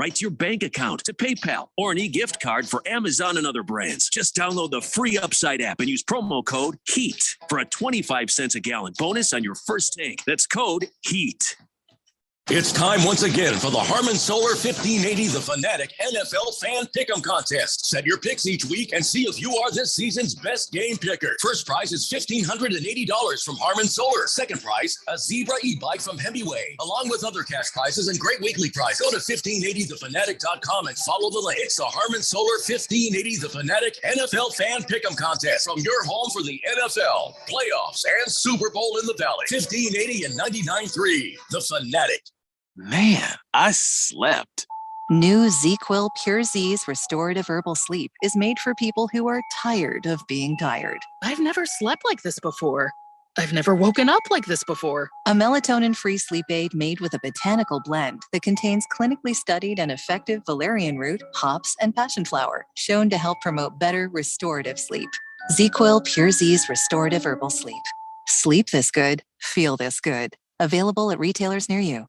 right to your bank account, to PayPal, or an e-gift card for Amazon and other brands. Just download the free Upside app and use promo code HEAT for a 25 cents a gallon bonus on your first tank. That's code HEAT. It's time once again for the Harman Solar 1580 The Fanatic NFL Fan Pick'em Contest. Set your picks each week and see if you are this season's best game picker. First prize is $1,580 from Harman Solar. Second prize, a Zebra e-bike from Hemingway, along with other cash prizes and great weekly prizes. Go to 1580thefanatic.com and follow the link. It's the Harman Solar 1580 The Fanatic NFL Fan Pick'em Contest from your home for the NFL, playoffs, and Super Bowl in the Valley. 1580 and 99.3 The Fanatic. Man, I slept. New ZQuil Pure Z's Restorative Herbal Sleep is made for people who are tired of being tired. I've never slept like this before. I've never woken up like this before. A melatonin-free sleep aid made with a botanical blend that contains clinically studied and effective valerian root, hops, and passion flower, shown to help promote better restorative sleep. ZQuil Pure Z's Restorative Herbal Sleep. Sleep this good, feel this good. Available at retailers near you.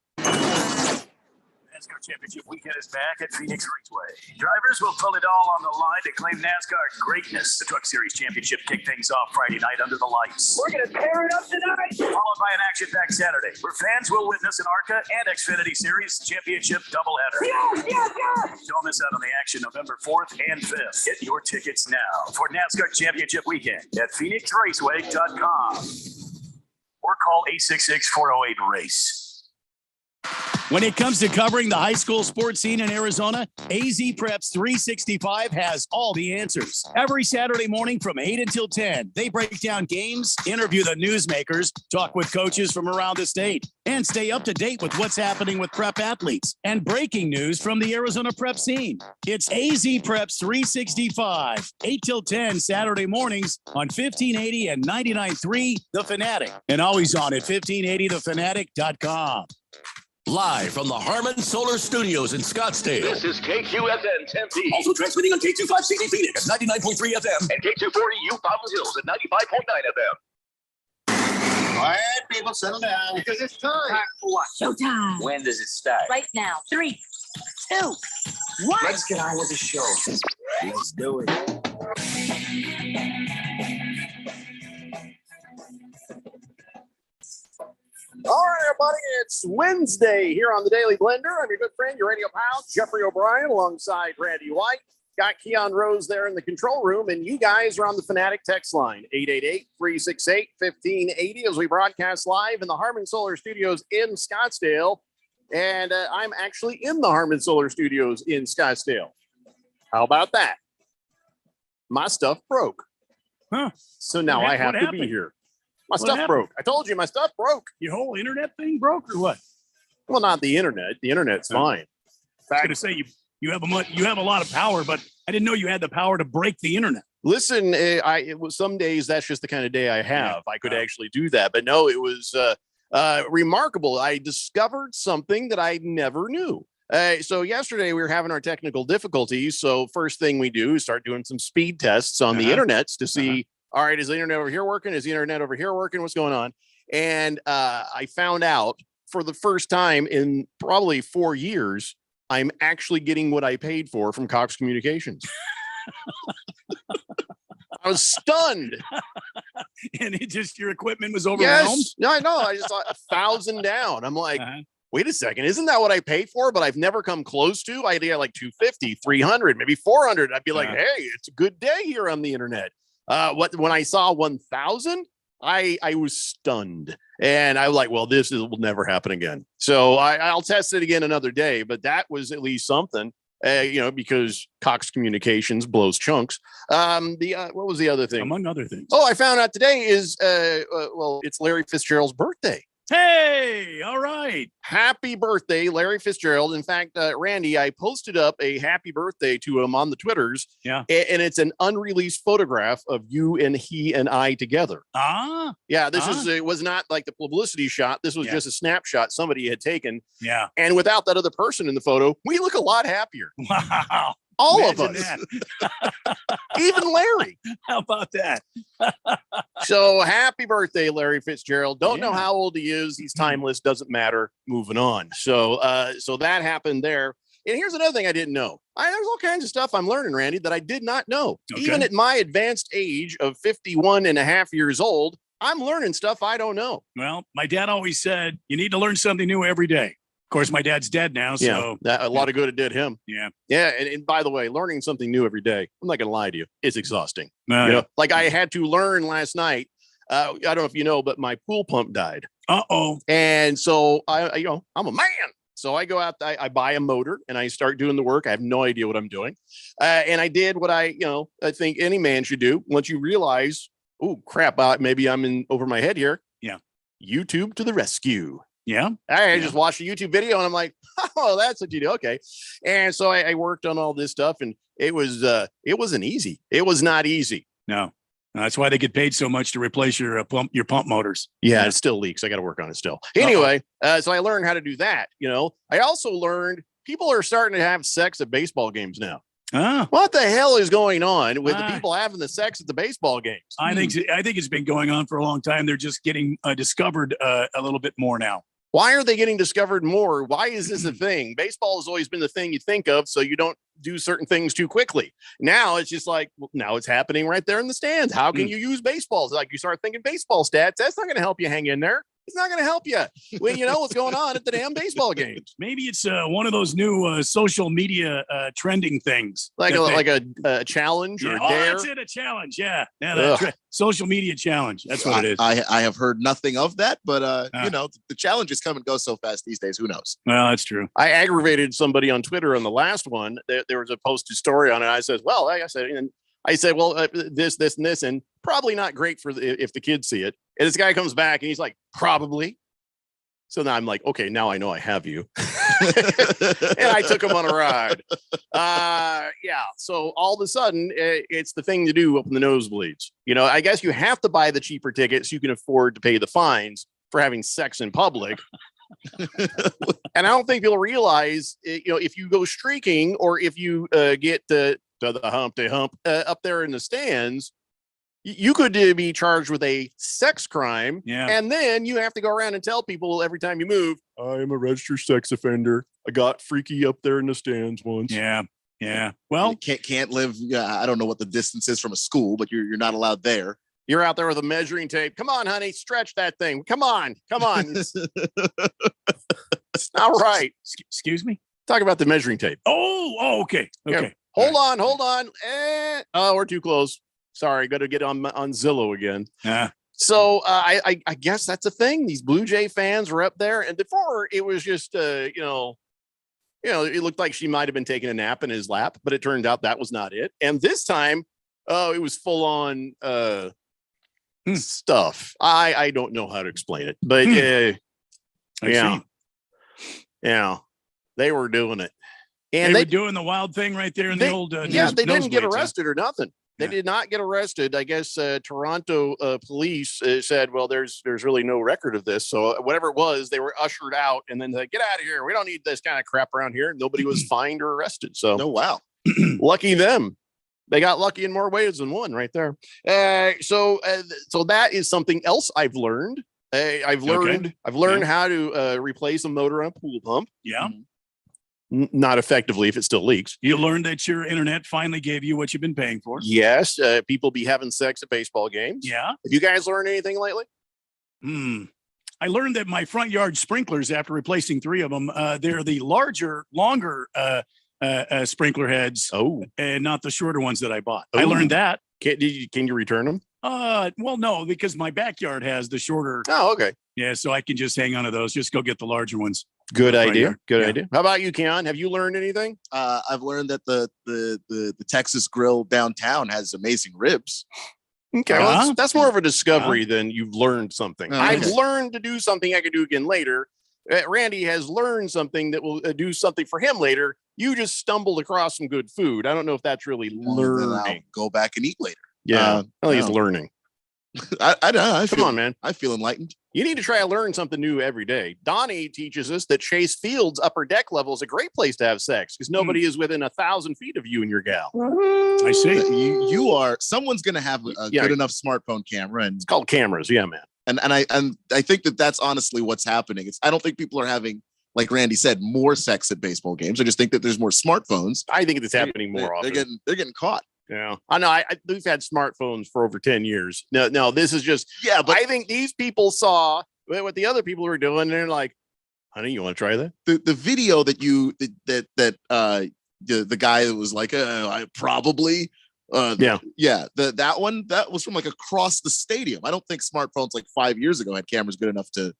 NASCAR Championship weekend is back at Phoenix Raceway. Drivers will put it all on the line to claim NASCAR greatness. The Truck Series Championship kicked things off Friday night under the lights. We're going to tear it up tonight. Followed by an action-packed Saturday, where fans will witness an ARCA and Xfinity Series Championship doubleheader. Yes! Don't miss out on the action November 4th and 5th. Get your tickets now for NASCAR Championship weekend at PhoenixRaceway.com or call 866-408-RACE. When it comes to covering the high school sports scene in Arizona, AZ Preps 365 has all the answers. Every Saturday morning from 8 until 10, they break down games, interview the newsmakers, talk with coaches from around the state, and stay up to date with what's happening with prep athletes and breaking news from the Arizona prep scene. It's AZ Preps 365, 8 till 10 Saturday mornings on 1580 and 99.3 The Fanatic, and always on at 1580thefanatic.com. Live from the Harman Solar Studios in Scottsdale. This is KQFN Tempe. Also transmitting on K2560 Phoenix at 99.3 FM. And K240U Fountain Hills at 95.9 FM. All right, people, settle down. Because it's time. Time for what? Showtime. When does it start? Right now. 3, 2, 1. Let's get on with the show. Let's do it. All right, everybody, it's Wednesday here on the Daily Blender. I'm your good friend, your radio pal, Jeffrey O'Brien, alongside Randy White. Got Keon Rose there in the control room, and you guys are on the Fanatic text line, 888-368-1580, as we broadcast live in the Harman Solar Studios in Scottsdale. And I'm actually in the Harman Solar Studios in Scottsdale. How about that? My stuff broke. Huh. So now I have to be here. My stuff broke. I told you my stuff broke. Your whole internet thing broke or what? Well, not the internet. The internet's fine. I was going to say you have a lot of power, but I didn't know you had the power to break the internet. Listen, it was some days that's just the kind of day I have. I could actually do that, but no, it was remarkable. I discovered something that I never knew. So yesterday we were having our technical difficulties. So first thing we do is start doing some speed tests on the internets to see. All right, is the internet over here working? Is the internet over here working? What's going on? And I found out for the first time in probably 4 years, I'm actually getting what I paid for from Cox Communications. I was stunned. And your equipment was overwhelmed? Yes. No, I know. I just thought 1,000 down. I'm like, wait a second. Isn't that what I paid for? But I've never come close to. I get like 250, 300, maybe 400. I'd be like, hey, it's a good day here on the internet. When I saw 1,000, I was stunned, and I was like, well, will never happen again. So I'll test it again another day, but that was at least something, because Cox Communications blows chunks. What was the other thing? Among other things. Oh, I found out today is, it's Larry Fitzgerald's birthday. Hey, all right. Happy birthday, Larry Fitzgerald. In fact, Randy, I posted up a happy birthday to him on the Twitters. Yeah. And it's an unreleased photograph of you and he and I together. Yeah, it was not like the publicity shot. This was just a snapshot somebody had taken. Yeah. And without that other person in the photo, we look a lot happier. Wow. All of us. Even Larry. How about that? So happy birthday, Larry Fitzgerald. Don't know how old he is. He's timeless. Doesn't matter. Moving on. So that happened there. And here's another thing I didn't know. There's all kinds of stuff I'm learning, Randy, that I did not know. Okay. Even at my advanced age of 51 and a half years old, I'm learning stuff I don't know. Well, my dad always said you need to learn something new every day. Of course, my dad's dead now, so a lot of good it did him. Yeah. Yeah. And by the way, learning something new every day, I'm not going to lie to you, it's exhausting. Like I had to learn last night. I don't know if you know, but my pool pump died. Uh-oh. And so I'm a man. So I go out, I buy a motor and I start doing the work. I have no idea what I'm doing. And I did what I think any man should do. Once you realize, oh crap, maybe I'm in over my head here. Yeah. YouTube to the rescue. Yeah. I just watched a YouTube video and I'm like, oh, that's what you do. Okay. And so I worked on all this stuff and it wasn't easy. It was not easy. No. That's why they get paid so much to replace your pump motors. Yeah, it still leaks. I got to work on it still. Anyway, so I learned how to do that. I also learned people are starting to have sex at baseball games now. Oh. What the hell is going on with the people having the sex at the baseball games? I think it's been going on for a long time. They're just getting discovered a little bit more now. Why are they getting discovered more? Why is this a thing? Baseball has always been the thing you think of, so you don't do certain things too quickly. Now it's just like, now it's happening right there in the stands. How can you use baseballs? Like you start thinking baseball stats. That's not going to help you hang in there. It's not going to help you when you know what's going on at the damn baseball games. Maybe it's one of those new social media trending things, like a challenge or a dare. That's it, a challenge. Yeah, social media challenge. That's what it is. I have heard nothing of that, but the challenges come and go so fast these days. Who knows? Well, that's true. I aggravated somebody on Twitter on the last one. There was a posted story on it. I said, well, this, and this, and probably not great for if the kids see it. And this guy comes back and he's like, probably. So now I'm like, okay, now I know I have you. And I took him on a ride. So all of a sudden, it's the thing to do up in the nosebleeds. I guess you have to buy the cheaper tickets so you can afford to pay the fines for having sex in public. And I don't think people realize, if you go streaking or if you get to the Humpty Hump up there in the stands, you could be charged with a sex crime. Yeah. And then you have to go around and tell people every time you move, I am a registered sex offender. I got freaky up there in the stands once. Yeah. Yeah. Well, you can't live. I don't know what the distance is from a school, but you're not allowed there. You're out there with a measuring tape. Come on, honey, stretch that thing. Come on. It's not right. Excuse me? Talk about the measuring tape. Oh, okay. Okay. Yeah. Hold on. We're too close. Sorry, got to get on Zillow again. So I guess that's a thing. These Blue Jay fans were up there, and before it was just it looked like she might have been taking a nap in his lap, but it turned out that was not it. And this time, it was full on stuff. I don't know how to explain it, but they were doing it, and they were doing the wild thing right there in the old. They didn't get arrested or nothing. They did not get arrested. I guess Toronto police said, well, there's really no record of this. So whatever it was, they were ushered out and then get out of here. We don't need this kind of crap around here. Nobody was fined or arrested. So wow. Lucky them. They got lucky in more ways than one right there. So that is something else I've learned. I've learned how to replace a motor on a pool pump. Yeah. Not effectively if it still leaks. You learned that your internet finally gave you what you've been paying for. Yes. People be having sex at baseball games. Yeah. Have you guys learned anything lately? I learned that my front yard sprinklers, after replacing 3 of them, they're the larger, longer sprinkler heads. Oh. And not the shorter ones that I bought. I learned that. Can you return them? Well, no, because my backyard has the shorter. Oh, okay. Yeah, so I can just hang on to those. Just go get the larger ones. Good idea. Good idea. How about you, Keon? Have you learned anything? I've learned that the Texas Grill downtown has amazing ribs. Okay, well, that's more of a discovery than you've learned something. I've learned to do something I could do again later. Randy has learned something that will do something for him later. You just stumbled across some good food. I don't know if that's really learning. I'll go back and eat later. Yeah, I think he's learning. I don't know. Come on, man. I feel enlightened. You need to try to learn something new every day. Donnie teaches us that Chase Field's upper deck level is a great place to have sex because nobody is within 1,000 feet of you and your gal. I see. You are. Someone's going to have a good enough smartphone camera, and it's called cameras. Yeah, man. And I think that's honestly what's happening. I don't think people are having like Randy said, more sex at baseball games. I just think that there's more smartphones. I think it's happening more often. They're getting caught. Yeah, I know. We've had smartphones for over 10 years. No, this is just. Yeah, but I think these people saw what the other people were doing, and they're like, "Honey, you want to try that?" The video that the guy that was like, I probably. That one that was from like across the stadium. I don't think smartphones like 5 years ago had cameras good enough to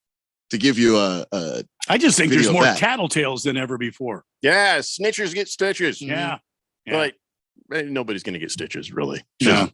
give you a I just think there's more tattletales than ever before. Yeah, snitchers get stitches. Yeah. But nobody's going to get stitches, really. No.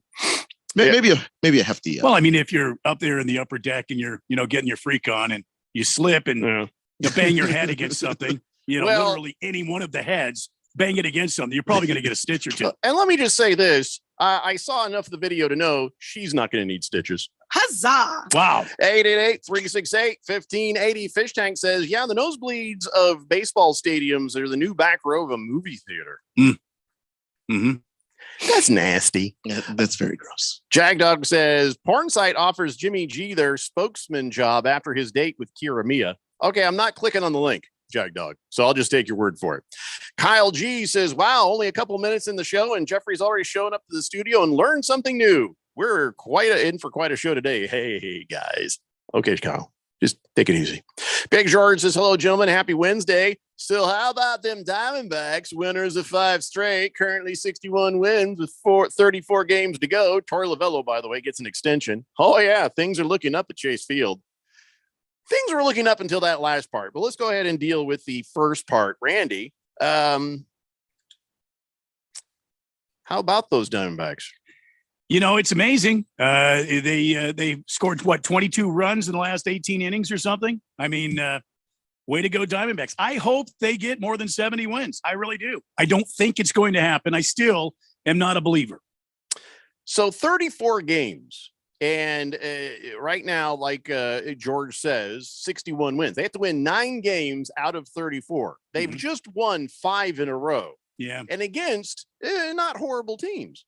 Maybe a hefty. Well, I mean, if you're up there in the upper deck and you're getting your freak on and you slip and you bang your head against something, literally any one of the heads, bang it against something, you're probably going to get a stitch or two. And let me just say this. I saw enough of the video to know she's not going to need stitches. Huzzah! Wow. 888-368-1580. Fish Tank says, yeah, the nosebleeds of baseball stadiums are the new back row of a movie theater. Mm-hmm. That's nasty. Yeah, that's very gross. Jagdog says, porn site offers Jimmy G their spokesman job after his date with Kira Mia. Okay, I'm not clicking on the link, Jagdog, so I'll just take your word for it. Kyle G says, wow, only a couple minutes in the show and Jeffrey's already shown up to the studio and learned something new. We're in for quite a show today. Hey, guys. Okay, Kyle, just take it easy. Big George says, hello, gentlemen. Happy Wednesday. Still, how about them Diamondbacks, winners of 5 straight, currently 61 wins with 34 games to go. Torey Lovullo, by the way, gets an extension. Oh, yeah, things are looking up at Chase Field. Things were looking up until that last part, but let's go ahead and deal with the first part. Randy, how about those Diamondbacks? It's amazing. They scored 22 runs in the last 18 innings or something. I mean, way to go, Diamondbacks. I hope they get more than 70 wins. I really do. I don't think it's going to happen. I still am not a believer. So 34 games. And right now, like George says, 61 wins. They have to win 9 games out of 34. They've just won 5 in a row. Yeah. And against not horrible teams.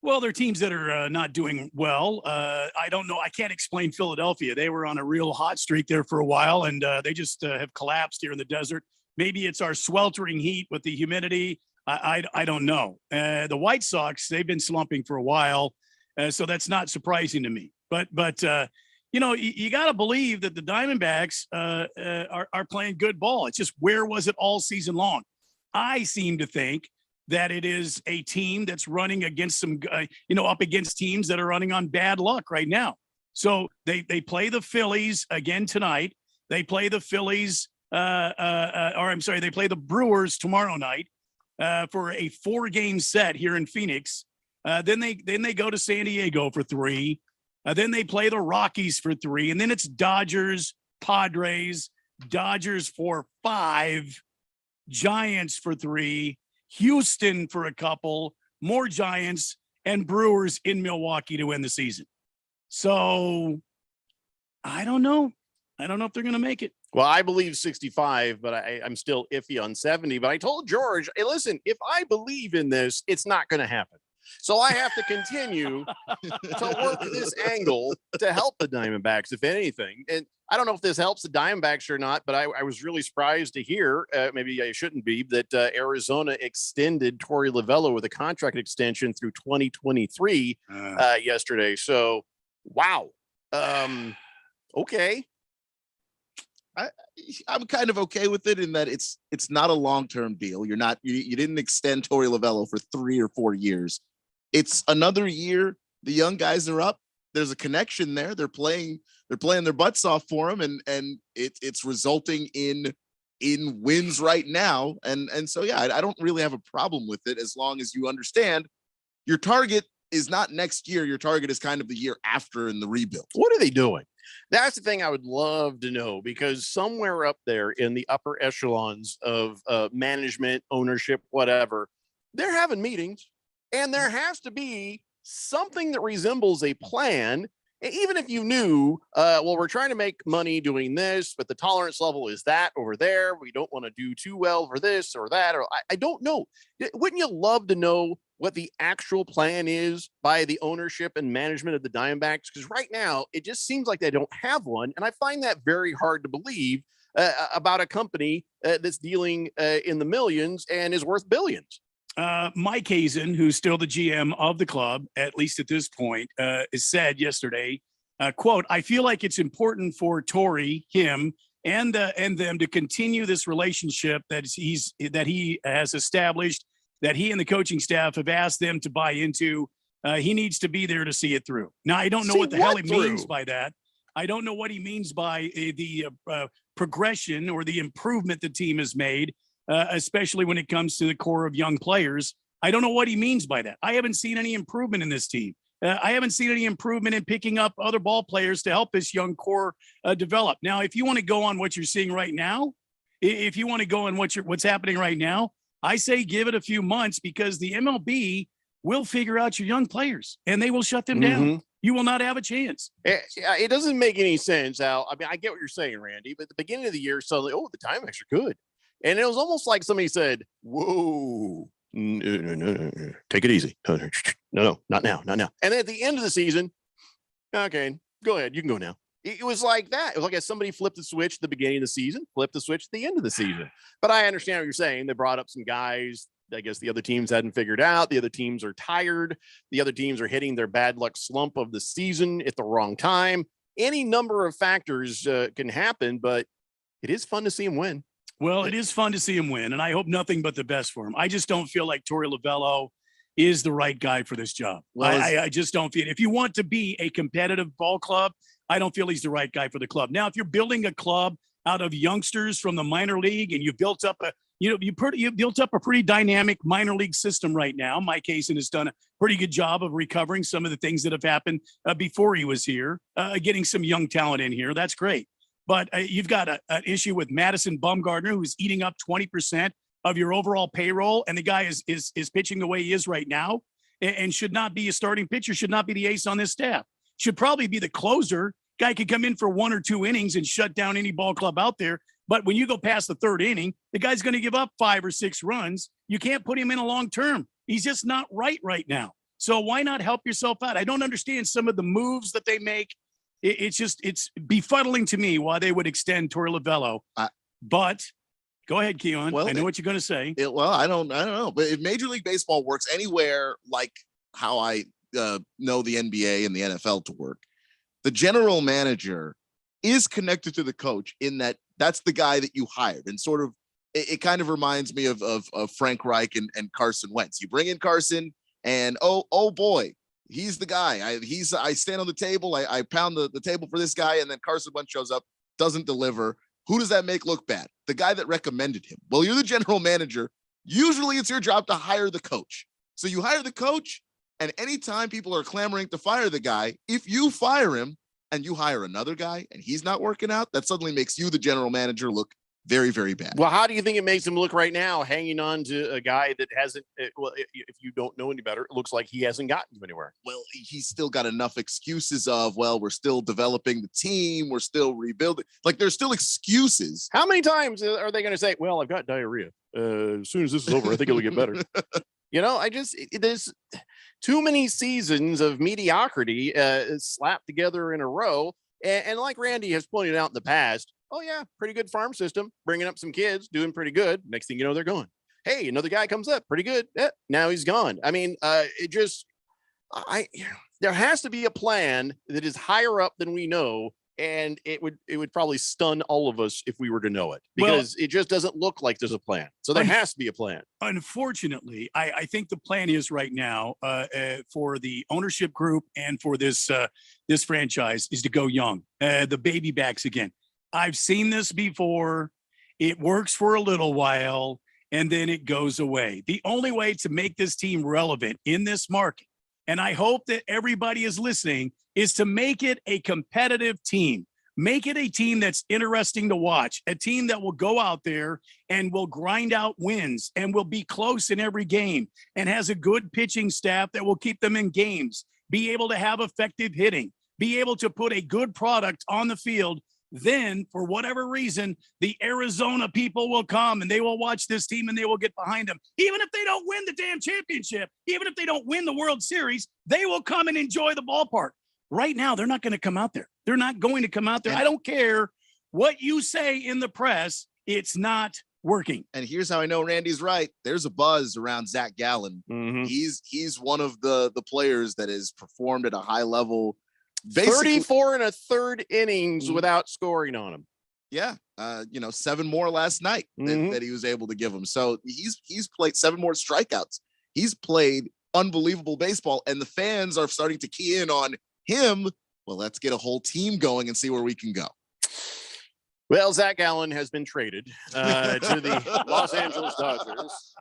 Well, they're teams that are not doing well. I don't know. I can't explain Philadelphia. They were on a real hot streak there for a while, and they just have collapsed here in the desert. Maybe it's our sweltering heat with the humidity. I don't know. The White Sox, they've been slumping for a while, so that's not surprising to me. But you got to believe that the Diamondbacks are playing good ball. It's just, where was it all season long? I seem to think that it is a team that's running against some, up against teams that are running on bad luck right now. So they play the Phillies again tonight. They play the Phillies, they play the Brewers tomorrow night for a 4-game set here in Phoenix. Then they go to San Diego for 3. Then they play the Rockies for 3, and then it's Dodgers, Padres, Dodgers for 5, Giants for 3. Houston for a couple, more Giants, and Brewers in Milwaukee to end the season. So I don't know. I don't know if they're going to make it. Well, I believe 65, but I'm still iffy on 70. But I told George, hey, listen, if I believe in this, it's not going to happen. So I have to continue to work this angle to help the Diamondbacks, if anything. And I don't know if this helps the Diamondbacks or not, but I was really surprised to hear, maybe I shouldn't be, that Arizona extended Torey Lovullo with a contract extension through 2023 yesterday. So, wow. Okay. I'm kind of okay with it in that it's not a long-term deal. You didn't extend Torey Lovullo for 3 or 4 years. It's another year. The young guys are up. There's a connection there. They're playing their butts off for him, and it's resulting in wins right now. And so yeah, I don't really have a problem with it as long as you understand your target is not next year. Your target is kind of the year after in the rebuild. What are they doing? That's the thing I would love to know, because somewhere up there in the upper echelons of management, ownership, whatever, they're having meetings, and there has to be something that resembles a plan. Even if you knew, we're trying to make money doing this, but the tolerance level is that over there. We don't want to do too well for this or that, or I don't know. Wouldn't you love to know what the actual plan is by the ownership and management of the Diamondbacks? Because right now, it just seems like they don't have one. And I find that very hard to believe, about a company that's dealing in the millions and is worth billions. Mike Hazen, who's still the GM of the club, at least at this point, said yesterday, quote, I feel like it's important for Torrey, him, and them to continue this relationship that he has established, that he and the coaching staff have asked them to buy into. He needs to be there to see it through. Now, I don't know what the hell he means by that. I don't know what he means by the progression or the improvement the team has made, especially when it comes to the core of young players. I don't know what he means by that. I haven't seen any improvement in this team. I haven't seen any improvement in picking up other ball players to help this young core develop. Now, if you want to go on what you're seeing right now, if you want to go on what's happening right now, I say give it a few months, because the MLB will figure out your young players and they will shut them down. You will not have a chance. It doesn't make any sense, Al. I mean, I get what you're saying, Randy, but at the beginning of the year, suddenly, the Diamondbacks are good. And it was almost like somebody said, whoa, no, take it easy. No, not now. And then at the end of the season, okay, go ahead. You can go now. It was like that. It was like somebody flipped the switch at the beginning of the season, flipped the switch at the end of the season. But I understand what you're saying. They brought up some guys I guess the other teams hadn't figured out. The other teams are tired. The other teams are hitting their bad luck slump of the season at the wrong time. Any number of factors can happen, but it is fun to see him win. Well, it is fun to see him win, and I hope nothing but the best for him. I just don't feel like Torey Lovullo is the right guy for this job. Well, I just don't feel it. If you want to be a competitive ball club, I don't feel he's the right guy for the club. Now, if you're building a club out of youngsters from the minor league and you built up a you built up a pretty dynamic minor league system right now. Mike Hazen has done a pretty good job of recovering some of the things that have happened before he was here, getting some young talent in here. That's great. But you've got an issue with Madison Bumgarner, who's eating up 20% of your overall payroll. And the guy is pitching the way he is right now and should not be a starting pitcher, should not be the ace on this staff. Should probably be the closer. Guy could come in for 1 or 2 innings and shut down any ball club out there. But when you go past the 3rd inning, the guy's going to give up 5 or 6 runs. You can't put him in a long term. He's just not right now. So why not help yourself out? I don't understand some of the moves that they make. It's befuddling to me why they would extend Torey Lovullo. But go ahead, Keon. Well, I know what you're going to say. I don't know. But if Major League Baseball works anywhere like how I know the NBA and the NFL to work, the general manager is connected to the coach in that's the guy that you hired. And sort of, it kind of reminds me of Frank Reich and Carson Wentz. You bring in Carson and, oh boy, he's the guy. I stand on the table. I pound the table for this guy. And then Carson Wentz shows up, doesn't deliver. Who does that make look bad? The guy that recommended him. Well, you're the general manager. Usually it's your job to hire the coach. So you hire the coach, and anytime people are clamoring to fire the guy, if you fire him and you hire another guy and he's not working out, that suddenly makes you, the general manager, look very, very bad. Well, how do you think it makes him look right now, hanging on to a guy that hasn't, well, if you don't know any better, it looks like he hasn't gotten you anywhere. Well, he's still got enough excuses of, well, we're still developing the team. We're still rebuilding. Like, there's still excuses. How many times are they going to say, well, I've got diarrhea. As soon as this is over, I think it'll get better. There's too many seasons of mediocrity slapped together in a row. And like Randy has pointed out in the past, oh, yeah, pretty good farm system, bringing up some kids, doing pretty good. Next thing you know, they're going. Hey, another guy comes up, pretty good. Now he's gone. I mean, there has to be a plan that is higher up than we know. And it would probably stun all of us if we were to know it, because it just doesn't look like there's a plan. So there has to be a plan. Unfortunately, I think the plan is right now for the ownership group and for this franchise is to go young, the baby backs again. I've seen this before. It works for a little while and then it goes away. The only way to make this team relevant in this market, and I hope that everybody is listening, is to make it a competitive team. Make it a team that's interesting to watch, a team that will go out there and will grind out wins and will be close in every game and has a good pitching staff that will keep them in games, be able to have effective hitting, be able to put a good product on the field. Then, for whatever reason, the Arizona people will come and they will watch this team and they will get behind them. Even if they don't win the damn championship, even if they don't win the World Series, they will come and enjoy the ballpark. Right now, they're not going to come out there. They're not going to come out there. I don't care what you say in the press, it's not working. And here's how I know Randy's right. There's a buzz around Zach Gallen. Mm-hmm. He's one of the players that has performed at a high level. 34 and a third innings without scoring on him. Yeah. 7 more last night that he was able to give him. So he's played 7 more strikeouts. He's played unbelievable baseball, and the fans are starting to key in on him. Well, let's get a whole team going and see where we can go. Well, Zach Gallen has been traded to the Los Angeles Dodgers.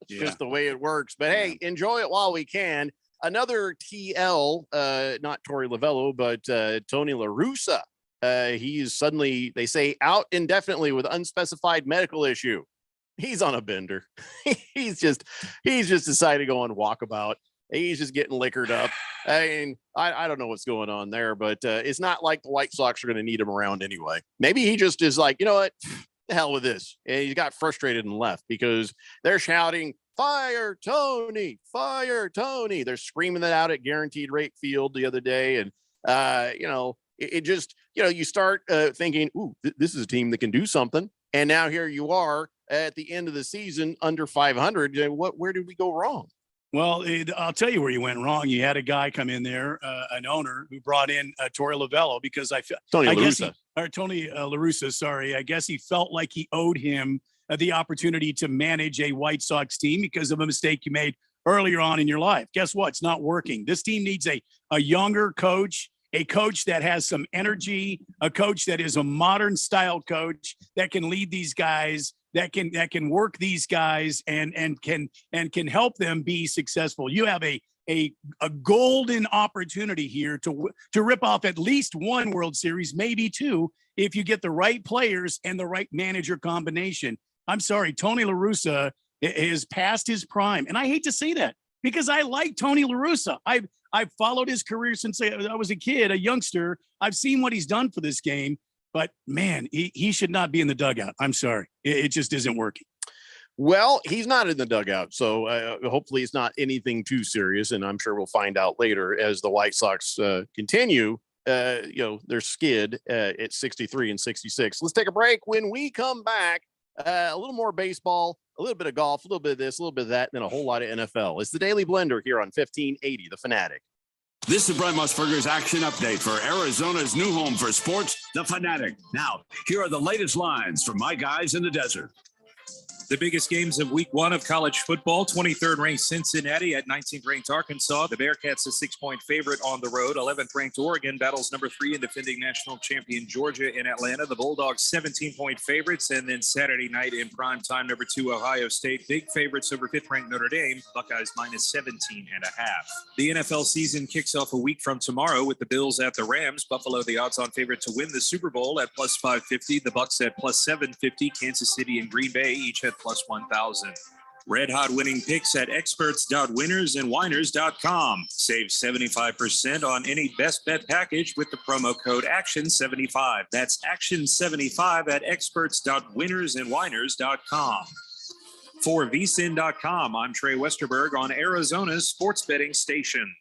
Just the way it works. But hey, enjoy it while we can. Another TL, not Torey Lovello, but Tony La Russa. He's suddenly, they say, out indefinitely with unspecified medical issue. He's on a bender. he's just decided to go on walkabout. He's just getting liquored up. I mean, I don't know what's going on there, but it's not like the White Sox are going to need him around anyway. Maybe he just is like, you know what, the hell with this. And he got frustrated and left because they're shouting, "Fire Tony, fire Tony." They're screaming that out at Guaranteed Rate Field the other day. And, it just, you start thinking, ooh, this is a team that can do something. And now here you are at the end of the season under 500. Where did we go wrong? Well, I'll tell you where you went wrong. You had a guy come in there, an owner who brought in Torey Lovello because Tony La Russa. Sorry, I guess he felt like he owed him the opportunity to manage a White Sox team because of a mistake you made earlier on in your life. Guess what? It's not working. This team needs a younger coach, a coach that has some energy, a coach that is a modern style coach that can lead these guys, that can work these guys and can help them be successful. You have a golden opportunity here to rip off at least one World Series, maybe 2, if you get the right players and the right manager combination. I'm sorry, Tony La Russa is past his prime, and I hate to say that because I like Tony La Russa. I've followed his career since I was a kid, a youngster. I've seen what he's done for this game. But, man, he should not be in the dugout. I'm sorry. It just isn't working. Well, he's not in the dugout, so hopefully it's not anything too serious, and I'm sure we'll find out later as the White Sox continue, their skid at 63 and 66. Let's take a break. When we come back, a little more baseball, a little bit of golf, a little bit of this, a little bit of that, and then a whole lot of NFL. It's the Daily Blender here on 1580, The Fanatic. This is Brent Musburger's Action Update for Arizona's new home for sports, The Fanatic. Now, here are the latest lines from my guys in the desert. The biggest games of week 1 of college football, 23rd ranked Cincinnati at 19th ranked Arkansas. The Bearcats a 6-point favorite on the road. 11th ranked Oregon battles number 3 and defending national champion Georgia in Atlanta. The Bulldogs 17-point favorites. And then Saturday night in prime time, number 2 Ohio State. Big favorites over 5th ranked Notre Dame. Buckeyes minus 17.5. The NFL season kicks off a week from tomorrow with the Bills at the Rams. Buffalo the odds-on favorite to win the Super Bowl at plus 550. The Bucs at plus 750. Kansas City and Green Bay each at plus 1,000. Red hot winning picks at experts.winnersandwhiners.com. Save 75% on any best bet package with the promo code ACTION75. That's ACTION75 at experts.winnersandwhiners.com. For vsin.com, I'm Trey Westerberg on Arizona's sports betting station.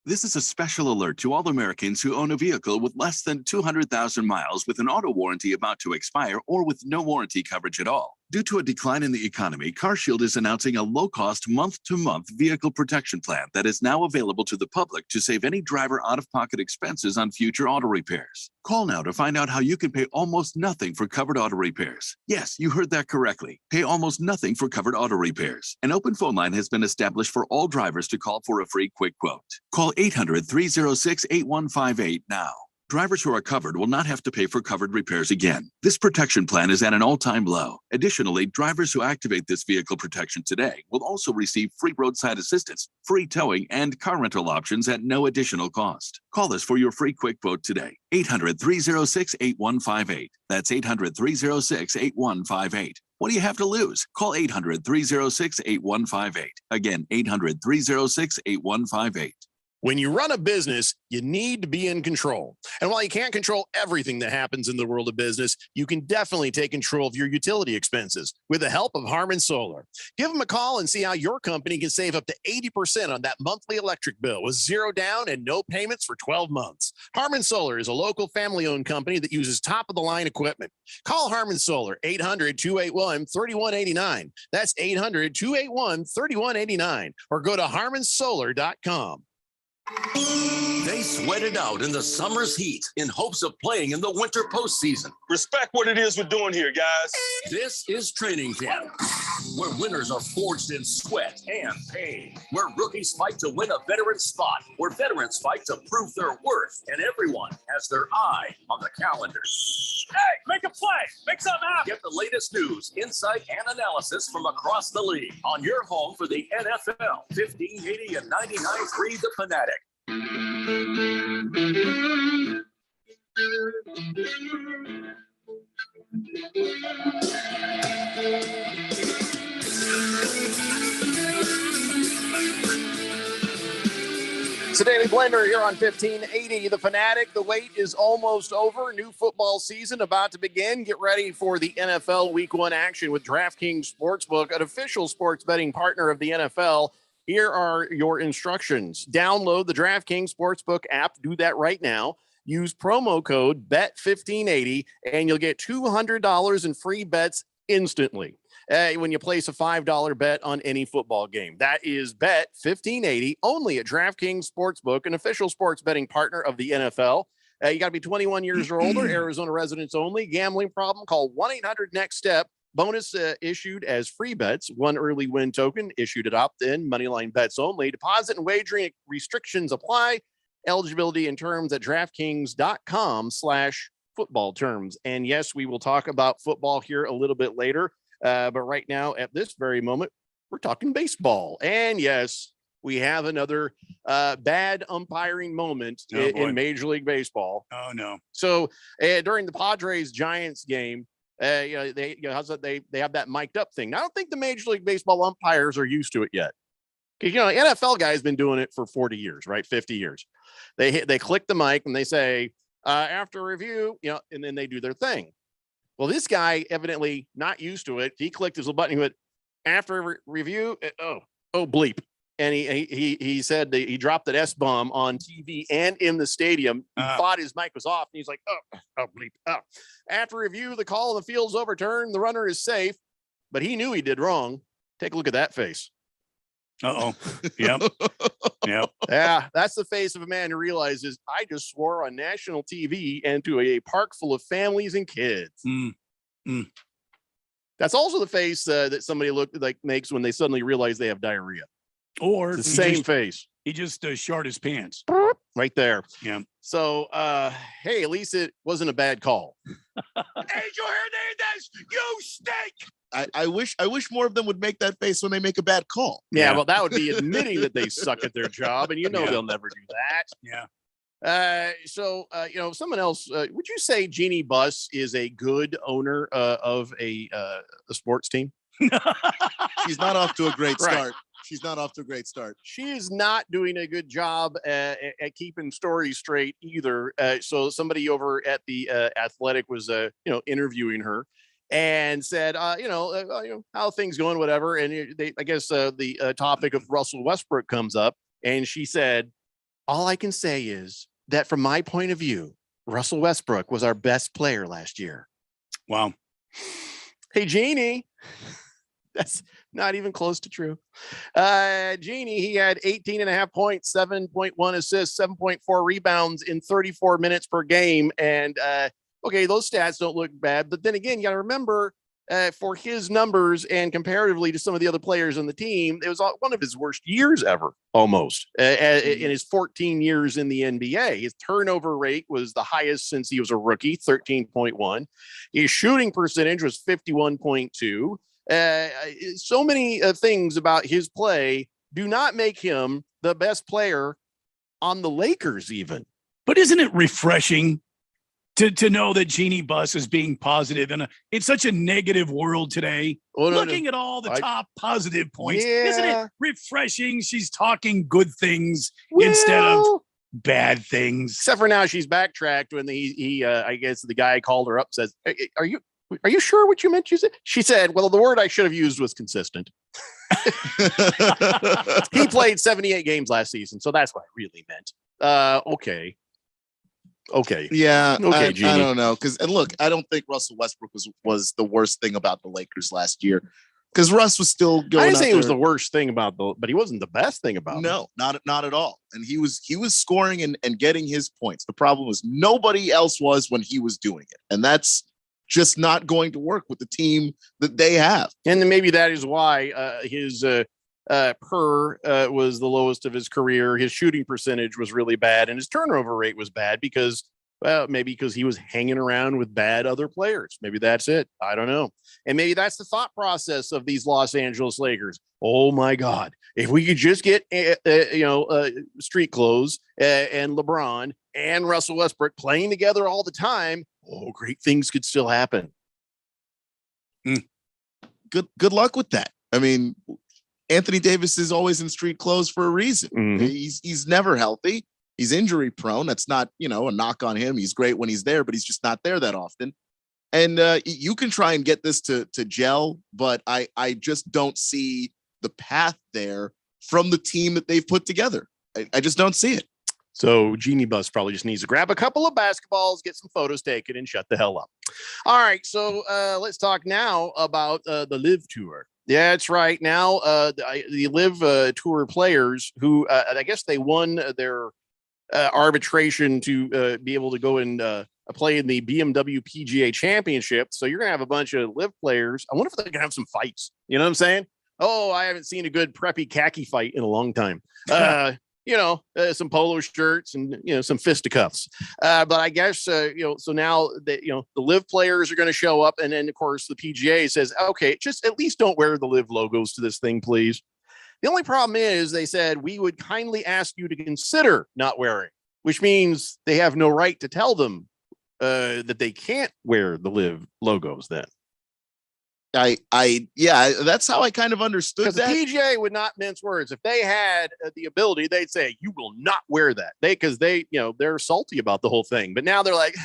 This is a special alert to all Americans who own a vehicle with less than 200,000 miles with an auto warranty about to expire or with no warranty coverage at all. Due to a decline in the economy, CarShield is announcing a low-cost month-to-month vehicle protection plan that is now available to the public to save any driver out-of-pocket expenses on future auto repairs. Call now to find out how you can pay almost nothing for covered auto repairs. Yes, you heard that correctly. Pay almost nothing for covered auto repairs. An open phone line has been established for all drivers to call for a free quick quote. Call 800-306-8158 now. Drivers who are covered will not have to pay for covered repairs again. This protection plan is at an all-time low. Additionally, drivers who activate this vehicle protection today will also receive free roadside assistance, free towing, and car rental options at no additional cost. Call us for your free quick quote today. 800-306-8158. That's 800-306-8158. What do you have to lose? Call 800-306-8158. Again, 800-306-8158. When you run a business, you need to be in control. And while you can't control everything that happens in the world of business, you can definitely take control of your utility expenses with the help of Harmon Solar. Give them a call and see how your company can save up to 80% on that monthly electric bill with zero down and no payments for 12 months. Harmon Solar is a local family-owned company that uses top-of-the-line equipment. Call Harmon Solar, 800-281-3189. That's 800-281-3189. Or go to harmonsolar.com. They sweat it out in the summer's heat in hopes of playing in the winter postseason. Respect what it is we're doing here, guys. This is training camp, where winners are forged in sweat and pain, where rookies fight to win a veteran spot, where veterans fight to prove their worth, and everyone has their eye on the calendar. Hey, make a play. Make something happen. Get the latest news, insight, and analysis from across the league on your home for the NFL. 1580 and 99.3 The Fanatic. It's a Daily Blender here on 1580 The Fanatic. The wait is almost over. New football season about to begin. Get ready for the NFL Week 1 action with DraftKings Sportsbook, an official sports betting partner of the NFL. Here are your instructions. Download the DraftKings Sportsbook app. Do that right now. Use promo code BET1580, and you'll get $200 in free bets instantly when you place a $5 bet on any football game. That is BET1580, only at DraftKings Sportsbook, an official sports betting partner of the NFL. You got to be 21 years or older, Arizona residents only. Gambling problem, call 1-800-NEXT-STEP. Bonus issued as free bets. One early win token issued at opt-in. Moneyline bets only. Deposit and wagering restrictions apply. Eligibility and terms at DraftKings.com/football terms. And yes, we will talk about football here a little bit later. But right now, at this very moment, we're talking baseball. And yes, we have another bad umpiring moment in Major League Baseball. Oh, no. So during the Padres-Giants game, they have that mic'd up thing. Now, I don't think the Major League Baseball umpires are used to it yet. Because, NFL guys been doing it for 40 years, right? 50 years. They click the mic and they say, after review, and then they do their thing. Well, this guy evidently not used to it. He clicked his little button. He went, after review, bleep. And he said that he dropped that S-bomb on TV and in the stadium. He thought his mic was off, and he's like, bleep. After review, the call on the field's overturned. The runner is safe, but he knew he did wrong. Take a look at that face. Uh-oh. Yep. Yep. Yeah, that's the face of a man who realizes I just swore on national TV and to a park full of families and kids. That's also the face that somebody makes when they suddenly realize they have diarrhea. Or it's the same face. He just short his pants. Right there. Yeah. So, hey, at least it wasn't a bad call. Angel Hernandez, you stink. I wish more of them would make that face when they make a bad call. Yeah, well, that would be admitting that they suck at their job, and they'll never do that. Yeah. So, someone else, would you say Jeannie Buss is a good owner of a sports team? She's not off to a great start. Right. She's not off to a great start. She is not doing a good job at keeping stories straight either. So somebody over at the Athletic was, interviewing her and said, how things going, whatever. And I guess the topic of Russell Westbrook comes up, and she said, all I can say is that from my point of view, Russell Westbrook was our best player last year. Wow. Hey, Jeannie. That's not even close to true. Jeannie, he had 18.5 points, 7.1 assists, 7.4 rebounds in 34 minutes per game. And okay, those stats don't look bad. But then again, you got to remember for his numbers and comparatively to some of the other players on the team, it was one of his worst years ever, almost, in his 14 years in the NBA. His turnover rate was the highest since he was a rookie, 13.1. His shooting percentage was 51.2. So many things about his play do not make him the best player on the Lakers even. But isn't it refreshing to know that Jeannie Buss is being positive, and it's such a negative world today. Looking at all the top positive points, isn't it refreshing? She's talking good things instead of bad things. Except for now, she's backtracked when I guess the guy called her up, says, "Are you sure what you meant?" She said, "Well, the word I should have used was consistent." He played 78 games last season, so that's what I really meant. Okay. Yeah. Okay, I don't know. And look, I don't think Russell Westbrook was the worst thing about the Lakers last year. Because Russ was still going. I didn't say it was the worst thing about but he wasn't the best thing about No, not at all. And he was scoring and getting his points. The problem was nobody else was when he was doing it. And that's just not going to work with the team that they have. And then maybe that is why his was the lowest of his career. His shooting percentage was really bad, and his turnover rate was bad because he was hanging around with bad other players. Maybe that's it. I don't know. And maybe that's the thought process of these Los Angeles Lakers. Oh my God, if we could just get street clothes and LeBron and Russell Westbrook playing together all the time, great things could still happen. Good luck with that. I mean, Anthony Davis is always in street clothes for a reason. Mm-hmm. He's never healthy. He's injury prone. That's not, a knock on him. He's great when he's there, but he's just not there that often. And you can try and get this to gel, but I just don't see the path there from the team that they've put together. I just don't see it. So Jeannie Buss probably just needs to grab a couple of basketballs, get some photos taken, and shut the hell up. All right, so let's talk now about the Live Tour. Yeah, that's right. Now, the Live Tour players who I guess they won their arbitration to be able to go and play in the BMW PGA Championship. So you're going to have a bunch of Live players. I wonder if they're going to have some fights. You know what I'm saying? Oh, I haven't seen a good preppy khaki fight in a long time. Some polo shirts and, some fisticuffs. But I guess, so now that, the Live players are going to show up. And then, of course, the PGA says, okay, just at least don't wear the Live logos to this thing, please. The only problem is they said, we would kindly ask you to consider not wearing, which means they have no right to tell them that they can't wear the Live logos then. That's how I kind of understood that. The PGA would not mince words. If they had the ability, they'd say, you will not wear that. Because they're salty about the whole thing. But now they're like,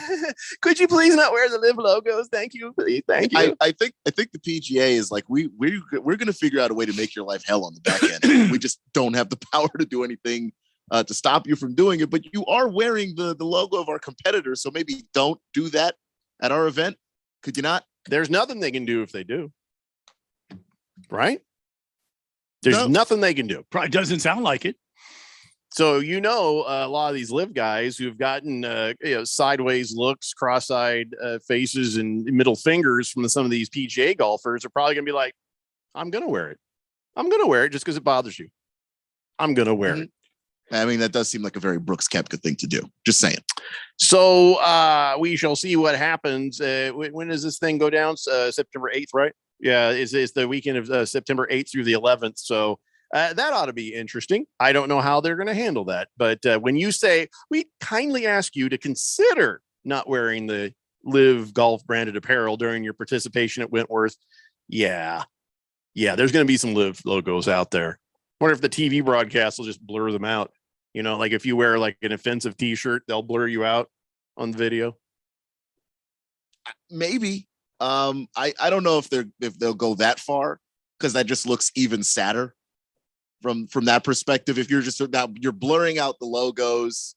could you please not wear the Live logos? Thank you. Please. Thank you. I think the PGA is like, we're going to figure out a way to make your life hell on the back end. We just don't have the power to do anything to stop you from doing it. But you are wearing the logo of our competitors. So maybe don't do that at our event. Could you not? There's nothing they can do if they do. Right? There's nothing they can do. Probably doesn't sound like it. So, a lot of these Live guys who've gotten, sideways looks, cross-eyed faces and middle fingers from some of these PGA golfers are probably going to be like, I'm going to wear it. I'm going to wear it just because it bothers you. I'm going to wear it. I mean, that does seem like a very Brooks Koepka thing to do. Just saying. So we shall see what happens. When does this thing go down? September 8th, right? Yeah, it's the weekend of September 8th through the 11th. So that ought to be interesting. I don't know how they're going to handle that. But when you say, we kindly ask you to consider not wearing the Live Golf branded apparel during your participation at Wentworth. Yeah, there's going to be some Live logos out there. Wonder if the TV broadcast will just blur them out. Like if you wear like an offensive T-shirt, they'll blur you out on the video. Maybe. I don't know if they'll go that far because that just looks even sadder from that perspective. If you're blurring out the logos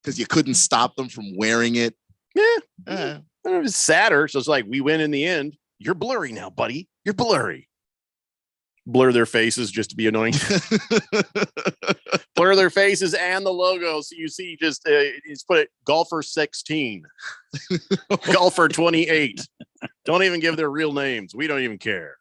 because you couldn't stop them from wearing it. Yeah, I don't know if it's sadder. So it's like we win in the end. You're blurry now, buddy. You're blurry. Blur their faces just to be annoying. Blur their faces and the logo. So you see just put it golfer 16, golfer 28. Don't even give their real names. We don't even care.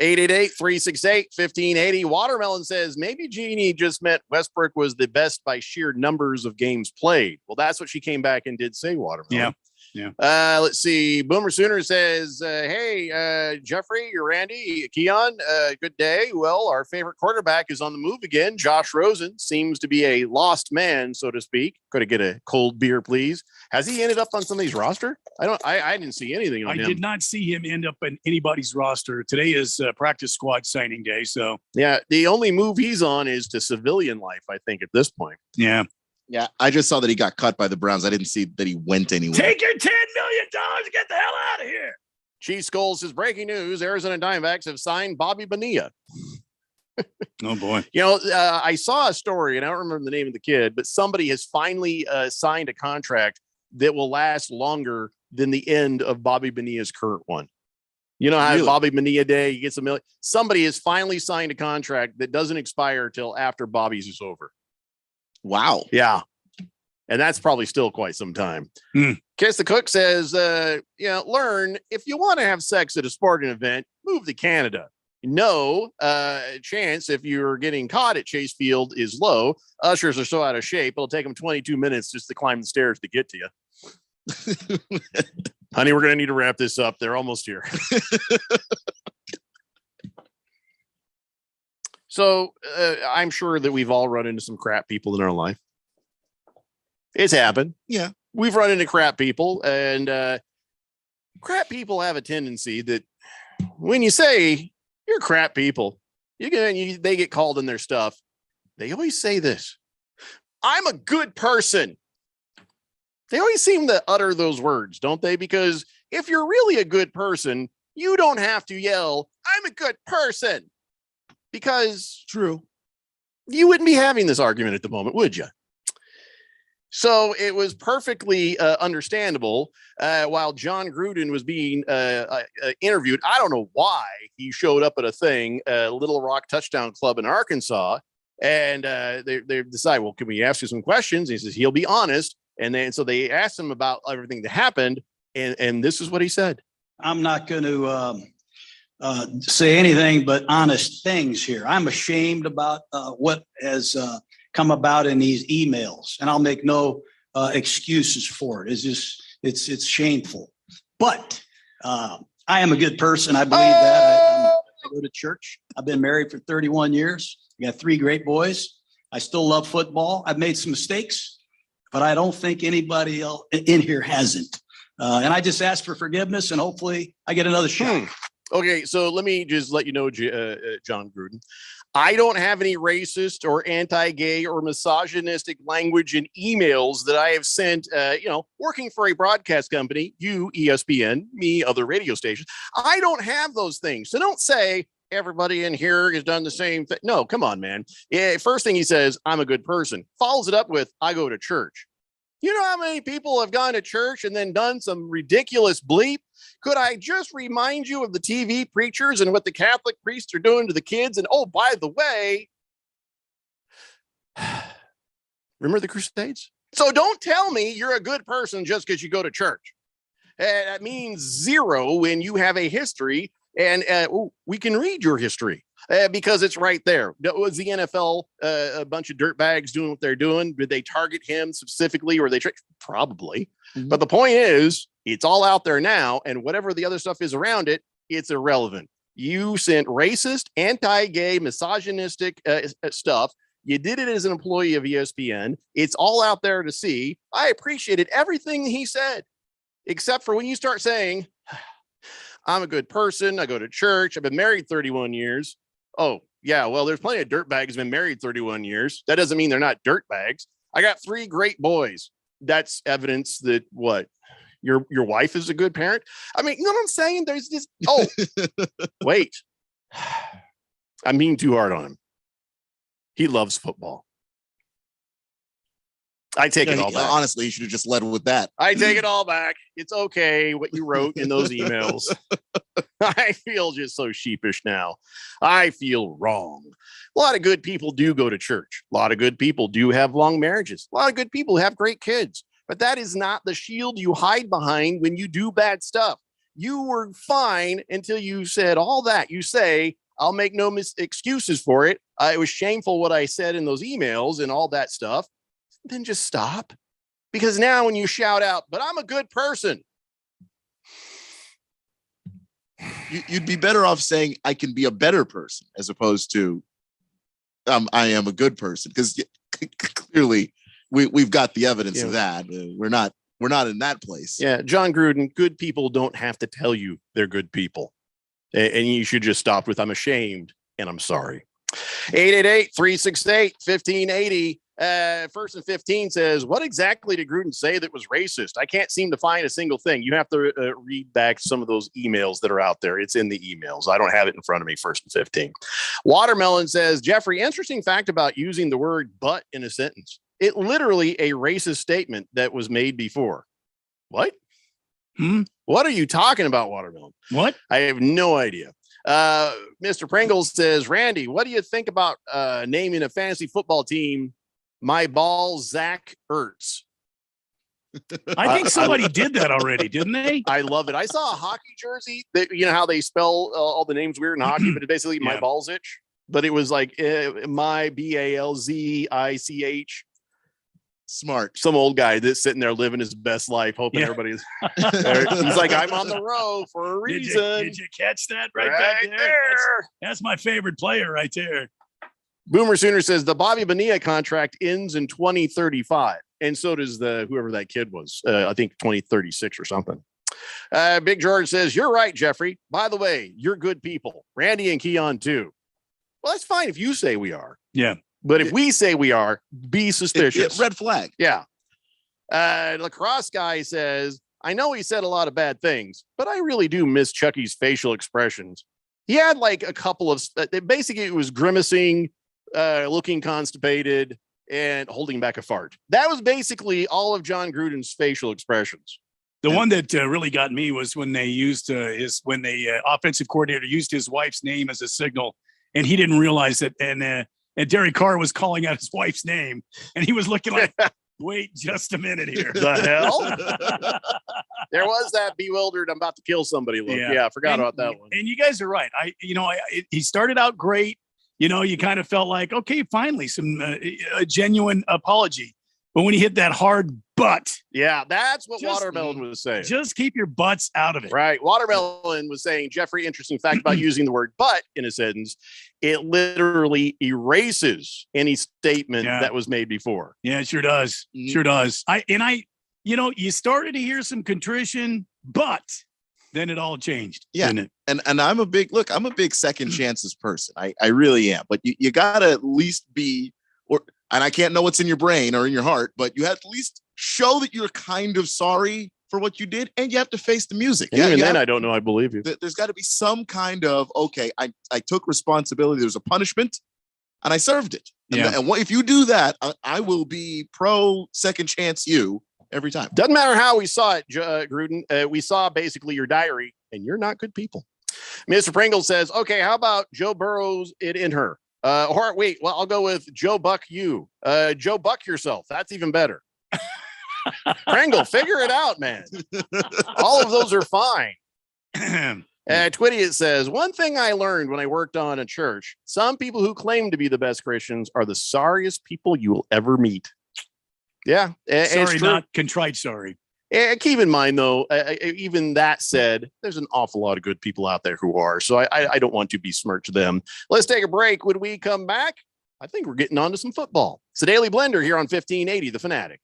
888-368-1580. Watermelon says maybe Jeannie just meant Westbrook was the best by sheer numbers of games played. Well, that's what she came back and did say, Watermelon. Yeah. Yeah. Let's see. Boomer Sooner says, hey, Jeffrey, Randy, Keon, good day. Well, our favorite quarterback is on the move again. Josh Rosen seems to be a lost man, so to speak. Could I get a cold beer, please? Has he ended up on somebody's roster? I didn't see anything on him. I did not see him end up in anybody's roster. Today is practice squad signing day. So yeah, the only move he's on is to civilian life, I think, at this point. Yeah. Yeah, I just saw that he got cut by the Browns. I didn't see that he went anywhere. Take your $10 million and get the hell out of here. Chief Skulls says, breaking news, Arizona Diamondbacks have signed Bobby Bonilla. Oh, boy. You know, I saw a story, and I don't remember the name of the kid, but somebody has finally signed a contract that will last longer than the end of Bobby Bonilla's current one. You know how Bobby Bonilla Day, he gets $1 million. Somebody has finally signed a contract that doesn't expire till after Bobby's is over. Wow. Yeah. And that's probably still quite some time. Kiss the Cook says, learn if you want to have sex at a sporting event, move to Canada. No chance if you're getting caught at Chase Field is low. Ushers are so out of shape, it'll take them 22 minutes just to climb the stairs to get to you. Honey, we're going to need to wrap this up. They're almost here. So I'm sure that we've all run into some crap people in our life. It's happened. Yeah. We've run into crap people, and crap people have a tendency that when you say you're crap people, they get called in their stuff. They always say this: I'm a good person. They always seem to utter those words, don't they? Because if you're really a good person, you don't have to yell, I'm a good person. Because true, you wouldn't be having this argument at the moment, would you? So it was perfectly understandable while John Gruden was being interviewed. I don't know why he showed up at a thing, Little Rock Touchdown Club in Arkansas, and they decide, well, can we ask you some questions? And he says he'll be honest, and so they asked him about everything that happened, and this is what he said. I'm not going to say anything but honest things here. I'm ashamed about what has come about in these emails, and I'll make no excuses for it. It's shameful. But I am a good person. I believe that. I go to church. I've been married for 31 years. I got 3 great boys. I still love football. I've made some mistakes, but I don't think anybody else in here hasn't. And I just ask for forgiveness, and hopefully I get another shot. Okay, so let me just let you know, John Gruden, I don't have any racist or anti-gay or misogynistic language in emails that I have sent, working for a broadcast company, you, ESPN, me, other radio stations. I don't have those things. So don't say everybody in here has done the same thing. No, come on, man. Yeah, first thing he says, I'm a good person. Follows it up with, I go to church. You know how many people have gone to church and then done some ridiculous bleep? Could I just remind you of the TV preachers and what the Catholic priests are doing to the kids? And oh, by the way, remember the Crusades? So don't tell me you're a good person just because you go to church. That means zero when you have a history, and we can read your history. Because it's right there. Was the NFL a bunch of dirtbags doing what they're doing? Did they target him specifically, or they probably? Mm-hmm. But the point is, it's all out there now, and whatever the other stuff is around it, it's irrelevant. You sent racist, anti-gay, misogynistic stuff. You did it as an employee of ESPN. It's all out there to see. I appreciated everything he said, except for when you start saying, I'm a good person. I go to church. I've been married 31 years. Oh, yeah, well, there's plenty of dirtbags who've been married 31 years. That doesn't mean they're not dirtbags. I got 3 great boys. That's evidence that what? Your wife is a good parent? I mean, you know what I'm saying? There's this. Oh, wait. I'm being too hard on him. He loves football. I take it all back. Honestly, you should have just led with that. I take it all back. It's okay what you wrote in those emails. I feel just so sheepish now. I feel wrong. A lot of good people do go to church. A lot of good people do have long marriages. A lot of good people have great kids. But that is not the shield you hide behind when you do bad stuff. You were fine until you said all that. You say, I'll make no excuses for it. It was shameful what I said in those emails and all that stuff. Then just stop. Because now when you shout out, but I'm a good person. You'd be better off saying I can be a better person as opposed to I am a good person, because clearly we've got the evidence of that. We're not in that place. Yeah, John Gruden, good people don't have to tell you they're good people. And you should just stop with I'm ashamed and I'm sorry. 888-368-1580. First and 15 says, what exactly did Gruden say that was racist? I can't seem to find a single thing. You have to read back some of those emails that are out there. It's in the emails. I don't have it in front of me. First and 15. Watermelon says, Jeffrey, interesting fact about using the word but in a sentence. It literally a racist statement that was made before. What? What are you talking about, Watermelon? What? I have no idea. Mr. Pringles says, Randy, what do you think about naming a fantasy football team My Balls Zach Ertz? I think somebody did that already, didn't they? I love it. I saw a hockey jersey that, you know how they spell all the names weird in hockey, but it's basically My Balls Itch. But it was like my BALZICH. Smart. Some old guy that's sitting there living his best life, hoping everybody's. He's like, I'm on the road for a reason. Did you catch that right back there? That's my favorite player right there. Boomer Sooner says the Bobby Bonilla contract ends in 2035, and so does the whoever that kid was. I think 2036 or something. Big George says you're right, Jeffrey. By the way, you're good people. Randy and Keon too. Well, that's fine if you say we are. Yeah. But if we say we are, be suspicious. Red flag. Yeah. Lacrosse guy says, I know he said a lot of bad things, but I really do miss Chucky's facial expressions. He had like a couple of, basically it was grimacing, looking constipated, and holding back a fart. That was basically all of John Gruden's facial expressions. The one that really got me was when they used when the offensive coordinator used his wife's name as a signal, and he didn't realize it. And Derek Carr was calling out his wife's name, and he was looking like, wait just a minute here. The hell? There was that bewildered, I'm about to kill somebody look. Yeah, I forgot about that one. And you guys are right. He started out great. You kind of felt like, okay, finally some a genuine apology. But when he hit that hard butt. Yeah, that's what Watermelon was saying. Just keep your butts out of it. Right. Watermelon was saying, Jeffrey, interesting fact about using the word but in a sentence. It literally erases any statement that was made before. Yeah, it sure does. Sure does. You started to hear some contrition, but then it all changed. Yeah. Didn't it? And I'm a big second chances person. I really am. But you gotta at least be, and I can't know what's in your brain or in your heart, but you have to at least show that you're kind of sorry for what you did, and you have to face the music. And even then, I don't know I believe you. There's got to be some kind of, okay, I took responsibility. There's a punishment, and I served it. And if you do that, I will be pro second chance you every time. Doesn't matter how we saw it, Gruden. We saw basically your diary, and you're not good people. Mr. Pringle says, okay, how about Joe Burrow's it in her? I'll go with Joe Buck you. Joe Buck yourself. That's even better. Pringle, figure it out, man. All of those are fine. Twitty, it says, one thing I learned when I worked on a church, some people who claim to be the best Christians are the sorriest people you will ever meet. Yeah. Sorry, not contrite sorry. Keep in mind, though, even that said, there's an awful lot of good people out there who are. So I don't want to besmirch them. Let's take a break. When we come back, I think we're getting on to some football. It's the Daily Blender here on 1580, The Fanatic.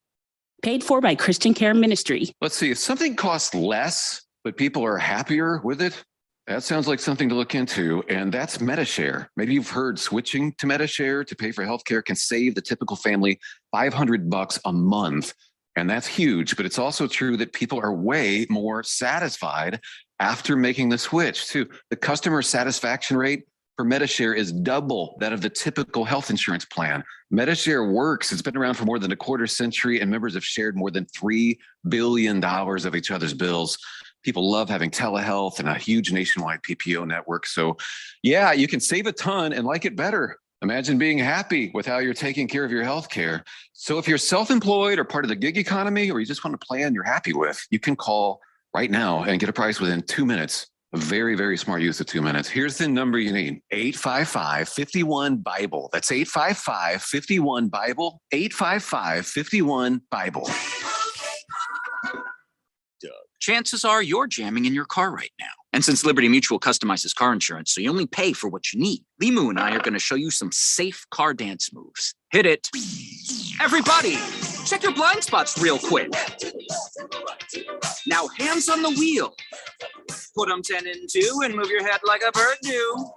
Paid for by Christian Care Ministry. Let's see. If something costs less, but people are happier with it, that sounds like something to look into. And that's Medishare. Maybe you've heard switching to Medishare to pay for healthcare can save the typical family $500 a month. And that's huge, but it's also true that people are way more satisfied after making the switch too. The customer satisfaction rate for Medishare is double that of the typical health insurance plan. Medishare works. It's been around for more than a quarter century, and members have shared more than $3 billion of each other's bills. People love having telehealth and a huge nationwide PPO network. So yeah, you can save a ton and like it better. Imagine being happy with how you're taking care of your health care. So if you're self-employed or part of the gig economy, or you just want a plan you're happy with, you can call right now and get a price within 2 minutes. A very, very smart use of 2 minutes. Here's the number you need. 855-51-BIBLE. That's 855-51-BIBLE. 855-51-BIBLE. chances are you're jamming in your car right now. And since Liberty Mutual customizes car insurance so you only pay for what you need, Limu and I are going to show you some safe car dance moves. Hit it. Everybody, check your blind spots real quick. Now hands on the wheel. Put them 10 and 2 and move your head like a bird do.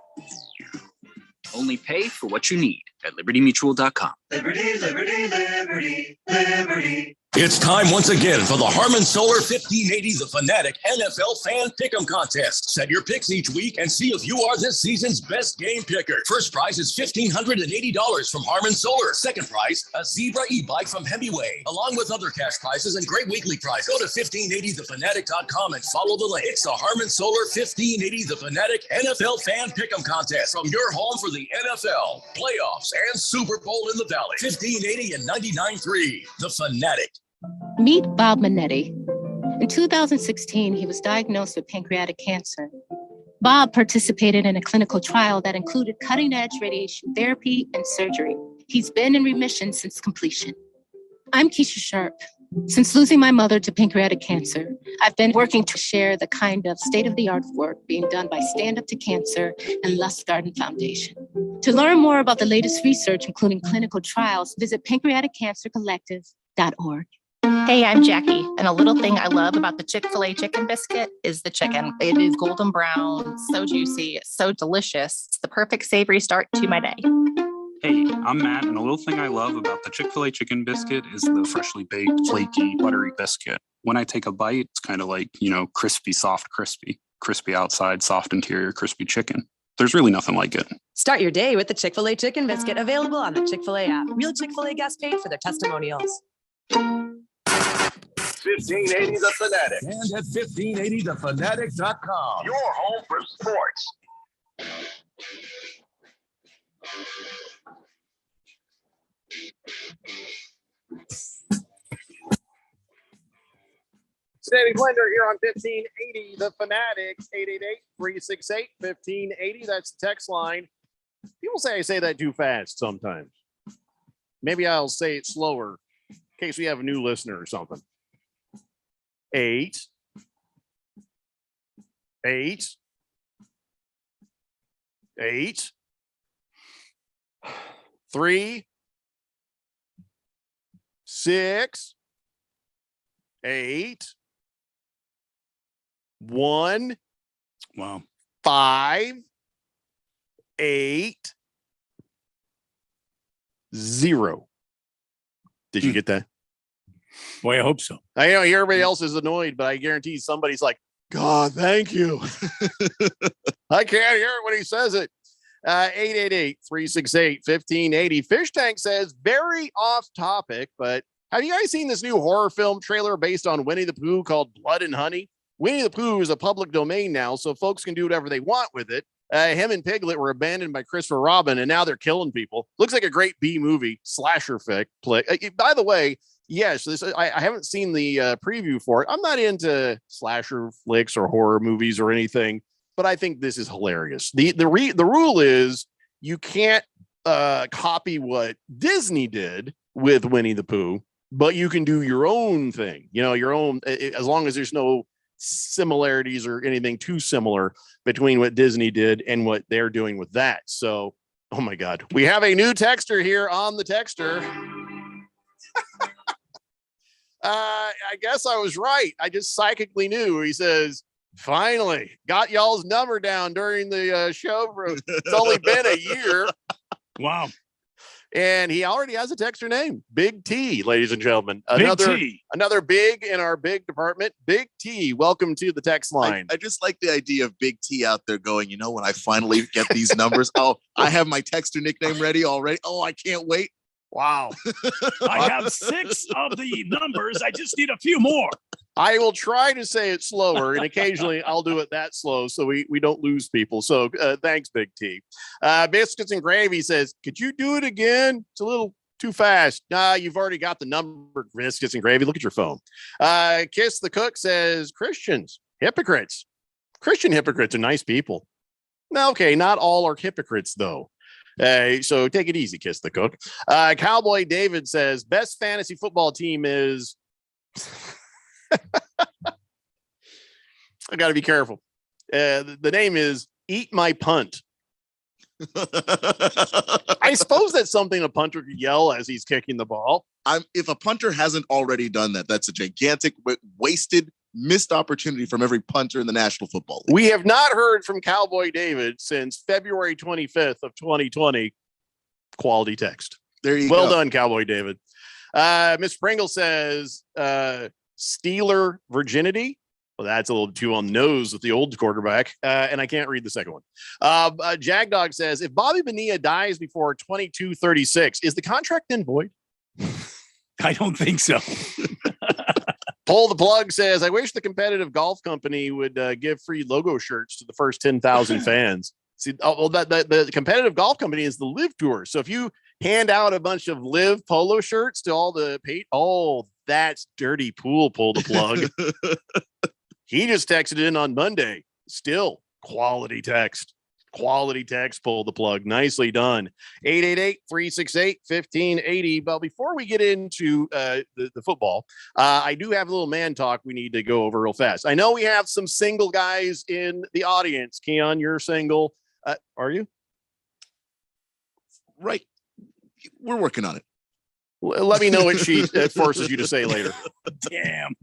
Only pay for what you need at libertymutual.com. Liberty, liberty, liberty, liberty. It's time once again for the Harman Solar 1580 The Fanatic NFL Fan Pick'em Contest. Set your picks each week and see if you are this season's best game picker. First prize is $1,580 from Harman Solar. Second prize, a Zebra e-bike from Hemingway, along with other cash prizes and great weekly prizes. Go to 1580thefanatic.com and follow the link. It's the Harman Solar 1580 The Fanatic NFL Fan Pick'em Contest from your home for the NFL, playoffs, and Super Bowl in the Valley. 1580 and 99.3 The Fanatic. Meet Bob Minetti. In 2016, he was diagnosed with pancreatic cancer. Bob participated in a clinical trial that included cutting-edge radiation therapy and surgery. He's been in remission since completion. I'm Keisha Sharp. Since losing my mother to pancreatic cancer, I've been working to share the kind of state-of-the-art work being done by Stand Up to Cancer and Lust Garden Foundation. To learn more about the latest research, including clinical trials, visit pancreaticcancercollective.org. Hey, I'm Jackie, and a little thing I love about the Chick-Fil-A chicken biscuit is the chicken. It is golden brown, so juicy, so delicious. It's the perfect savory start to my day. Hey, I'm Matt, and a little thing I love about the Chick-fil-A chicken biscuit is the freshly baked, flaky, buttery biscuit. When I take a bite, it's kind of like, crispy, soft, crispy. Crispy outside, soft interior, crispy chicken. There's really nothing like it. Start your day with the Chick-fil-A chicken biscuit, available on the Chick-fil-A app. Real Chick-fil-A guests paid for their testimonials. 1580 The Fanatic. And at 1580thefanatic.com. Your home for sports. Sammy Blender here on 1580 The Fanatics, 888-368-1580. That's the text line. People say I say that too fast sometimes. Maybe I'll say it slower in case we have a new listener or something. 8 3 6 8 1 Wow. 5 8 0. Did you get that? Boy, I hope so. I know everybody else is annoyed, but I guarantee somebody's like, God, thank you. I can't hear it when he says it. 888-368-1580. Fish Tank says, very off topic, but have you guys seen this new horror film trailer based on Winnie the Pooh called Blood and Honey? Winnie the Pooh is a public domain now, so folks can do whatever they want with it. Him and Piglet were abandoned by Christopher Robin, and now they're killing people. Looks like a great B movie slasher flick. By the way, yes, I haven't seen the preview for it. I'm not into slasher flicks or horror movies or anything, but I think this is hilarious. The rule is you can't copy what Disney did with Winnie the Pooh, but you can do your own thing. Your own, as long as there's no similarities or anything too similar between what Disney did and what they're doing with that. So, oh my God, we have a new texter here on the texter. I guess I was right. I just psychically knew. He says, finally got y'all's number down during the show. It's only been a year. Wow. And he already has a texter name, Big T, ladies and gentlemen. Another big in our big department. Big T, welcome to the text line. I just like the idea of Big T out there going, when I finally get these numbers, I have my texter nickname ready already. Oh, I can't wait. Wow. I have 6 of the numbers. I just need a few more. I will try to say it slower, and occasionally I'll do it that slow so we don't lose people. So thanks, Big T. Biscuits and Gravy says, could you do it again? It's a little too fast. Nah, you've already got the number, Biscuits and Gravy. Look at your phone. Kiss the Cook says, Christians, hypocrites. Christian hypocrites are nice people. Okay, not all are hypocrites, though. So take it easy, Kiss the Cook. Cowboy David says, best fantasy football team is... I got to be careful. The name is Eat My Punt. I suppose that's something a punter could yell as he's kicking the ball. If a punter hasn't already done that, that's a gigantic wasted missed opportunity from every punter in the National Football League. We have not heard from Cowboy David since February 25th of 2020. Quality text. There you go. Well done, Cowboy David. Miss Pringle says Steeler virginity. Well, that's a little too on the nose with the old quarterback. And I can't read the second one. Jagdog says, if Bobby Bonilla dies before 22:36, is the contract then void? I don't think so. Pull the Plug says, I wish the competitive golf company would give free logo shirts to the first 10,000 fans. See, the competitive golf company is the Live Tour. So if you hand out a bunch of Live polo shirts to all the that's dirty pool. Pull the Plug. He just texted in on Monday. Still quality text. Quality text. Pull the Plug. Nicely done. 888-368-1580. But before we get into the football, I do have a little man talk we need to go over real fast. I know we have some single guys in the audience. Keon, you're single. Are you? Right. We're working on it. Let me know what she forces you to say later. Damn.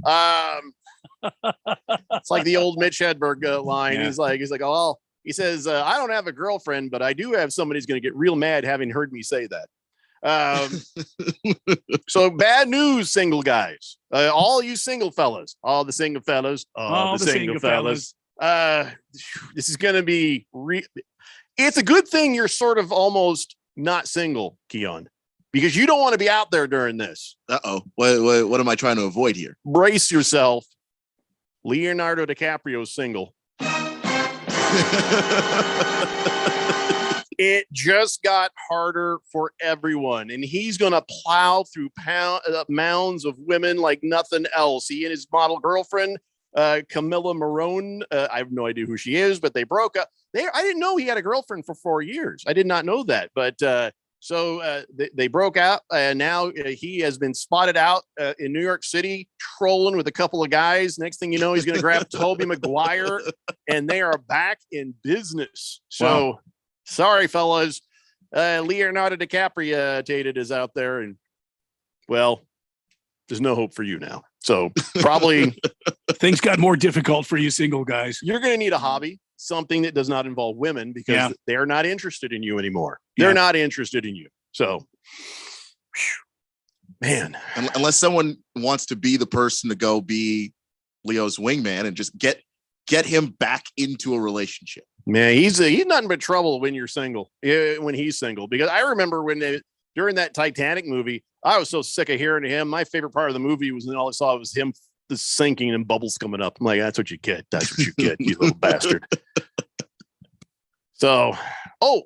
It's like the old Mitch Hedberg line. Yeah. He's like, oh, he says, I don't have a girlfriend, but I do have somebody who's going to get real mad having heard me say that. So bad news, single guys. All you single fellas, all the single fellas, all the single fellas. This is going to be it's a good thing you're sort of almost not single, Keon, because you don't want to be out there during this. Uh-oh. What am I trying to avoid here? Brace yourself. Leonardo DiCaprio's single. It just got harder for everyone, and he's going to plow through mounds of women like nothing else. He and his model girlfriend, Camilla Morone, I have no idea who she is, but they broke up. I didn't know he had a girlfriend for 4 years. I did not know that, but so they broke out, and now he has been spotted out in New York City trolling with a couple of guys. Next thing you know, he's going to grab Tobey Maguire, and they are back in business. So, wow. Sorry, fellas. Leonardo DiCaprio is out there, and, well, there's no hope for you now. So probably things got more difficult for you single guys. You're going to need a hobby. Something that does not involve women, because they're not interested in you anymore. They're not interested in you. So, man, unless someone wants to be the person to go be Leo's wingman and just get him back into a relationship. Man, he's nothing but trouble when you're single. When he's single, because I remember during that Titanic movie, I was so sick of hearing him. My favorite part of the movie was when all I saw was him sinking and bubbles coming up. I'm like, that's what you get. That's what you get, you little bastard. So,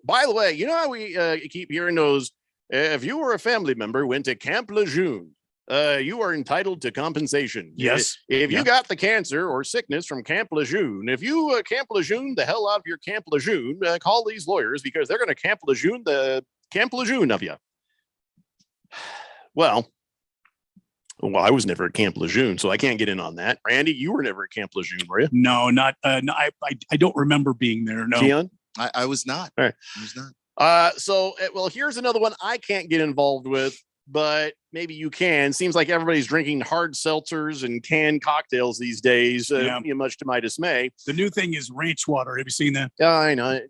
by the way, you know how we keep hearing those, if you were a family member, went to Camp Lejeune, you are entitled to compensation. Yes. If you got the cancer or sickness from Camp Lejeune, if you Camp Lejeune the hell out of your Camp Lejeune, call these lawyers, because they're going to Camp Lejeune of you. Well, I was never at Camp Lejeune, so I can't get in on that. Randy, you were never at Camp Lejeune, were you? No, not. No, I don't remember being there. No, Keon? I was not. All right. I was not. So, here's another one I can't get involved with, but maybe you can. Seems like everybody's drinking hard seltzers and canned cocktails these days, much to my dismay. The new thing is ranch water. Have you seen that? Yeah, I know.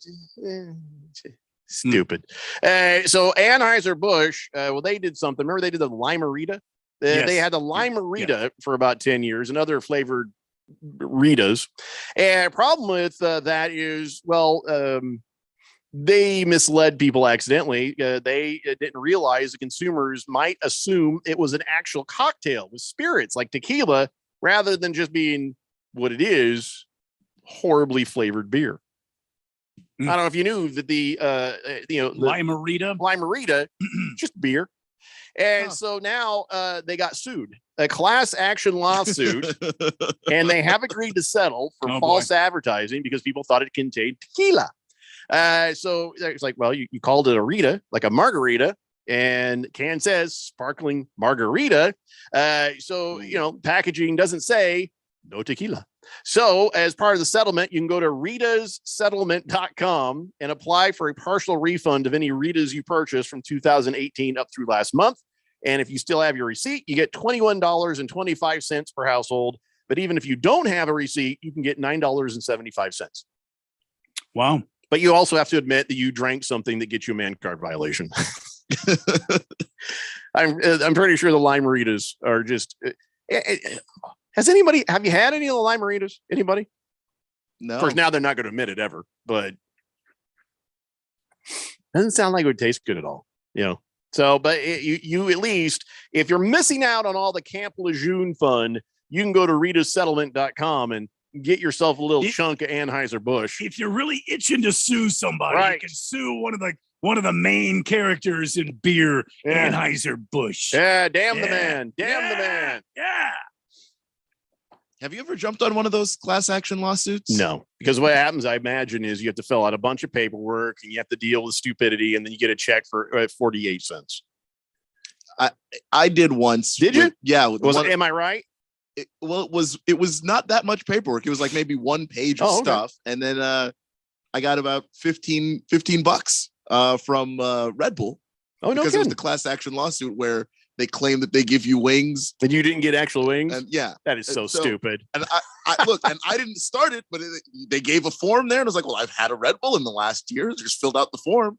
Stupid. So Anheuser-Busch, they did something. Remember they did the Lime-A-Rita? Yes. They had the Lime-A-Rita for about 10 years and other flavored Ritas. And problem with that is, they misled people accidentally. They didn't realize the consumers might assume it was an actual cocktail with spirits like tequila, rather than just being what it is, horribly flavored beer. I don't know if you knew that the Lime-A-Rita, just beer. And so now they got sued, a class action lawsuit, and they have agreed to settle for false advertising because people thought it contained tequila. So it's like, well, you called it a Rita, like a margarita, and can says sparkling margarita. So, packaging doesn't say No tequila. So as part of the settlement, you can go to ritassettlement.com and apply for a partial refund of any Ritas you purchased from 2018 up through last month. And if you still have your receipt, you get $21.25 per household. But even if you don't have a receipt, you can get $9.75. Wow. But you also have to admit that you drank something that gets you a man card violation. I'm pretty sure the Lime-A-Ritas are just... have you had any of the Lime-A-Ritas? Anybody? No. Of course, now they're not going to admit it ever, but doesn't sound like it would taste good at all, you know? So, but you at least, if you're missing out on all the Camp Lejeune fun, you can go to ritassettlement.com and get yourself a little chunk of Anheuser-Busch. If you're really itching to sue somebody, Right. you can sue one of the main characters in beer, Anheuser-Busch. Yeah, damn the man. Damn the man. Yeah. Have you ever jumped on one of those class action lawsuits? No, because what happens, I imagine, is you have to fill out a bunch of paperwork and you have to deal with stupidity, and then you get a check for 48 cents. I did once. Did you? Yeah. Am I right? It was not that much paperwork. It was like maybe one page of stuff. And then I got about $15 from Red Bull. Oh, no because kidding. it was the class action lawsuit where they claim that they give you wings. And you didn't get actual wings? And yeah. That is so stupid. And I look, and I didn't start it, but they gave a form there. And I was like, well, I've had a Red Bull in the last year. I just filled out the form.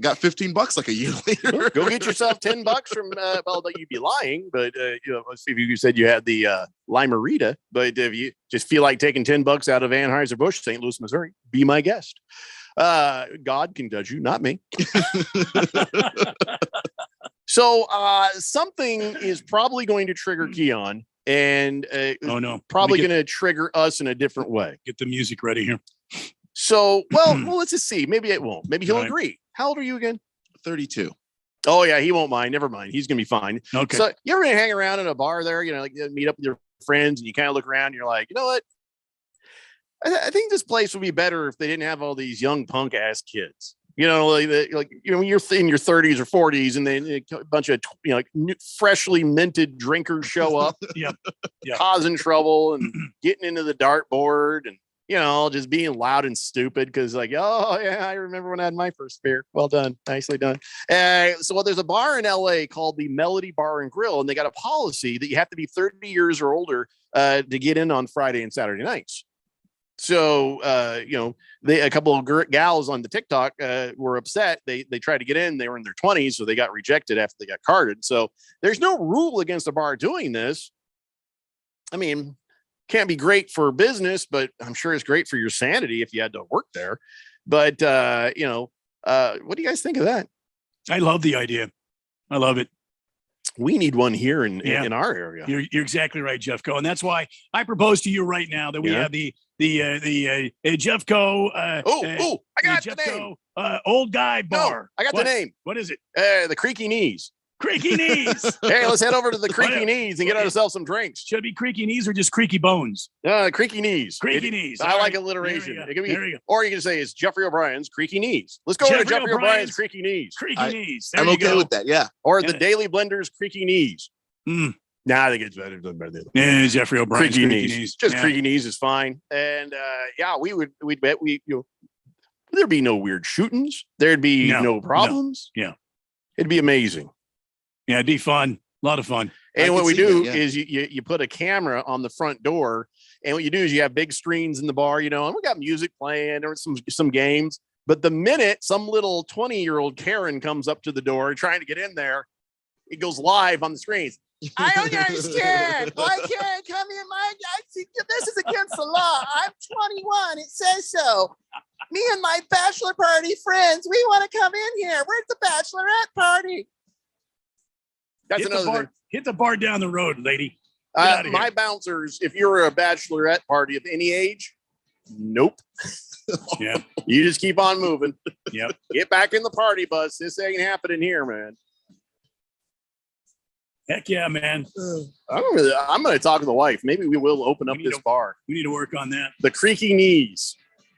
Got $15 like a year later. Go get yourself $10 from, well, you'd be lying, but, you know, if you said you had the Lime-A-Rita, but if you just feel like taking $10 out of Anheuser-Busch, St. Louis, Missouri, be my guest. God can judge you, not me. So something is probably going to trigger Keon, and probably going to trigger us in a different way. Get the music ready here. So, well, let's just see. Maybe it won't. Maybe he'll agree. How old are you again? 32. Oh, yeah, he won't mind. Never mind. He's going to be fine. Okay. So you ever hang around in a bar there, you know, like meet up with your friends, and you kind of look around and you're like, you know what? I think this place would be better if they didn't have all these young punk ass kids. You know, like you know, when you're in your 30s or 40s, and then a bunch of freshly minted drinkers show up, causing trouble and getting into the dartboard, and you know, just being loud and stupid because, like, oh yeah, I remember when I had my first beer. Well done, nicely done. So there's a bar in LA called the Melody Bar and Grill, and they got a policy that you have to be 30 years or older to get in on Friday and Saturday nights. So, you know, a couple of gals on the TikTok were upset. They tried to get in. They were in their 20s, so they got rejected after they got carded. So there's no rule against a bar doing this. I mean, can't be great for business, but I'm sure it's great for your sanity if you had to work there. But, you know, what do you guys think of that? I love the idea. I love it. We need one here in our area. You're exactly right, Jeffco. And that's why I propose to you right now that we have the Jeffco. I got the name. Old guy bar. I got the name. What is it? The Creaky Knees. Creaky Knees. Hey, let's head over to the Creaky Knees and get ourselves some drinks. Should it be Creaky Knees or just Creaky Bones? Creaky Knees. Creaky Knees. I like alliteration. It can be, or you can say it's Jeffrey O'Brien's Creaky Knees. Let's go over to Jeffrey O'Brien's Creaky Knees. Creaky Knees. I'm okay with that. Yeah. Or the Daily Blender's Creaky Knees. Nah, I think it's better. Yeah, Jeffrey O'Brien's Creaky Knees. Just Creaky Knees is fine. And we'd bet there'd be no weird shootings. There'd be no problems. No. Yeah. It'd be amazing. Yeah, it'd be fun. A lot of fun. And what we do is you put a camera on the front door, and what you do is you have big screens in the bar, you know, and we got music playing or some games. But the minute some little 20-year-old Karen comes up to the door trying to get in there, it goes live on the screens. I don't understand. Why can't come in? This is against the law. I'm 21. It says so. Me and my bachelor party friends, we want to come in here. Where's the bachelorette party? That's another thing. Hit the bar down the road, lady. My bouncers, if you're a bachelorette party of any age, nope. Yeah. You just keep on moving. Yep. Get back in the party bus. This ain't happening here, man. Heck yeah, man. I'm going to talk to the wife. Maybe we will open up this bar. We need to work on that. The Creaky Knees.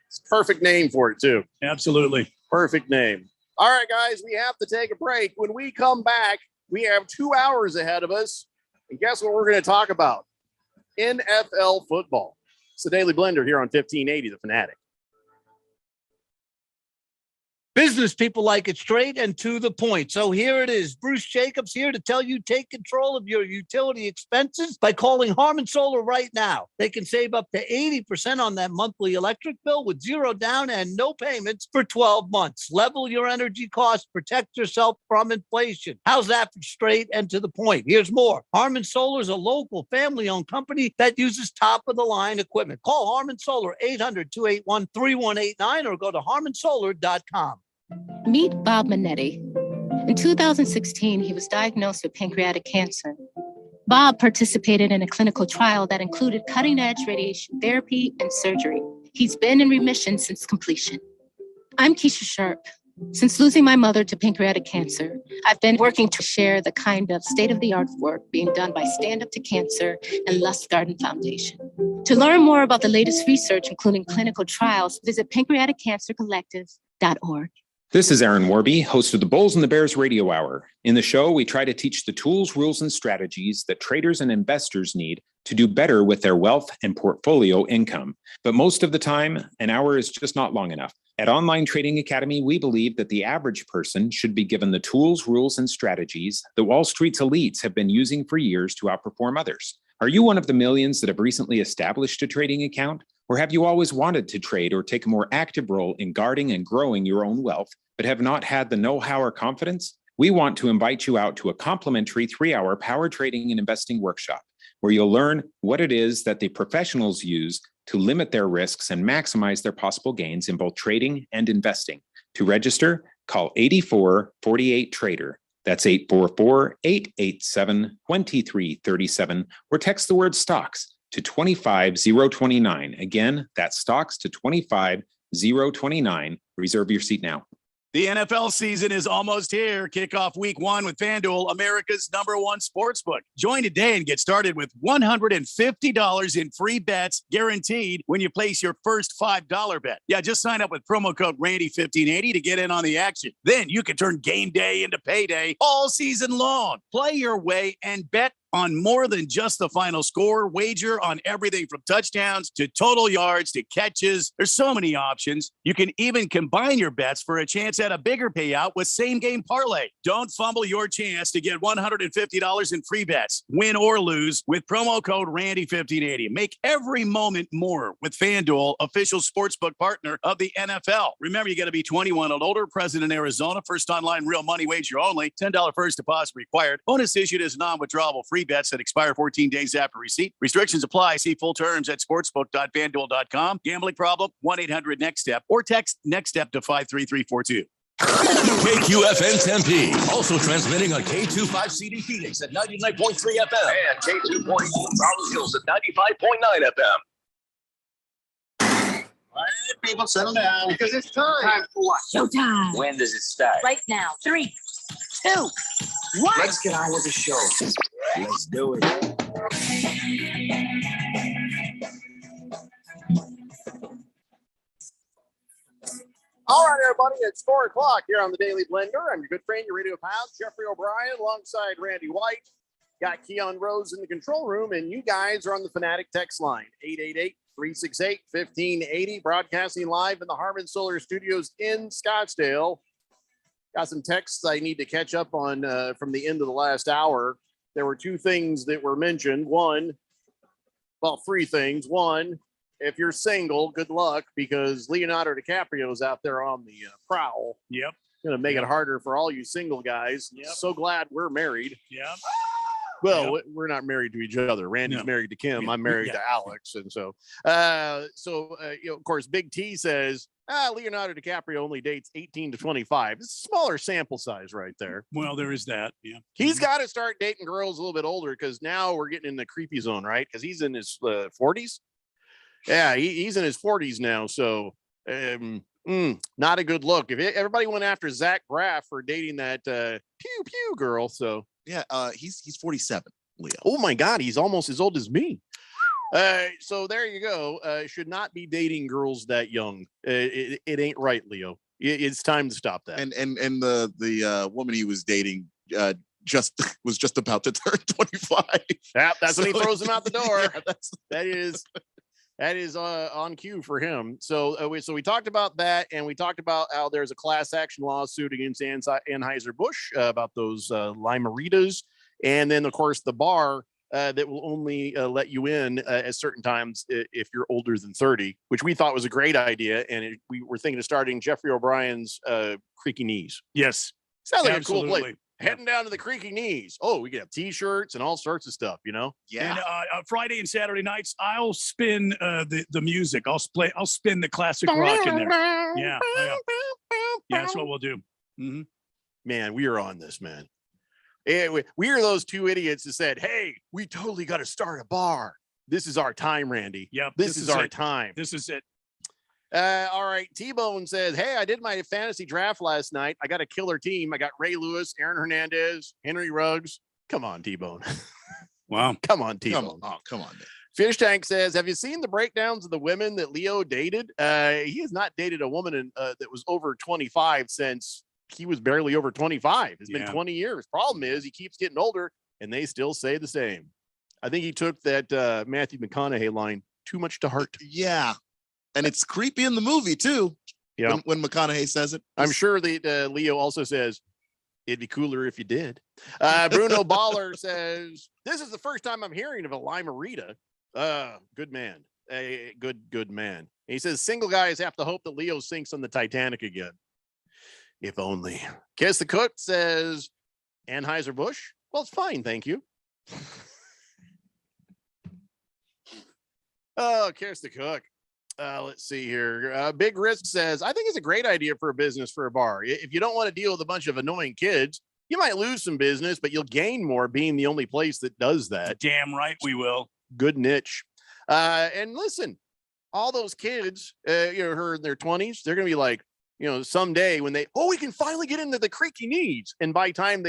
It's a perfect name for it, too. Absolutely. Perfect name. All right, guys, we have to take a break. When we come back, we have 2 hours ahead of us. And guess what we're going to talk about? NFL football. It's the Daily Blender here on 1580, The Fanatic. Business people like it straight and to the point. So here it is. Bruce Jacobs here to tell you take control of your utility expenses by calling Harmon Solar right now. They can save up to 80% on that monthly electric bill with zero down and no payments for 12 months. Level your energy costs. Protect yourself from inflation. How's that for straight and to the point? Here's more. Harmon Solar is a local family-owned company that uses top-of-the-line equipment. Call Harmon Solar 800-281-3189 or go to harmonsolar.com. Meet Bob Manetti. In 2016, he was diagnosed with pancreatic cancer. Bob participated in a clinical trial that included cutting-edge radiation therapy and surgery. He's been in remission since completion. I'm Keisha Sharp. Since losing my mother to pancreatic cancer, I've been working to share the kind of state-of-the-art work being done by Stand Up to Cancer and Lustgarten Foundation. To learn more about the latest research, including clinical trials, visit pancreaticcancercollective.org. This is Aaron Warby, host of the Bulls and the Bears Radio Hour. In the show, we try to teach the tools, rules, and strategies that traders and investors need to do better with their wealth and portfolio income. But most of the time, an hour is just not long enough. At Online Trading Academy, we believe that the average person should be given the tools, rules, and strategies that Wall Street's elites have been using for years to outperform others. Are you one of the millions that have recently established a trading account? Or have you always wanted to trade or take a more active role in guarding and growing your own wealth, but have not had the know-how or confidence? We want to invite you out to a complimentary 3-hour power trading and investing workshop, where you'll learn what it is that the professionals use to limit their risks and maximize their possible gains in both trading and investing. To register, call 8448-TRADER. That's 844-887-2337, or text the word stocks to 25029. Again, that's stocks to 25029. Reserve your seat now. The NFL season is almost here. Kick off week 1 with FanDuel, America's #1 sportsbook. Join today and get started with $150 in free bets guaranteed when you place your first $5 bet. Yeah, just sign up with promo code Randy1580 to get in on the action. Then you can turn game day into payday all season long. Play your way and bet on more than just the final score. Wager on everything from touchdowns to total yards to catches. There's so many options. You can even combine your bets for a chance at a bigger payout with same-game parlay. Don't fumble your chance to get $150 in free bets, win or lose, with promo code Randy1580. Make every moment more with FanDuel, official sportsbook partner of the NFL. Remember, you got to be 21 and older, present in Arizona. First online real money wager only. $10 first deposit required. Bonus issued as non-withdrawable free bets that expire 14 days after receipt. Restrictions apply. See full terms at sportsbook.fanduel.com. Gambling problem? 1-800-NEXT-STEP or text NEXT-STEP to 53342. KQFN Tempe, also transmitting on K25CD Phoenix at 99.3 FM and K2.4 Rolling Hills at 95.9 FM. All right, people, settle down because it's time. Time for what? Showtime. When does it start? Right now. 3, 2, 1. Let's get on with the show. Let's do it. All right, everybody, it's 4 o'clock here on the Daily Blender. I'm your good friend, your radio pal, Jeffrey O'Brien, alongside Randy White. Got Keon Rose in the control room, and you guys are on the Fanatic text line, 888-368-1580, broadcasting live in the Harmon Solar Studios in Scottsdale. Got some texts I need to catch up on from the end of the last hour. There were 2 things that were mentioned. 3 things. One, if you're single, good luck, because Leonardo DiCaprio is out there on the prowl. Yep. Going to make it harder for all you single guys. Yep. So glad we're married. Yep. Well, we're not married to each other. Randy's married to Kim. I'm married to Alex. And so, of course, Big T says, Leonardo DiCaprio only dates 18 to 25. It's a smaller sample size right there. Well, there is that. Yeah. He's got to start dating girls a little bit older, because now we're getting in the creepy zone, right? Because he's in his 40s. Yeah, he's in his 40s now. So not a good look. If everybody went after Zach Braff for dating that pew pew girl. So yeah, he's 47, Leo. Oh my God, he's almost as old as me. So there you go. Should not be dating girls that young. It ain't right, Leo. It's time to stop that. And the woman he was dating was just about to turn 25. Yeah, that's when he throws him out the door. Yeah, that is on cue for him. So we talked about that, and we talked about how there's a class action lawsuit against Anheuser-Busch about those Lime-A-Ritas, and then of course the bar that will only let you in at certain times if you're older than 30, which we thought was a great idea, and we were thinking of starting Jeffrey O'Brien's Creaky Knees. Yes, sounds like absolutely. a cool place. Heading down to the Creaky Knees. Oh, we can have T-shirts and all sorts of stuff, Yeah. And Friday and Saturday nights, I'll spin the music. I'll spin the classic rock in there. Yeah. That's what we'll do. Mm-hmm. Man, we are on this, man. We are those two idiots that said, "Hey, we totally got to start a bar. This is our time, Randy. Yep. This is our time. This is it." All right. T-Bone says, "Hey, I did my fantasy draft last night. I got a killer team. I got Ray Lewis, Aaron Hernandez, Henry Ruggs." Come on, T-Bone. Wow. Come on, T-Bone. Come on, man. Fish Tank says, "Have you seen the breakdowns of the women that Leo dated? He has not dated a woman that was over 25 since he was barely over 25. It's been 20 years. Problem is, he keeps getting older, and they still say the same. I think he took that Matthew McConaughey line too much to heart." Yeah. And it's creepy in the movie too. Yeah. When McConaughey says it. I'm sure that Leo also says, "It'd be cooler if you did." Bruno Baller says, "This is the first time I'm hearing of a Lime-A-Rita." Good man. A good man. And he says, "Single guys have to hope that Leo sinks on the Titanic again. If only." Kiss the Cook says, "Anheuser-Busch? Well, it's fine, thank you." Oh, Kiss the Cook. Let's see here. Big Risk says, "I think it's a great idea for a business for a bar. If you don't want to deal with a bunch of annoying kids, you might lose some business, but you'll gain more being the only place that does that." Damn right we will. Good niche. And listen, all those kids, who are in their 20s, they're going to be like, someday when we can finally get into the Creaky Knees. And by the time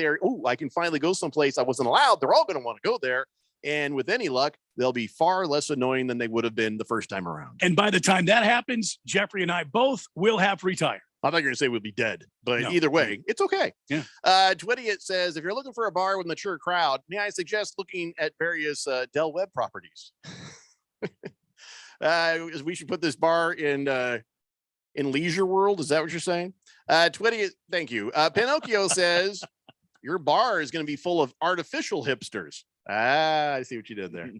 I can finally go someplace I wasn't allowed, they're all going to want to go there. And with any luck, they'll be far less annoying than they would have been the first time around. And by the time that happens, Jeffrey and I both will have retired. I thought you were going to say we'll be dead, but either way, it's okay. Yeah. Twitty says, "If you're looking for a bar with a mature crowd, may I suggest looking at various Del Webb properties?" We should put this bar in Leisure World. Is that what you're saying? Twitty, thank you. Pinocchio says, "Your bar is going to be full of artificial hipsters." I see what you did there.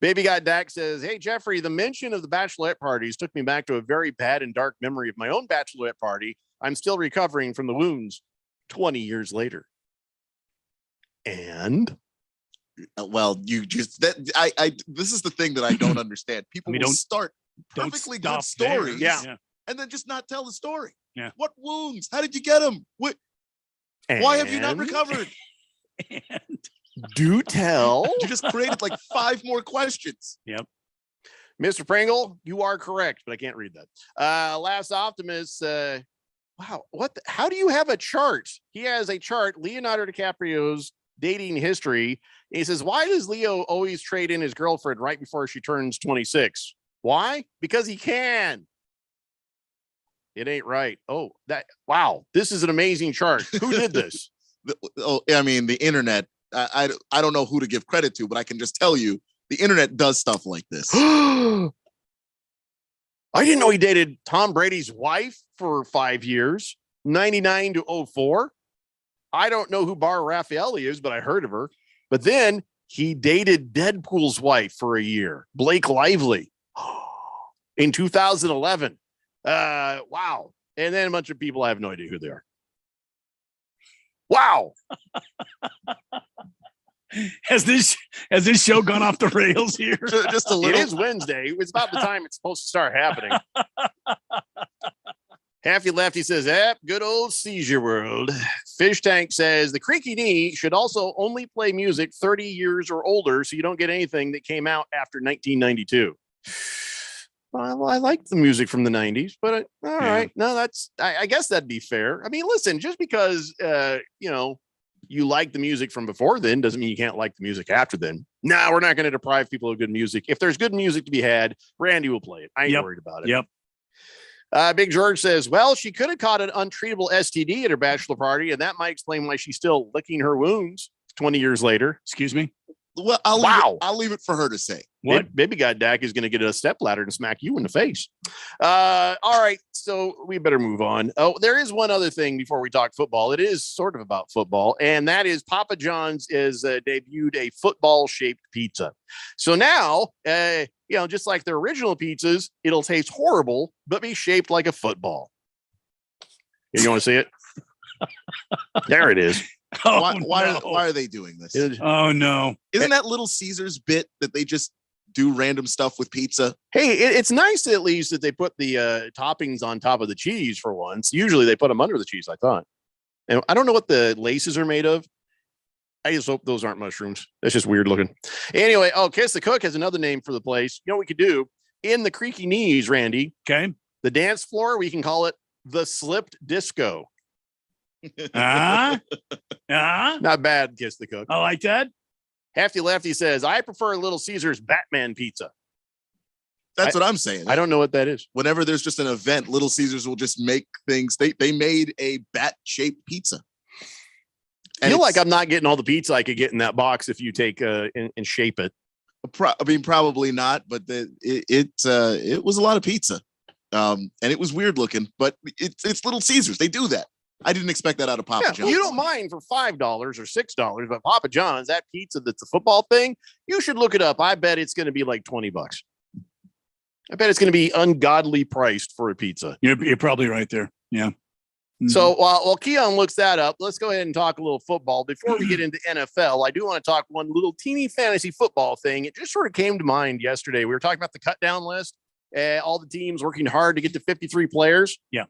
Baby Got Dak says, "Hey, Jeffrey, the mention of the bachelorette parties took me back to a very bad and dark memory of my own bachelorette party. I'm still recovering from the wounds 20 years later." And well, you just this is the thing that I don't understand. People will start perfectly good stories, and then just not tell the story. Yeah. What wounds? How did you get them? Why have you not recovered? Do tell. You just created like 5 more questions. Yep. Mr. Pringle, you are correct, but I can't read that. Last Optimist, wow, how do you have a chart? He has a chart, Leonardo DiCaprio's dating history. And he says, "Why does Leo always trade in his girlfriend right before she turns 26? Why? Because he can." It ain't right. Wow, this is an amazing chart. Who did this? The internet. I don't know who to give credit to, but I can just tell you the internet does stuff like this. I didn't know he dated Tom Brady's wife for 5 years, 99 to 04. I don't know who Bar Raffaelli is, but I heard of her. But then he dated Deadpool's wife for a year, Blake Lively, in 2011. Wow. And then a bunch of people, I have no idea who they are. Wow. Has this show gone off the rails here? Just a little. It is Wednesday. It's about the time it's supposed to start happening. Halfy Lefty says, good old Seizure World. Fish Tank says, "The Creaky Knee should also only play music 30 years or older so you don't get anything that came out after 1992. Well, I like the music from the 90s, but all right. No, I guess that'd be fair. I mean, listen, just because, you like the music from before then doesn't mean you can't like the music after then. No, we're not going to deprive people of good music. If there's good music to be had, Randy will play it. I ain't worried about it. Yep. Big George says, well, she could have caught an untreatable STD at her bachelor party, and that might explain why she's still licking her wounds 20 years later. Excuse me? Well, I'll leave it for her to say. What? Baby God Dak is going to get a stepladder and smack you in the face. All right, so we better move on. Oh, there is one other thing before we talk football. It is sort of about football, and that is Papa John's is debuted a football-shaped pizza. So now, just like their original pizzas, it'll taste horrible, but be shaped like a football. You want to see it? There it is. Why are they doing this? Oh, no. Isn't that Little Caesars bit that they just do random stuff with pizza? Hey, it's nice at least that they put the toppings on top of the cheese for once. Usually they put them under the cheese, I thought. And I don't know what the laces are made of. I just hope those aren't mushrooms. That's just weird looking. Anyway, Kiss the Cook has another name for the place. You know what we could do? In the creaky knees, Randy. Okay. The dance floor, we can call it the slipped disco. Not bad, Kiss the Cook. I like that. Hefty Lefty says, I prefer Little Caesars Batman pizza. That's what I'm saying. I don't know what that is. Whenever there's just an event, Little Caesars will just make things. They made a bat-shaped pizza. I feel like I'm not getting all the pizza I could get in that box if you take and shape it. Probably not, but it was a lot of pizza. And it was weird looking, but it's Little Caesars. They do that. I didn't expect that out of Papa John's. You don't mind for $5 or $6, but Papa John's, that pizza that's a football thing, you should look it up. I bet it's going to be like $20. I bet it's going to be ungodly priced for a pizza. You're probably right there. Yeah. Mm-hmm. So while Keon looks that up, let's go ahead and talk a little football. Before we get into NFL, I do want to talk one little teeny fantasy football thing. It just sort of came to mind yesterday. We were talking about the cut down list, all the teams working hard to get to 53 players. Yeah.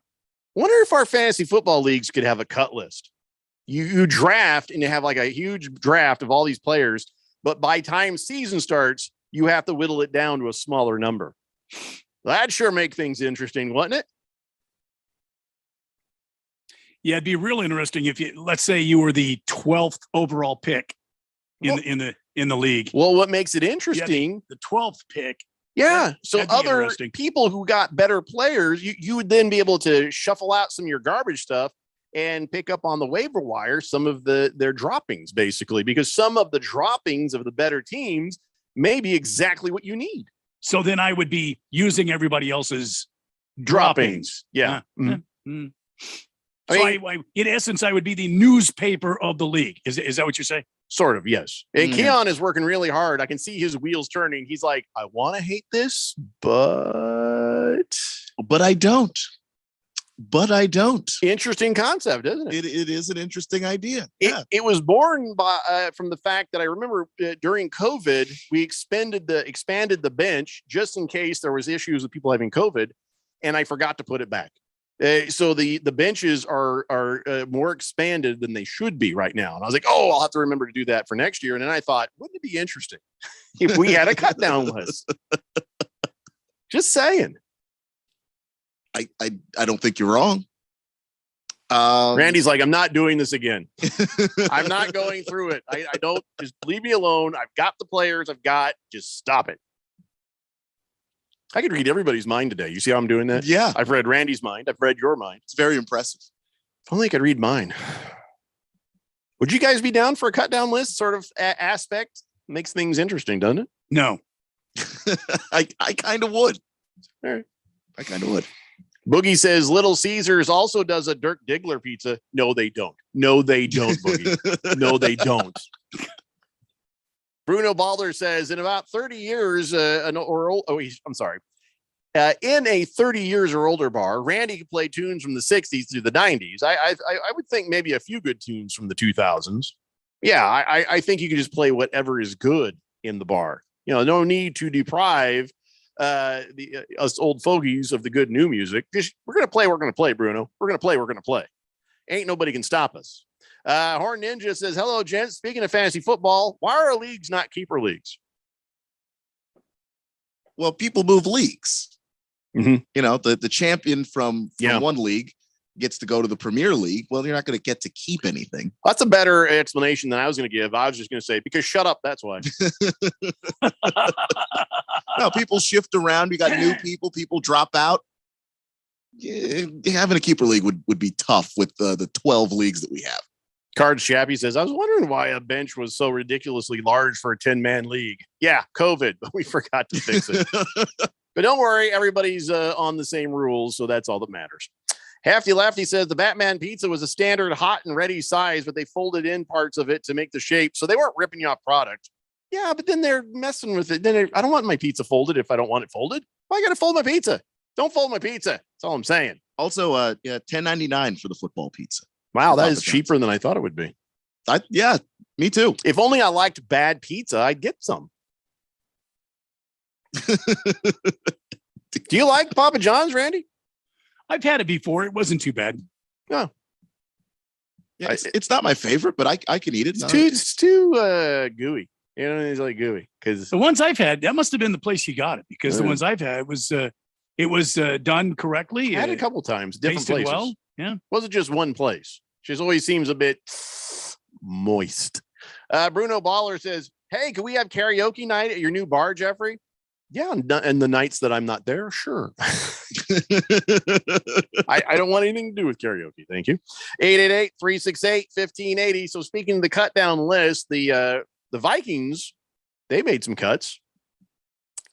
Wonder if our fantasy football leagues could have a cut list. You draft and you have like a huge draft of all these players, but by time season starts, you have to whittle it down to a smaller number. That'd sure make things interesting, wouldn't it? Yeah, it'd be real interesting if let's say you were the 12th overall pick in the league. Well, what makes it interesting? The 12th pick. Yeah. So other people who got better players, you would then be able to shuffle out some of your garbage stuff and pick up on the waiver wire some of their droppings, basically, because some of the droppings of the better teams may be exactly what you need. So then I would be using everybody else's droppings. Yeah. Mm-hmm. In essence, I would be the newspaper of the league. Is that what you're saying? Sort of, yes. And Keon is working really hard. I can see his wheels turning. He's like, I want to hate this, but I don't. Interesting concept, isn't it? It is an interesting idea. It was born by from the fact that I remember during COVID, we expanded the bench just in case there was issues with people having COVID, and I forgot to put it back. So the benches are more expanded than they should be right now. And I was like, I'll have to remember to do that for next year. And then I thought, wouldn't it be interesting if we had a cut down list? Just saying. I don't think you're wrong. Randy's like, I'm not doing this again. I'm not going through it. I don't, just leave me alone. I've got the players I've got. Just stop it. I could read everybody's mind today. You see how I'm doing that? Yeah. I've read Randy's mind. I've read your mind. It's very impressive. If only I could read mine. Would you guys be down for a cut down list sort of aspect? Makes things interesting, doesn't it? No. I kind of would. All right. I kind of would. Boogie says Little Caesars also does a Dirk Diggler pizza. No, they don't. No, they don't, Boogie. No, they don't. Bruno Balder says in about 30 years, in a 30 years or older bar, Randy could play tunes from the 60s through the 90s. I would think maybe a few good tunes from the 2000s. Yeah, I think you can just play whatever is good in the bar. No need to deprive us old fogies of the good new music. We're going to play, Bruno. We're going to play. Ain't nobody can stop us. Horn Ninja says, hello, gents. Speaking of fantasy football, why are our leagues not keeper leagues? Well, people move leagues. Mm-hmm. The champion from one league gets to go to the Premier League. Well, you're not going to get to keep anything. That's a better explanation than I was going to give. I was just going to say, because shut up. That's why. No, people shift around. You got new people. People drop out. having a keeper league would be tough with the 12 leagues that we have. Card Chappie says, I was wondering why a bench was so ridiculously large for a 10-man league. Yeah, COVID, but we forgot to fix it. But don't worry, everybody's on the same rules, so that's all that matters. Hefty Lefty says the Batman pizza was a standard hot and ready size, but they folded in parts of it to make the shape, so they weren't ripping you off product. Yeah, but then they're messing with it. Then I don't want my pizza folded if I don't want it folded. Why got to fold my pizza? Don't fold my pizza. That's all I'm saying. Also, $10.99 for the football pizza. Wow, that is cheaper than I thought it would be. Yeah, me too. If only I liked bad pizza, I'd get some. Do you like Papa John's, Randy? I've had it before. It wasn't too bad. No. Yeah, it's not my favorite, but I can eat it. It's too gooey. You know, it's like gooey. Because the ones I've had, that must have been the place you got it, because the ones I've had it was done correctly. I had it a couple times, different places. Well. Yeah, wasn't just one place. Just always seems a bit moist. Bruno Baller says, "Hey, can we have karaoke night at your new bar, Jeffrey?" Yeah, and the nights that I'm not there, sure. I don't want anything to do with karaoke. Thank you. 888-368-1580. So speaking of the cut down list, the Vikings, they made some cuts.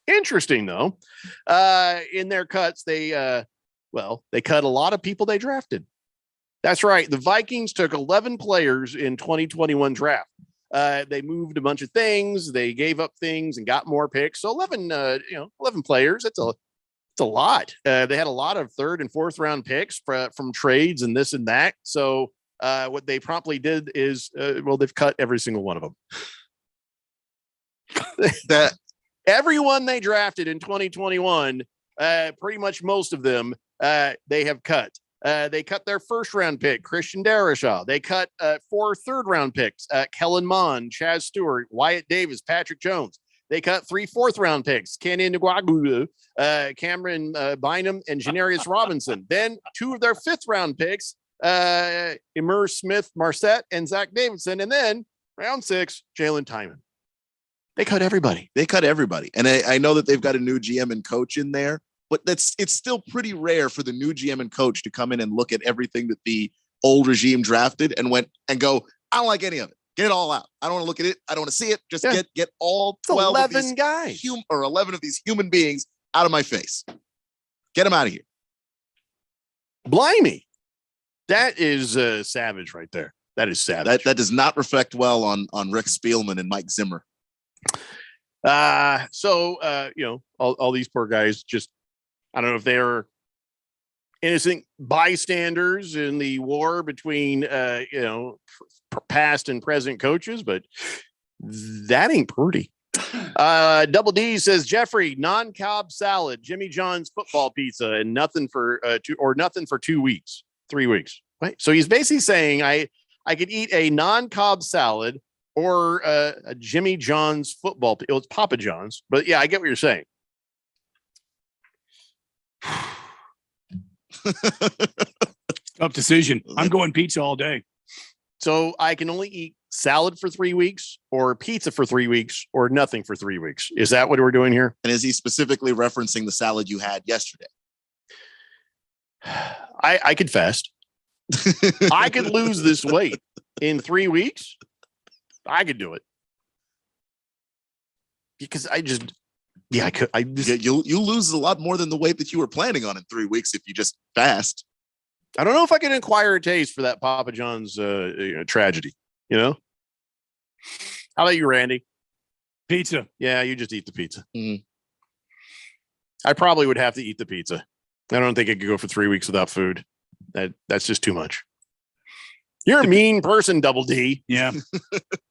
Interesting though. In their cuts, they cut a lot of people they drafted. That's right. The Vikings took 11 players in 2021 draft. They moved a bunch of things. They gave up things and got more picks. So 11 players. It's a lot. They had a lot of third and fourth round picks from trades and this and that. So what they promptly did is, they've cut every single one of them. That everyone they drafted in 2021, pretty much most of them, they have cut. They cut their first round pick, Christian Darrisaw. They cut 4 third round picks, Kellen Mond, Chaz Stewart, Wyatt Davis, Patrick Jones. They cut 3 fourth round picks, Kenny Nguagulu, Cameron Bynum, and Janarius Robinson. Then 2 of their 5th round picks, Emer Smith, Marset, and Zach Davidson. And then round 6, Jalen Tymon. They cut everybody. And I know that they've got a new GM and coach in there. But it's still pretty rare for the new GM and coach to come in and look at everything that the old regime drafted and went and go, I don't like any of it. Get it all out. I don't want to look at it. I don't want to see it. Just get all 12 11 of these guys or 11 of these human beings out of my face. Get them out of here. Blimey. That is savage right there. That is savage. That does not reflect well on Rick Spielman and Mike Zimmer. All these poor guys just, I don't know if they're innocent bystanders in the war between, past and present coaches, but that ain't pretty. Double D says, Jeffrey, non-Cobb salad, Jimmy John's football pizza, and nothing for 2 weeks, 3 weeks. Right? So he's basically saying I could eat a non-Cobb salad or a Jimmy John's football. It's Papa John's, but yeah, I get what you're saying. Tough decision. I'm going pizza all day. So I can only eat salad for 3 weeks or pizza for 3 weeks or nothing for 3 weeks. Is that what we're doing here? And is he specifically referencing the salad you had yesterday? I could fast. I could lose this weight in 3 weeks. I could do it. Because I could. You'll lose a lot more than the weight that you were planning on in 3 weeks if you just fast. I don't know if I can acquire a taste for that Papa John's tragedy. How about you, Randy? Pizza. Yeah, you just eat the pizza. Mm-hmm. I probably would have to eat the pizza. I don't think I could go for 3 weeks without food. That's just too much. You're a mean person, Double D. Yeah,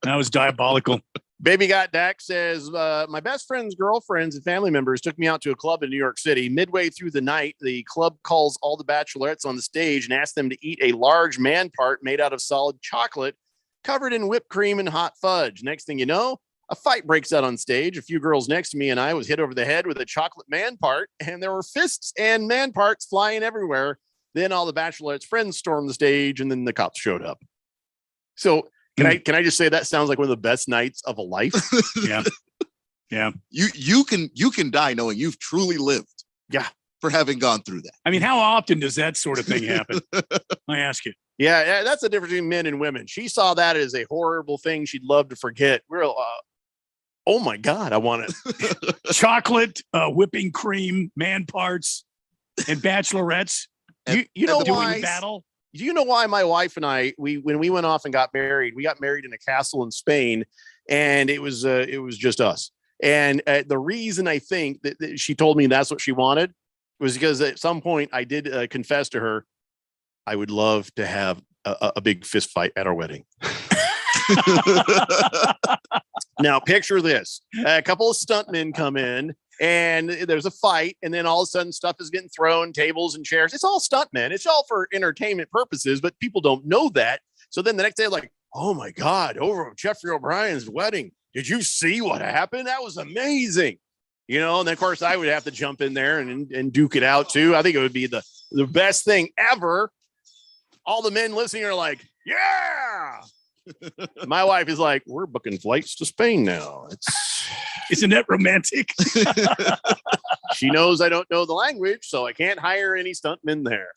that was diabolical. Baby Got Dak says, my best friend's girlfriends and family members took me out to a club in New York City. Midway through the night, the club calls all the bachelorettes on the stage and asks them to eat a large man part made out of solid chocolate covered in whipped cream and hot fudge. Next thing you know, a fight breaks out on stage. A few girls next to me and I was hit over the head with a chocolate man part, and there were fists and man parts flying everywhere. Then all the bachelorettes' friends stormed the stage, and then the cops showed up. So can I just say that sounds like one of the best nights of a life? Yeah. Yeah. You can die knowing you've truly lived. Yeah. for having gone through that. I mean, how often does that sort of thing happen? I ask you. Yeah, that's the difference between men and women. She saw that as a horrible thing she'd love to forget. We're oh my God, I want it. Chocolate, whipping cream, man parts, and bachelorettes. You know doing why? battle. Do you know why my wife and I, when we went off and got married, we got married in a castle in Spain, and it was just us. And the reason I think that she told me that's what she wanted was because at some point I did confess to her, I would love to have a big fist fight at our wedding. Now, picture this. A couple of stuntmen come in and there's a fight. And then all of a sudden stuff is getting thrown, tables and chairs. It's all stuntmen. It's all for entertainment purposes, but people don't know that. So then the next day, like, oh my God, over at Jeffrey O'Brien's wedding. Did you see what happened? That was amazing. You know, and then of course I would have to jump in there and duke it out too. I think it would be the best thing ever. All the men listening are like, yeah. My wife is like, we're booking flights to Spain now. Isn't that romantic? She knows I don't know the language, so I can't hire any stuntmen there.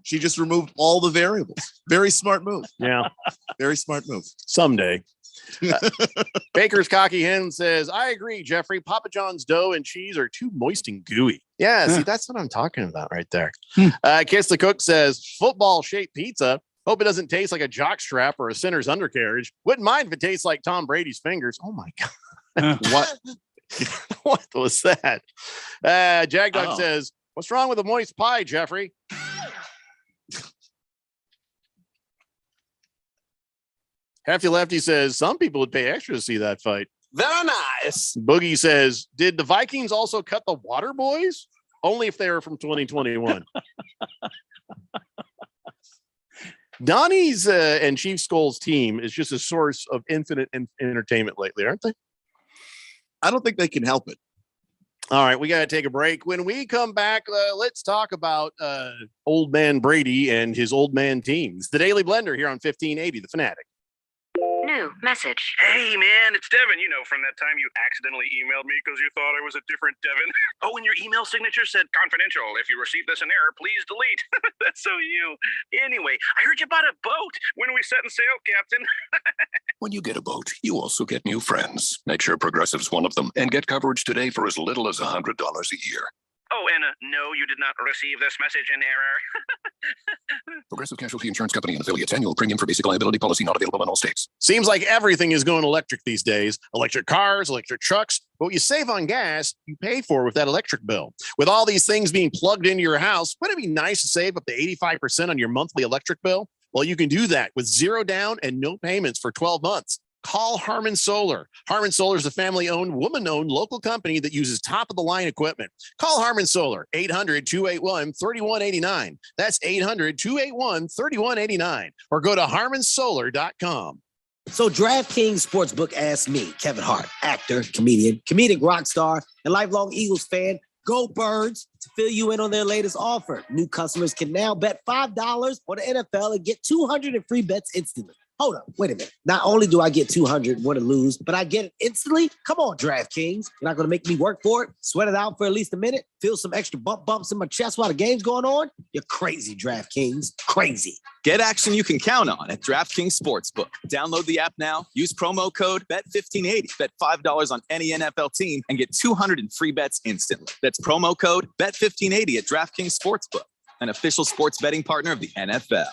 She just removed all the variables. Very smart move. Yeah. Very smart move. Someday. Baker's Cocky Hen says, I agree, Jeffrey. Papa John's dough and cheese are too moist and gooey. Yeah, see, that's what I'm talking about right there. Kiss the Cook says, football-shaped pizza. Hope it doesn't taste like a jockstrap or a sinner's undercarriage. Wouldn't mind if it tastes like Tom Brady's fingers. Oh, my God. What? What was that? Jack Dog says, what's wrong with a moist pie, Jeffrey? Hefty Lefty says, some people would pay extra to see that fight. Very nice. Boogie says, did the Vikings also cut the Water Boys? Only if they were from 2021. Donnie's and Chief Skull's team is just a source of infinite entertainment lately, aren't they? I don't think they can help it. All right, we got to take a break. When we come back, let's talk about old man Brady and his old man team. It's the Daily Blender here on 1580, The Fanatic. New message. Hey, man, it's Devin. You know, from that time you accidentally emailed me because you thought I was a different Devin. Oh, and your email signature said confidential. If you received this in error, please delete. That's so you. Anyway, I heard you bought a boat. When are we setting sail, Captain? When you get a boat, you also get new friends. Make sure Progressive's one of them and get coverage today for as little as $100 a year. Oh, and no, you did not receive this message in error. Progressive Casualty Insurance Company and affiliates. Annual premium for basic liability policy not available in all states. Seems like everything is going electric these days. Electric cars, electric trucks. But what you save on gas, you pay for with that electric bill. With all these things being plugged into your house, wouldn't it be nice to save up to 85% on your monthly electric bill? Well, you can do that with zero down and no payments for 12 months. Call Harmon Solar. Harmon Solar is a family-owned, woman-owned local company that uses top-of-the-line equipment. Call Harmon Solar, 800-281-3189. That's 800-281-3189. Or go to harmonsolar.com. So DraftKings Sportsbook asked me, Kevin Hart, actor, comedian, comedic rock star, and lifelong Eagles fan, go Birds, to fill you in on their latest offer. New customers can now bet $5 on the NFL and get 200 in free bets instantly. Hold up, wait a minute. Not only do I get 200, win or lose, but I get it instantly? Come on, DraftKings. You're not going to make me work for it? Sweat it out for at least a minute? Feel some extra bumps in my chest while the game's going on? You're crazy, DraftKings. Crazy. Get action you can count on at DraftKings Sportsbook. Download the app now. Use promo code BET1580. Bet $5 on any NFL team and get 200 in free bets instantly. That's promo code BET1580 at DraftKings Sportsbook, an official sports betting partner of the NFL.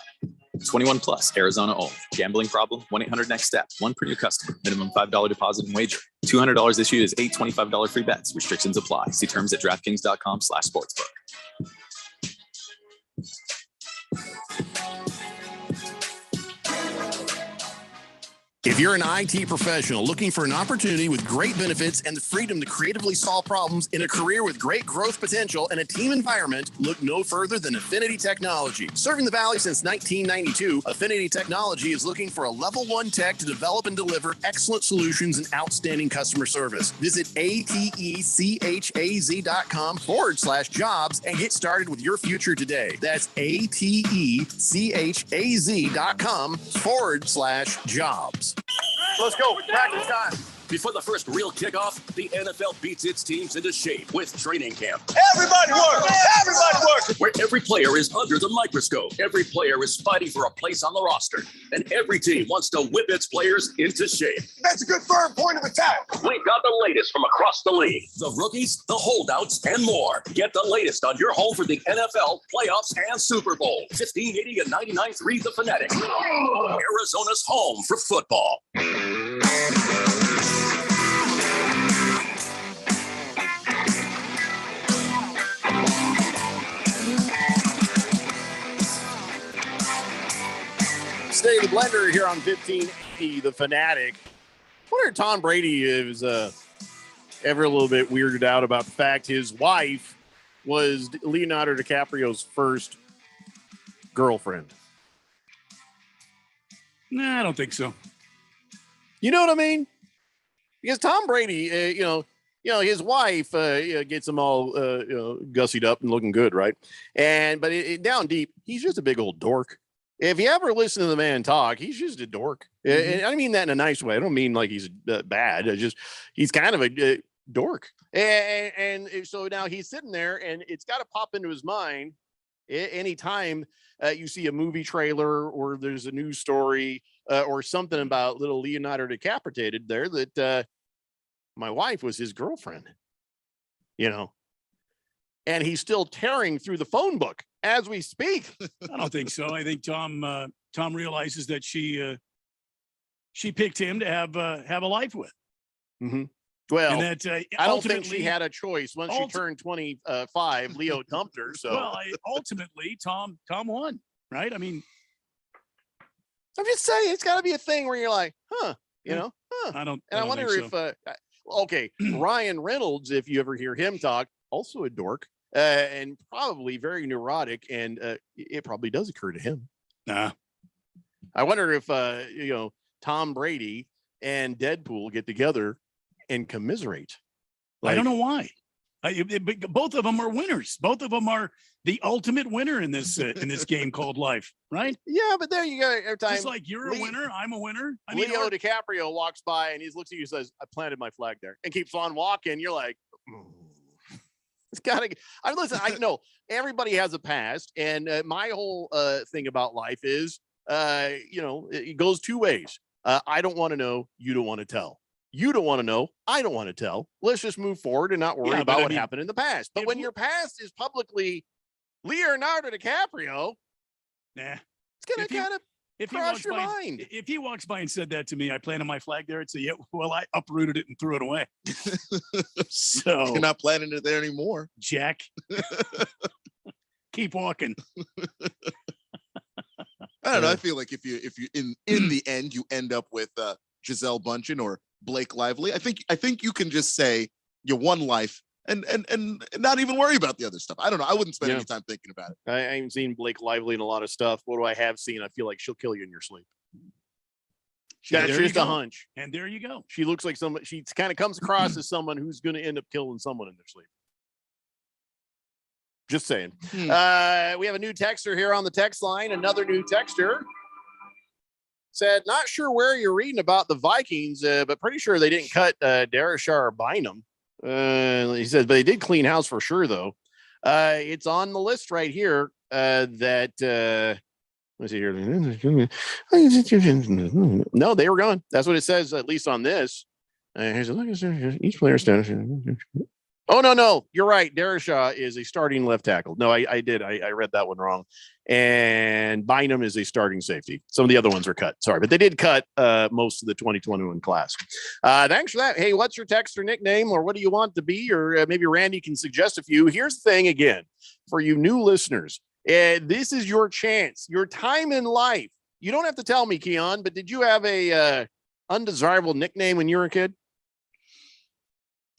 21 plus, Arizona only. Gambling problem? 1-800-NEXT-STEP. One per new customer. Minimum $5 deposit and wager. $200 issued as 8 $25 free bets. Restrictions apply. See terms at DraftKings.com/sportsbook. If you're an IT professional looking for an opportunity with great benefits and the freedom to creatively solve problems in a career with great growth potential and a team environment, look no further than Affinity Technology. Serving the Valley since 1992, Affinity Technology is looking for a level 1 tech to develop and deliver excellent solutions and outstanding customer service. Visit atechaz.com/jobs and get started with your future today. That's atechaz.com/jobs. Let's go. Practice time. Before the first real kickoff, the NFL beats its teams into shape with training camp. Everybody work! Everybody work! Where every player is under the microscope. Every player is fighting for a place on the roster. And every team wants to whip its players into shape. That's a good firm point of attack. We've got the latest from across the league. The rookies, the holdouts, and more. Get the latest on your home for the NFL, playoffs, and Super Bowl. 1580 and 99.3 The Fanatic. Arizona's home for football. Stay the blender here on 1580 The Fanatic. I wonder if Tom Brady is ever a little bit weirded out about the fact his wife was Leonardo DiCaprio's first girlfriend. Nah, I don't think so. You know what I mean? Because Tom Brady, his wife gets him all gussied up and looking good, right? But down deep, he's just a big old dork. If you ever listen to the man talk, he's just a dork. Mm-hmm. And I mean that in a nice way. I don't mean like he's bad. He's kind of a dork. And so now he's sitting there, and it's got to pop into his mind anytime you see a movie trailer or there's a news story or something about little Leonardo DiCaprio there that my wife was his girlfriend, and he's still tearing through the phone book as we speak. I don't think so. I think Tom realizes that she picked him to have a life with. Mm-hmm. Well, and that, I don't think she had a choice. Once she turned 25, Leo dumped her. So ultimately, Tom won, right? I mean, I'm just saying it's got to be a thing where you're like, huh? I don't. And I wonder if Ryan Reynolds, if you ever hear him talk, also a dork and probably very neurotic, and it probably does occur to him. Nah. I wonder if Tom Brady and Deadpool get together and commiserate. I don't know why. Both of them are winners. Both of them are the ultimate winner in this game called life, right? Yeah, but there you go. Every time, just like you're a winner, I'm a winner. I mean, Leo DiCaprio walks by and he looks at you and says, "I planted my flag there," and keeps on walking. You're like, it's gotta. Listen, I know everybody has a past, and my whole thing about life is, it goes two ways. I don't want to know. You don't want to tell. You don't want to know. I don't want to tell. Let's just move forward and not worry about what happened in the past. But when your past is publicly Leonardo DiCaprio, it's going to kind of cross your mind. If he walks by and said that to me, I planted my flag there, I'd say, yeah, well, I uprooted it and threw it away. So you're not planting it there anymore, Jack. Keep walking. I don't know. I feel like if you in the end you end up with Gisele Bündchen or Blake Lively, I think you can just say you won life and not even worry about the other stuff. I don't know. I wouldn't spend any time thinking about it. I haven't seen Blake Lively in a lot of stuff. What do I have seen? I feel like she'll kill you in your sleep. That's just a hunch. And there you go. She looks like someone. She kind of comes across as someone who's going to end up killing someone in their sleep. Just saying. We have a new texter here on the text line. Another new texter said, not sure where you're reading about the Vikings, but pretty sure they didn't cut Darashar Bynum. He said, but they did clean house for sure, though. It's on the list right here that let's see here. No, they were gone. That's what it says, at least on this. Here's a look at each player status. Oh, no. You're right. Darashar is a starting left tackle. No, I did. I read that one wrong. And Bynum is a starting safety. Some of the other ones are cut. Sorry, but they did cut most of the 2021 class. Thanks for that. Hey, what's your text or nickname, or what do you want to be? Or maybe Randy can suggest a few. Here's the thing again, for you new listeners. This is your chance, your time in life. You don't have to tell me, Keon, but did you have a undesirable nickname when you were a kid?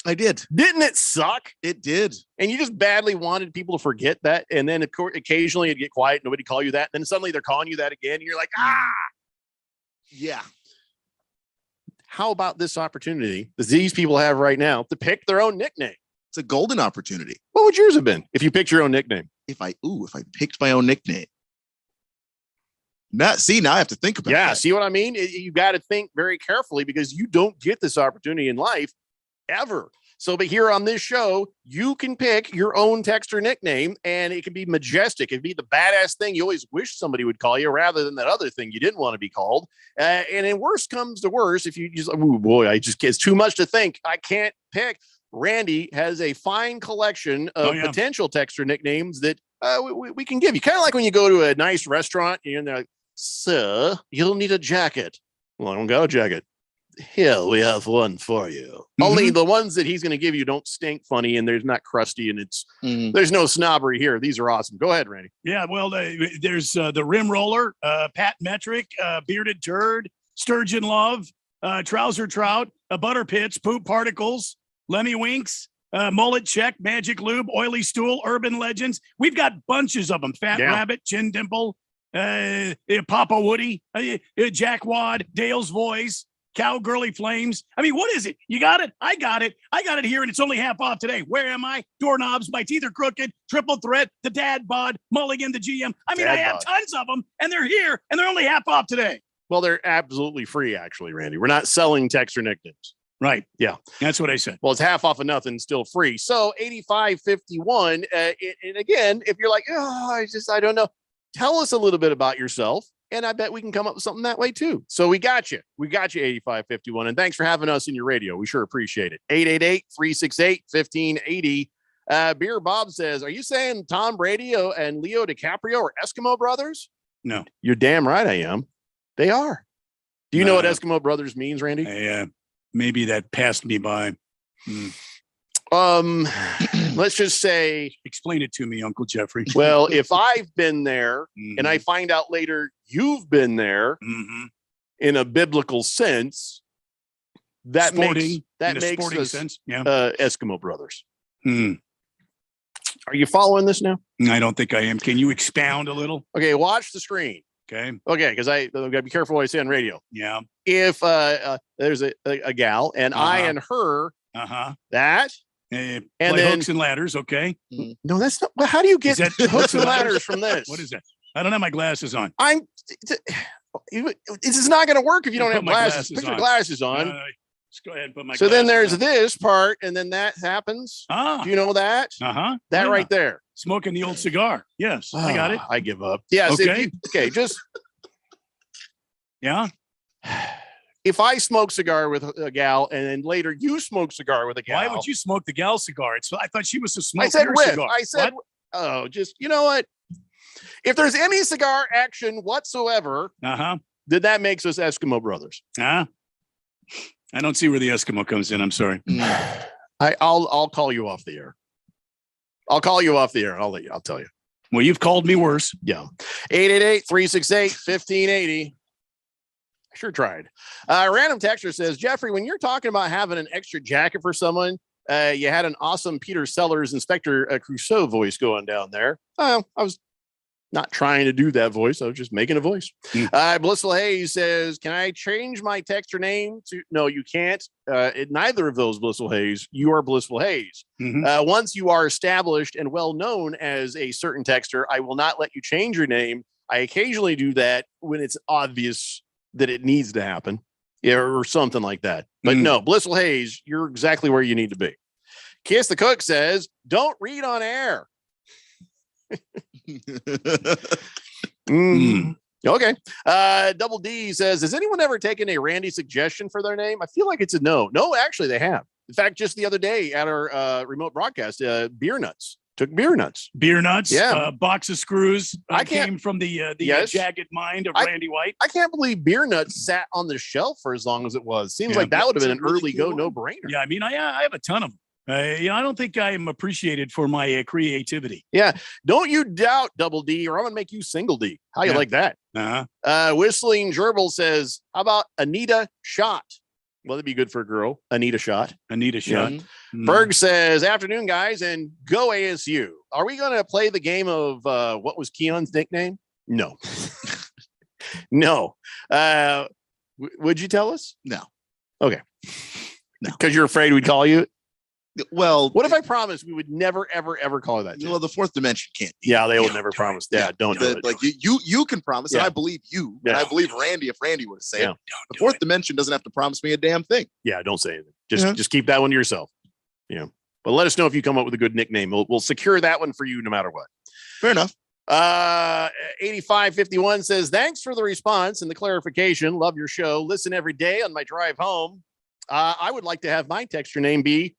I did. Didn't it suck? It did. And you just badly wanted people to forget that. And then occasionally it'd get quiet. Nobody call you that. And then suddenly they're calling you that again. And you're like, yeah. How about this opportunity that these people have right now to pick their own nickname? It's a golden opportunity. What would yours have been if you picked your own nickname? If I picked my own nickname. Now I have to think about that. See what I mean? You got to think very carefully because you don't get this opportunity in life ever. So, but here on this show, you can pick your own texter nickname, and it can be majestic. It can be the badass thing you always wish somebody would call you rather than that other thing you didn't want to be called. And then worst comes to worst, if you just, oh boy, it's too much to think. I can't pick. Randy has a fine collection of potential texter nicknames that we can give you. Kind of like when you go to a nice restaurant and they're like, sir, you'll need a jacket. Well, I don't got a jacket. Here, we have one for you. Only the ones that he's going to give you don't stink funny and there's not crusty and there's no snobbery here. These are awesome. Go ahead, Randy. Yeah, well, there's the Rim Roller, Pat Metric, Bearded Turd, Sturgeon Love, Trouser Trout, Butter Pits, Poop Particles, Lemmy Winks, Mullet Check, Magic Lube, Oily Stool, Urban Legends. We've got bunches of them. Fat Rabbit, Chin Dimple, Papa Woody, Jack Wad, Dale's Voice, Cowgirly Flames. I mean, what is it? You got it? I got it. I got it here, and it's only half off today. Where am I? Doorknobs, my teeth are crooked, Triple Threat, the Dad Bod, Mulligan, the GM. I mean, I have tons of them, and they're here, and they're only half off today. Well, they're absolutely free, actually, Randy. We're not selling texter nicknames. Right. Yeah. That's what I said. Well, it's half off of nothing, still free. So 8551. And again, if you're like, I don't know, tell us a little bit about yourself. And I bet we can come up with something that way too. So we got you. 8551. And thanks for having us in your radio. We sure appreciate it. 888-368-1580. Beer Bob says, are you saying Tom Brady and Leo DiCaprio are Eskimo brothers? No. You're damn right I am. They are. Do you know what Eskimo brothers means, Randy? Maybe that passed me by. Let's just say. Explain it to me, Uncle Jeffrey. Well, if I've been there and I find out later you've been there in a biblical sense, that makes us sense. Eskimo brothers. Are you following this now? I don't think I am. Can you expound a little? Okay, watch the screen. Okay, because I gotta be careful what I say on radio. Yeah. If there's a gal and I and her, that. And then hooks and ladders, okay? No, that's not. Well, how do you get hooks and ladders from this? What is that? I don't have my glasses on. This is not going to work if you don't have glasses. Put your glasses on. Let's go ahead and put my. So then there's this part, and then that happens. Do you know that? That right there. Smoking the old cigar. Yes, I got it. I give up. Yes. Okay. Just. Yeah. If I smoke cigar with a gal and then later you smoke cigar with a gal. Why would you smoke the gal cigar? I thought she was to smoke your cigar. I said, just, you know what? If there's any cigar action whatsoever, then that makes us Eskimo brothers. I don't see where the Eskimo comes in. I'm sorry. I'll call you off the air. I'll call you off the air. I'll tell you. Well, you've called me worse. Yeah. 888-368-1580. I sure tried. Random texter says, Jeffrey, when you're talking about having an extra jacket for someone, you had an awesome Peter Sellers Inspector Clouseau voice going down there. I was not trying to do that voice. I was just making a voice. Blissful Hayes says, can I change my texter name to? No, you can't. Neither of those, Blissful Hayes. You are Blissful Hayes. Once you are established and well known as a certain texter, I will not let you change your name. I occasionally do that when it's obvious that it needs to happen, or something like that. But no, Blissful Hayes, you're exactly where you need to be. Kiss the Cook says, don't read on air. Okay. Double D says, has anyone ever taken a Randy suggestion for their name? I feel like it's a no. No, actually they have. In fact, just the other day at our remote broadcast, Beer Nuts took Beer Nuts. Beer Nuts, yeah. Box of Screws. I came from the jagged mind of Randy White. I can't believe Beer Nuts sat on the shelf for as long as it was. Seems like that would have been an early go no-brainer. Yeah, I mean, I have a ton of them. I don't think I am appreciated for my creativity. Yeah, don't you doubt Double D, or I'm gonna make you Single D. How you like that? Whistling Gerbil says, how about Anita Shot? Well, that'd be good for a girl. Anita Shot. Anita Shot. Yeah. Berg says, afternoon, guys, and go ASU. Are we going to play the game of what was Keon's nickname? No. No. Would you tell us? No. Okay. No. Because you're afraid we'd call you? Well, what if I promised we would never, ever, ever call her that? Well, the fourth dimension can't. Yeah, they will never promise. Yeah, don't do it. Like you can promise, and I believe you, and I believe Randy. If Randy were to say it, the fourth dimension doesn't have to promise me a damn thing. Yeah, don't say anything. Just keep that one to yourself. Yeah, but let us know if you come up with a good nickname. We'll secure that one for you no matter what. Fair enough. 8551 says, thanks for the response and the clarification. Love your show. Listen every day on my drive home. I would like to have my texture name be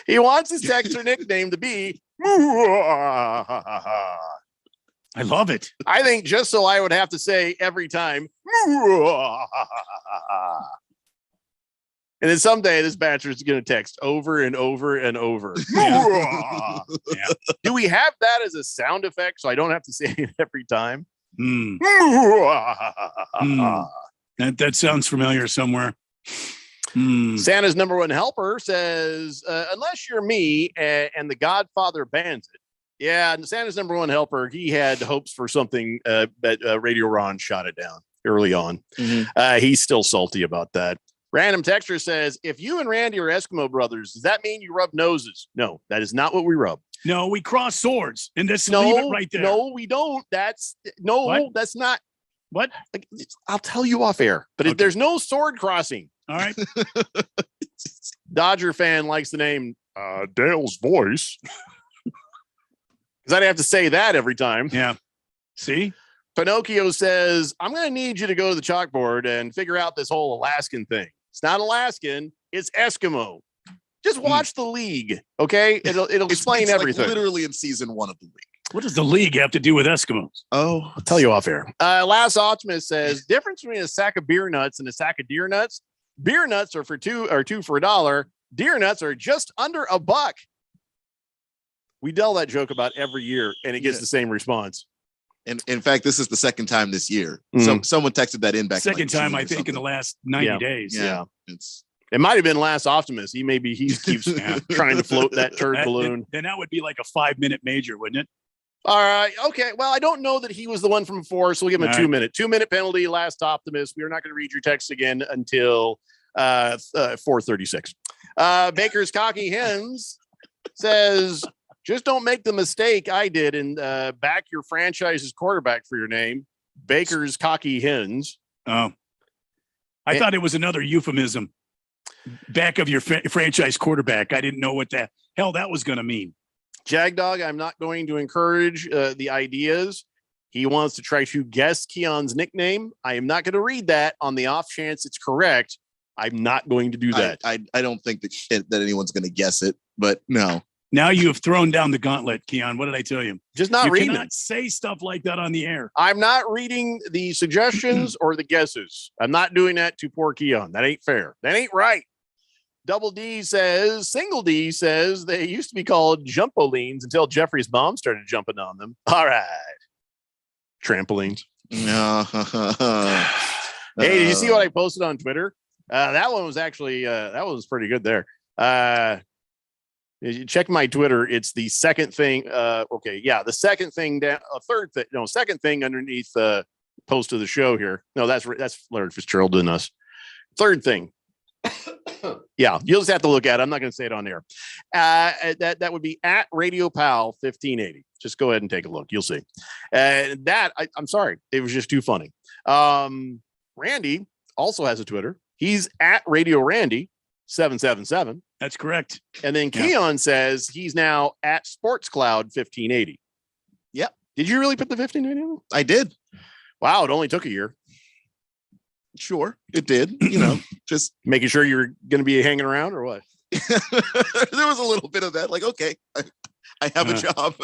he wants his texture nickname to be I love it. I think just so I would have to say every time and then someday this bachelor is going to text over and over and over. Yeah. Do we have that as a sound effect so I don't have to say it every time? That sounds familiar somewhere. Santa's number one helper says, unless you're me and the Godfather bans it. Yeah, and Santa's number one helper, he had hopes for something, but Radio Ron shot it down early on. He's still salty about that. Random texture says, if you and Randy are Eskimo brothers, does that mean you rub noses? No, that is not what we rub. No, we cross swords, and just leave it right there. No, we don't. That's not. What? I'll tell you off air, but there's no sword crossing. All right. Dodger fan likes the name Dale's voice. Because I'd have to say that every time. Yeah. See? Pinocchio says, I'm going to need you to go to the chalkboard and figure out this whole Alaskan thing. It's not Alaskan. It's Eskimo. Just watch the league, okay? It'll explain everything. Like literally in season 1 of the league. What does the league have to do with Eskimos? Oh, I'll tell you off air. Last Optimist says, difference between a sack of beer nuts and a sack of deer nuts. Beer nuts are two for $1. Deer nuts are just under $1. We tell that joke about every year, and it gets the same response. And in fact, this is the second time this year. So someone texted that in back. Second time, I think, in the last 90 days. Yeah. It might have been Last Optimist. He keeps trying to float that turd balloon. Then that would be like a 5-minute major, wouldn't it? All right. Okay. Well, I don't know that he was the one from before, so we'll give him a 2-minute penalty. Last Optimist. We are not going to read your text again until 4:36. Baker's Cocky Hens says, just don't make the mistake I did and back your franchise's quarterback for your name. Baker's Cocky Hens. Oh, I thought it was another euphemism. Back of your franchise quarterback. I didn't know what the hell that was going to mean. Jagdog, I'm not going to encourage the ideas. He wants to try to guess Keon's nickname. I am not going to read that on the off chance it's correct. I'm not going to do that. I don't think that anyone's going to guess it, but no. Now you have thrown down the gauntlet, Keon. What did I tell you? Just not reading. You cannot say stuff like that on the air. I'm not reading the suggestions or the guesses. I'm not doing that to poor Keon. That ain't fair. That ain't right. Single D says they used to be called jumpolines until Jeffrey's mom started jumping on them. All right. Trampolines. Hey, did you see what I posted on Twitter? That one was actually, that was pretty good there. You check my Twitter. It's the second thing. The second thing down, second thing underneath the post of the show here. No, that's Larry Fitzgerald and us. Third thing. Yeah, you'll just have to look at it. I'm not going to say it on air. That would be at Radio Pal 1580. Just go ahead and take a look. You'll see. And I'm sorry, it was just too funny. Randy also has a Twitter. He's at Radio Randy 777. That's correct. And then Keon says he's now at Sports Cloud 1580. Yep. Did you really put the 1580? I did. Wow, it only took a year. Sure, it did. Just making sure you're going to be hanging around or what? There was a little bit of that. Like, okay, I have a job.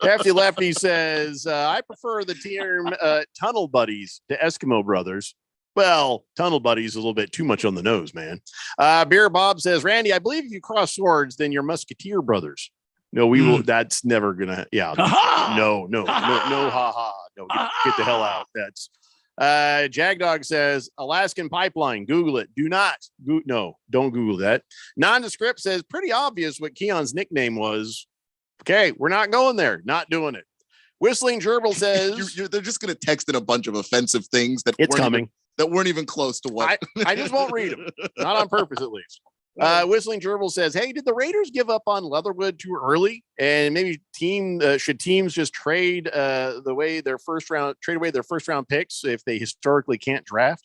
Hefty Lefty says, I prefer the term tunnel buddies to Eskimo brothers. Well, tunnel buddies is a little bit too much on the nose, man. Beer Bob says, Randy, I believe if you cross swords, then you're Musketeer brothers. No, we will. That's never gonna. Yeah. No. Ha. No, get the hell out. That's. Jagdog says Alaskan pipeline. Google it. Do not. No, don't Google that. Nondescript says pretty obvious what Keon's nickname was. Okay, we're not going there. Not doing it. Whistling Gerbil says they're just going to text in a bunch of offensive things that it's coming. that weren't even close to what. I just won't read them. Not on purpose, at least. Whistling Gerbil says, hey, did the Raiders give up on Leatherwood too early? And maybe should teams just trade away their first round picks if they historically can't draft?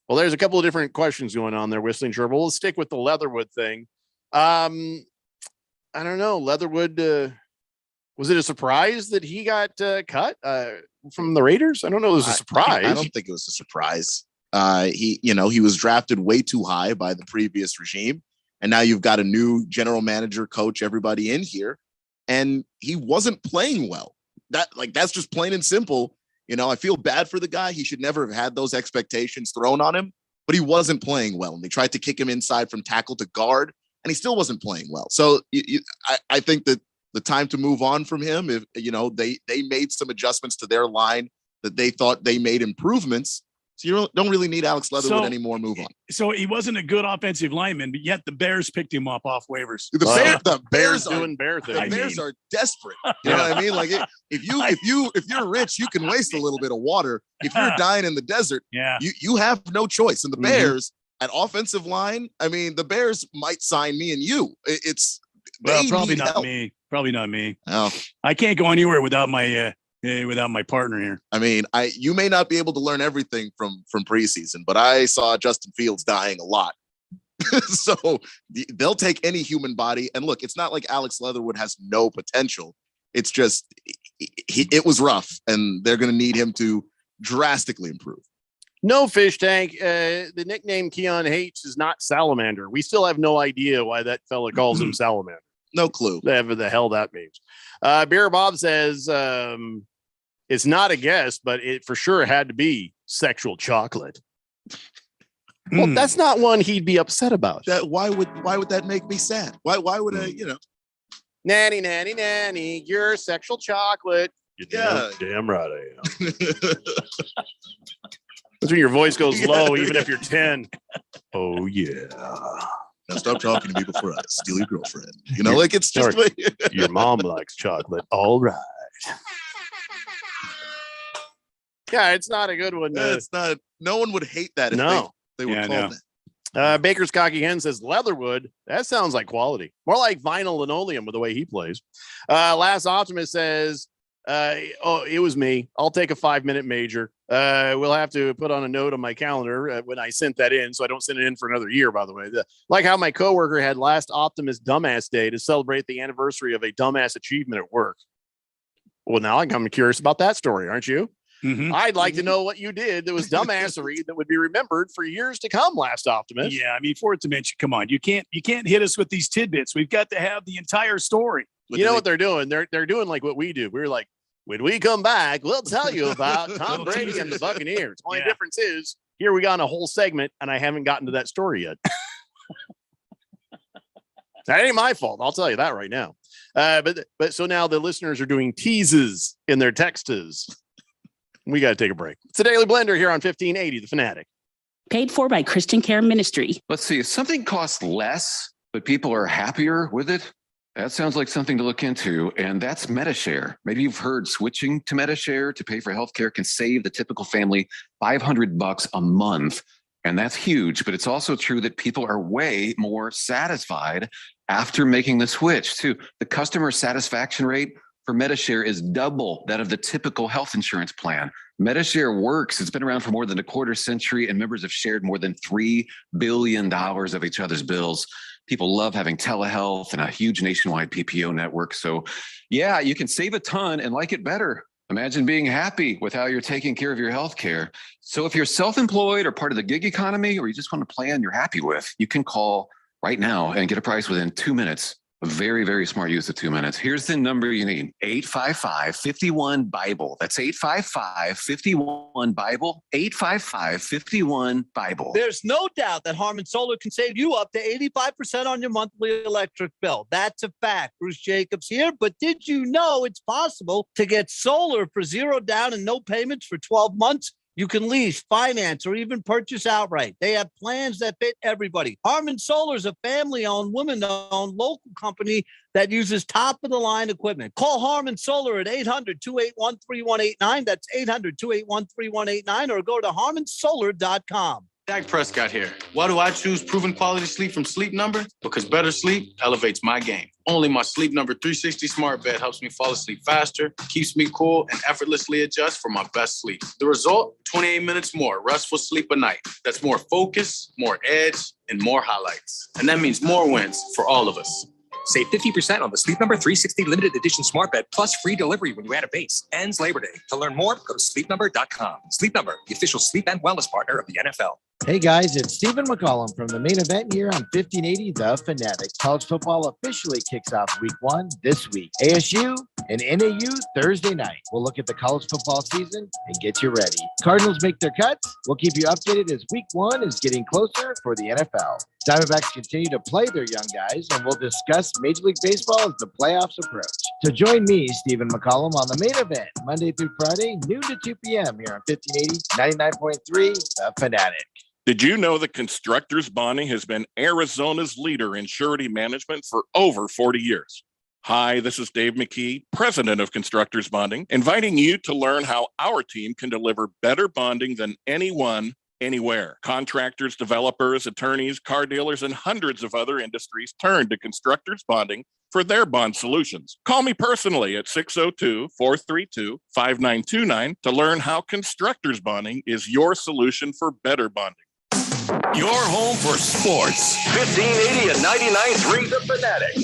Well, there's a couple of different questions going on there, Whistling Gerbil. Let's stick with the Leatherwood thing. I don't know. Leatherwood, was it a surprise that he got cut from the Raiders? I don't know. It was a surprise. I don't think it was a surprise. He was drafted way too high by the previous regime. And now you've got a new general manager, coach, everybody in here. And he wasn't playing well. That's just plain and simple. I feel bad for the guy. He should never have had those expectations thrown on him, but he wasn't playing well. And they tried to kick him inside from tackle to guard, and he still wasn't playing well. So I think that the time to move on from him, if they made some adjustments to their line that they thought they made improvements. So you don't really need Alex Leatherwood anymore. Move on. So he wasn't a good offensive lineman, but yet the Bears picked him up off waivers. The Bears doing bear things. The Bears are desperate. You know what I mean? Like if you're rich, you can waste a little bit of water. If you're dying in the desert, you have no choice. And the Bears at offensive line, I mean, the Bears might sign me and you. Probably not me. Probably not me. Oh. I can't go anywhere without my partner here. I mean, you may not be able to learn everything from preseason, but I saw Justin Fields dying a lot. So they'll take any human body. And look, it's not like Alex Leatherwood has no potential. It's just it was rough, and they're going to need him to drastically improve. No fish tank. The nickname Keon hates is not Salamander. We still have no idea why that fella calls him Salamander. No clue. Whatever the hell that means. Beer Bob says it's not a guess, but it for sure had to be sexual chocolate. Well, that's not one he'd be upset about. Why would that make me sad? Why would I, Nanny, nanny, nanny, you're sexual chocolate. Damn right I am. That's when your voice goes low, even if you're 10. Oh, yeah. Now stop talking to me before I steal your girlfriend. It's just your mom likes chocolate. All right. Yeah, it's not a good one. It's not. No one would hate that if they were called that. Baker's Cocky Hen says Leatherwood. That sounds like quality. More like vinyl linoleum with the way he plays. Last Optimist says, it was me. I'll take a 5-minute major. We'll have to put on a note on my calendar when I sent that in, so I don't send it in for another year, by the way. Like how my coworker had last Optimist Dumbass Day to celebrate the anniversary of a dumbass achievement at work. Well, now I'm curious about that story, aren't you? Mm-hmm. I'd like to know what you did that was dumbassery that would be remembered for years to come, last Optimist. Yeah, I mean, fourth dimension, come on. You can't hit us with these tidbits. We've got to have the entire story. You know what they're doing? They're doing like what we do. We're like, when we come back, we'll tell you about Tom Brady and the Buccaneers. The only difference is here we got a whole segment, and I haven't gotten to that story yet. That ain't my fault. I'll tell you that right now. But so now the listeners are doing teases in their texts. We got to take a break. It's the Daily Blender here on 1580, The Fanatic. Paid for by Christian Care Ministry. Let's see. If something costs less, but people are happier with it, that sounds like something to look into, and that's Medishare. Maybe you've heard switching to Medishare to pay for healthcare can save the typical family $500 a month, and that's huge. But it's also true that people are way more satisfied after making the switch, too. The customer satisfaction rate for Medishare is double that of the typical health insurance plan. Medishare works. It's been around for more than a quarter century, and members have shared more than $3 billion of each other's bills. People love having telehealth and a huge nationwide PPO network. So yeah, you can save a ton and like it better. Imagine being happy with how you're taking care of your health care. So if you're self-employed or part of the gig economy, or you just want a plan you're happy with, you can call right now and get a price within 2 minutes. A very, very smart use of 2 minutes. Here's the number you need, 855-51-BIBLE. That's 855-51-BIBLE, 855-51-BIBLE. There's no doubt that Harman Solar can save you up to 85% on your monthly electric bill. That's a fact. Bruce Jacobs here. But did you know it's possible to get solar for $0 down and no payments for 12 months? You can lease, finance, or even purchase outright. They have plans that fit everybody. Harmon Solar is a family-owned, women-owned local company that uses top-of-the-line equipment. Call Harmon Solar at 800-281-3189. That's 800-281-3189, or go to harmonsolar.com. Dak Prescott here. Why do I choose proven quality sleep from Sleep Number? Because better sleep elevates my game. Only my Sleep Number 360 smart bed helps me fall asleep faster, keeps me cool, and effortlessly adjusts for my best sleep. The result? 28 minutes more restful sleep a night. That's more focus, more edge, and more highlights. And that means more wins for all of us. Save 50% on the Sleep Number 360 limited edition smart bed plus free delivery when you add a base. Ends Labor Day. To learn more, go to sleepnumber.com. Sleep Number, the official sleep and wellness partner of the NFL. Hey guys, it's Stephen McCollum from the main event here on 1580 The Fanatic. College football officially kicks off week 1 this week. ASU and NAU Thursday night. We'll look at the college football season and get you ready. Cardinals make their cuts. We'll keep you updated as week 1 is getting closer for the NFL. Diamondbacks continue to play their young guys, and we'll discuss Major League Baseball as the playoffs approach. So join me, Stephen McCollum, on the main event, Monday through Friday, noon to 2 p.m. here on 1580, 99.3 The Fanatic. Did you know that Constructors Bonding has been Arizona's leader in surety management for over 40 years? Hi, this is Dave McKee, president of Constructors Bonding, inviting you to learn how our team can deliver better bonding than anyone, anywhere. Contractors, developers, attorneys, car dealers, and hundreds of other industries turn to Constructors Bonding for their bond solutions. Call me personally at 602-432-5929 to learn how Constructors Bonding is your solution for better bonding. Your home for sports. 1580 and 99.3 The Fanatic.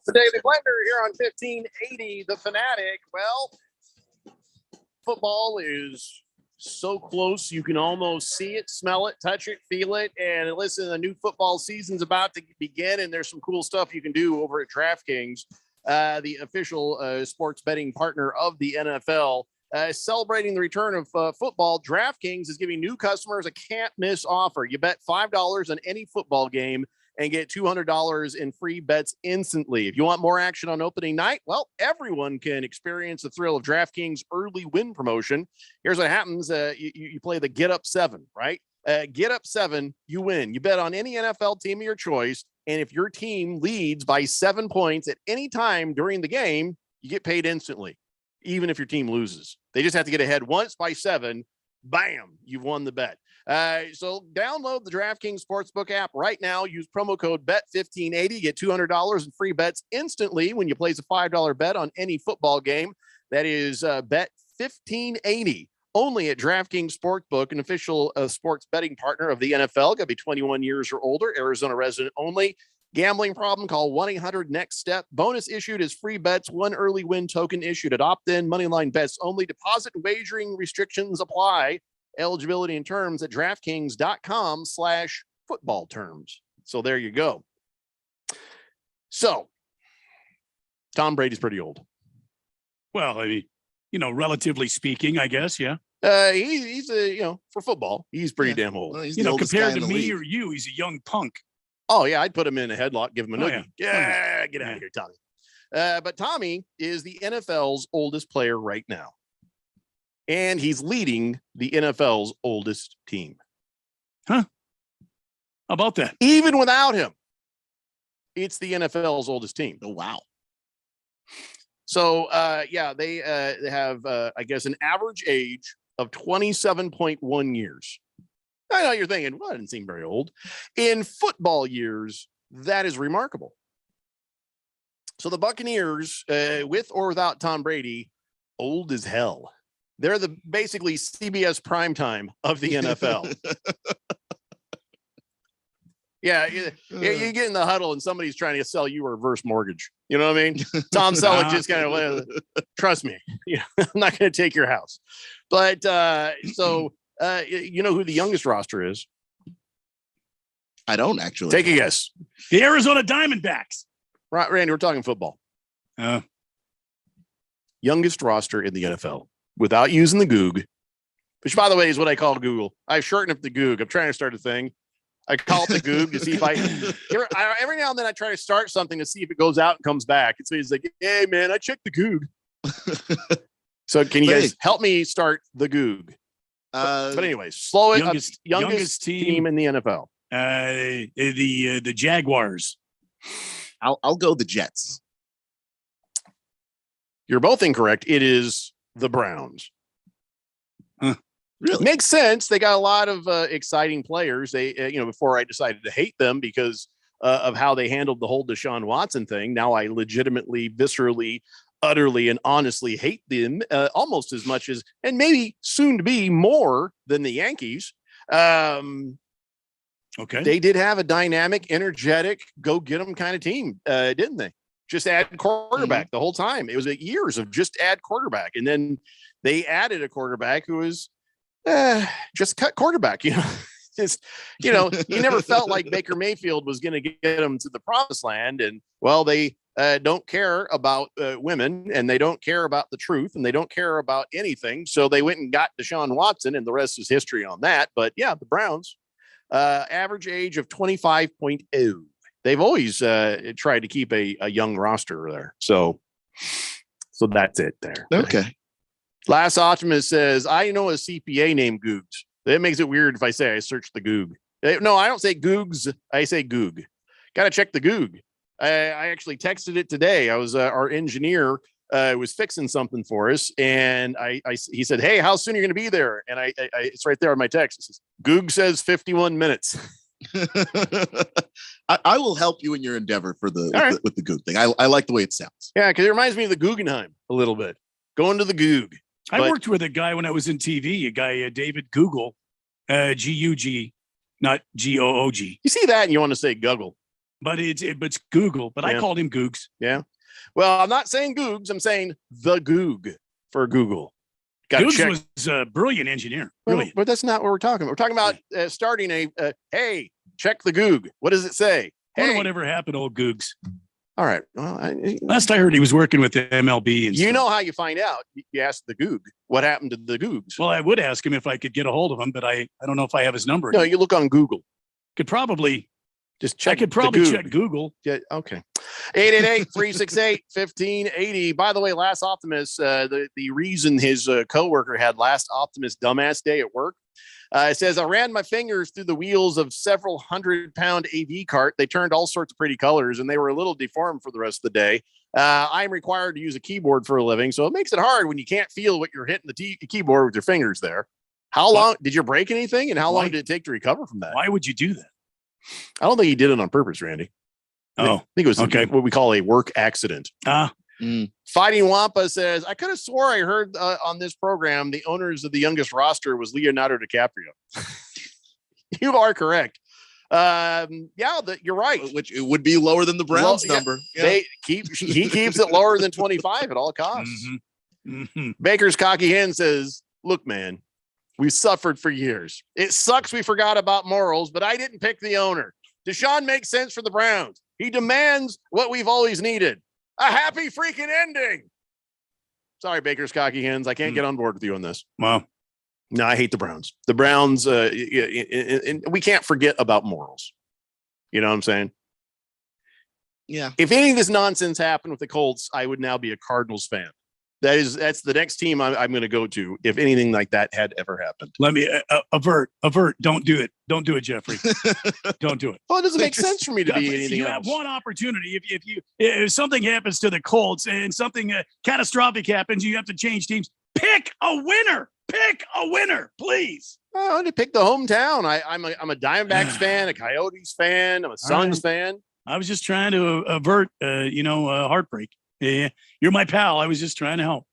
For David Blender here on 1580 The Fanatic. Well, football is so close. You can almost see it, smell it, touch it, feel it. And listen, the new football season's about to begin, and there's some cool stuff you can do over at DraftKings, the official sports betting partner of the NFL. Celebrating the return of football, DraftKings is giving new customers a can't-miss offer. You bet $5 on any football game and get $200 in free bets instantly. If you want more action on opening night, well, everyone can experience the thrill of DraftKings early win promotion. Here's what happens. You play the Get Up 7, right? Get Up 7, you win. You bet on any NFL team of your choice, and if your team leads by 7 points at any time during the game, you get paid instantly, even if your team loses. They just have to get ahead once by 7. Bam, you've won the bet. So download the DraftKings Sportsbook app right now. Use promo code BET1580. Get $200 in free bets instantly when you place a $5 bet on any football game. That is BET1580. Only at DraftKings Sportsbook, an official sports betting partner of the NFL. Got to be 21 years or older. Arizona resident only. Gambling problem? Call 1-800-NEXT-STEP. Bonus issued as free bets. One early win token issued at opt-in. Moneyline bets only. Deposit and wagering restrictions apply. Eligibility and terms at DraftKings.com/football terms. So there you go. So Tom Brady's pretty old. Well, I mean, relatively speaking, I guess, yeah. He's for football, he's pretty damn old. Well, compared to me or you, he's a young punk. Oh yeah, I'd put him in a headlock, give him a noogie. Yeah, get out of here, Tommy. But Tommy is the NFL's oldest player right now. And he's leading the NFL's oldest team. Huh? How about that? Even without him, it's the NFL's oldest team. Oh, wow. So, they have, I guess, an average age of 27.1 years. I know you're thinking, well, it didn't seem very old. In football years, that is remarkable. So the Buccaneers, with or without Tom Brady, old as hell. They're the basically CBS primetime of the NFL. Yeah, you get in the huddle and somebody's trying to sell you a reverse mortgage. You know what I mean? Tom Selleck just kind of, trust me, I'm not going to take your house. But you know who the youngest roster is? I don't actually. Take a guess. The Arizona Diamondbacks. Right, Randy, we're talking football. Youngest roster in the NFL without using the Goog. which, by the way, is what I call Google. I've shortened up the Goog. I'm trying to start a thing. I call it the Goog to see if every now and then I try to start something to see if it goes out and comes back. And so he's like, hey, man, I checked the Goog. So can you guys help me start the Goog? But anyways, slow it. Youngest team in the NFL. The Jaguars. I'll go the Jets. You're both incorrect. It is the Browns. Huh. Really? Makes sense. They got a lot of exciting players. They, before I decided to hate them because of how they handled the whole Deshaun Watson thing. Now I legitimately, viscerally, utterly, and honestly hate them almost as much as, and maybe soon to be more than the Yankees. Okay. They did have a dynamic, energetic, go get them kind of team, didn't they? Just add quarterback the whole time. It was years of just add quarterback. And then they added a quarterback who was just cut quarterback, just, you never felt like Baker Mayfield was going to get them to the promised land. And well, they don't care about women, and they don't care about the truth, and they don't care about anything. So they went and got Deshaun Watson, and the rest is history on that. But yeah, the Browns, average age of 25.0. They've always tried to keep a young roster there. So that's it there. Okay. Last Optimist says, I know a CPA named Googs. That makes it weird if I say I search the Goog. No, I don't say Googs. I say Goog. Got to check the Goog. I actually texted it today. I was our engineer was fixing something for us, and he said, "Hey, how soon are you going to be there?" And I it's right there on my text. It says, Goog says 51 minutes. I will help you in your endeavor for with the Goog thing. I like the way it sounds. Yeah, because it reminds me of the Guggenheim a little bit. Going to the Goog. I worked with a guy when I was in TV, a guy, David Google, G-U-G, not G-O-O-G. You see that and you want to say Google. But it's Google, but I called him Googs. Yeah. Well, I'm not saying Googs. I'm saying the Goog for Google. Googs was a brilliant engineer. Brilliant. But that's not what we're talking about. We're talking about starting hey, check the Goog. What does it say? Hey. Whatever happened to old Googs. All right. Well, last I heard, he was working with the MLB. And you know how you find out. You ask the Goog. What happened to the Googs? Well, I would ask him if I could get a hold of him, but I don't know if I have his number. No, you look on Google. Could probably just check. I could probably check Google. Yeah. Okay. 888-368-1580. By the way, Last Optimist, the reason his coworker had Last Optimist dumbass day at work. It says, I ran my fingers through the wheels of several 100-pound AV cart. They turned all sorts of pretty colors, and they were a little deformed for the rest of the day. I'm required to use a keyboard for a living, so it makes it hard when you can't feel what you're hitting the keyboard with your fingers there. How long did you break anything, and how long did it take to recover from that? Why would you do that? I don't think he did it on purpose, Randy. I think it was what we call a work accident. Fighting Wampa says, I could have swore I heard on this program the owners of the youngest roster was Leonardo DiCaprio. You are correct. You're right. Which it would be lower than the Browns number. Yeah. He keeps it lower than 25 at all costs. Baker's cocky hand says, look, man, we suffered for years. It sucks we forgot about morals, but I didn't pick the owner. Deshaun makes sense for the Browns. He demands what we've always needed. A happy freaking ending. Sorry, Baker's cocky hens. I can't get on board with you on this. Wow. No, I hate the Browns. The Browns, and we can't forget about morals. You know what I'm saying? Yeah. If any of this nonsense happened with the Colts, I would now be a Cardinals fan. That's the next team I'm going to go to if anything like that had ever happened. Let me avert. Don't do it. Don't do it, Jeffrey. Don't do it. Well, it doesn't make sense for me to be anything you else. Have one opportunity. If something happens to the Colts and something catastrophic happens, you have to change teams. Pick a winner. Pick a winner, please. I want to pick the hometown. I'm a Diamondbacks fan, a Coyotes fan. I'm a Suns fan. I was just trying to avert, heartbreak. Yeah, you're my pal. I was just trying to help.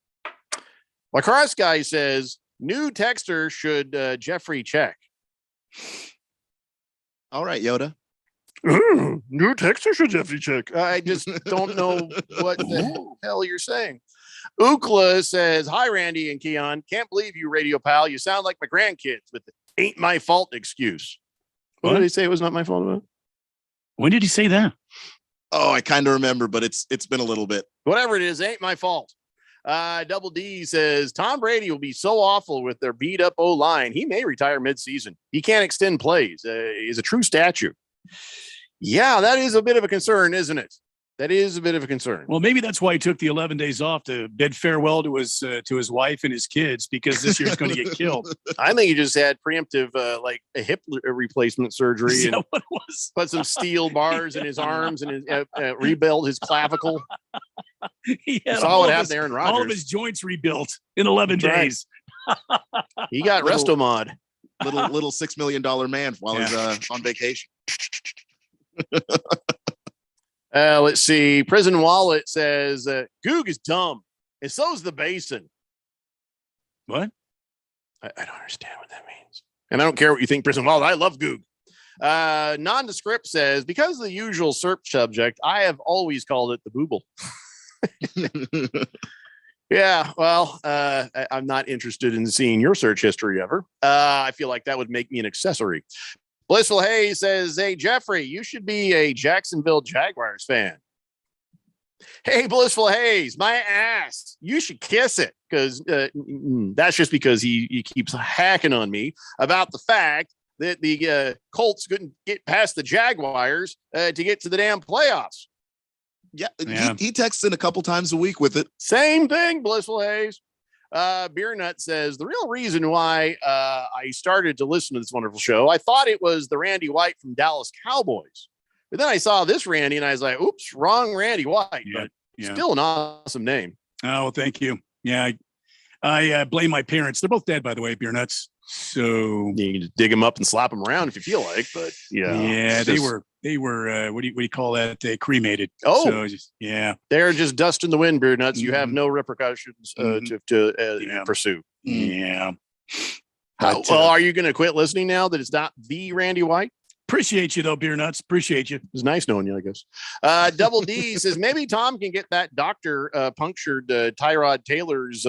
Lacrosse guy says, new texter should Jeffrey check. All right, Yoda. New texter should Jeffrey check. I just don't know what the hell you're saying. Ookla says, hi, Randy and Keon. Can't believe you, radio pal. You sound like my grandkids with the ain't my fault excuse. What did he say it was not my fault about? When did he say that? Oh, I kind of remember, but it's been a little bit. Whatever it is, ain't my fault. Double D says Tom Brady will be so awful with their beat up O-line. He may retire midseason. He can't extend plays. He's a true statue. Yeah, that is a bit of a concern, isn't it? That is a bit of a concern. Well, maybe that's why he took the 11 days off to bid farewell to his wife and his kids, because this year's going to get killed. I think he just had preemptive, like a hip replacement surgery. Is and that what it was? Put some steel bars in his arms and rebuilt his clavicle. He had saw what happened to Aaron Rodgers. All of his joints rebuilt in 11 That's right. days. He got Restomod. Little $6 million man while he's on vacation. Let's see. Prison Wallet says Goog is dumb, and so's the Basin. What? I don't understand what that means, and I don't care what you think, Prison Wallet. I love Goog. Nondescript says, because of the usual search subject, I have always called it the booble. Yeah, well, I'm not interested in seeing your search history ever. I feel like that would make me an accessory. Blissful Hayes says, hey, Jeffrey, you should be a Jacksonville Jaguars fan. Hey, Blissful Hayes, my ass, you should kiss it, because that's just because he keeps hacking on me about the fact that the Colts couldn't get past the Jaguars to get to the damn playoffs. Yeah. He texts in a couple times a week with it. Same thing, Blissful Hayes. Beer Nut says, the real reason why I started to listen to this wonderful show, I thought it was the Randy White from Dallas Cowboys. But then I saw this Randy and I was like, oops, wrong Randy White. Yeah, but still an awesome name. Oh, well, thank you. Yeah, I blame my parents. They're both dead, by the way, Beer Nuts. So you can just dig them up and slap them around if you feel like, but yeah, they were what do you call that? They cremated. Oh, so they're just dust in the wind, Beer Nuts. You have no repercussions to pursue. Yeah. Well, are you going to quit listening now that it's not the Randy White? Appreciate you though, Beer Nuts. Appreciate you. It's nice knowing you, I guess. Double D says maybe Tom can get that doctor punctured Tyrod Taylor's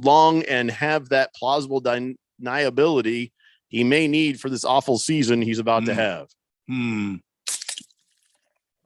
lung and have that plausible deniability he may need for this awful season he's about to have.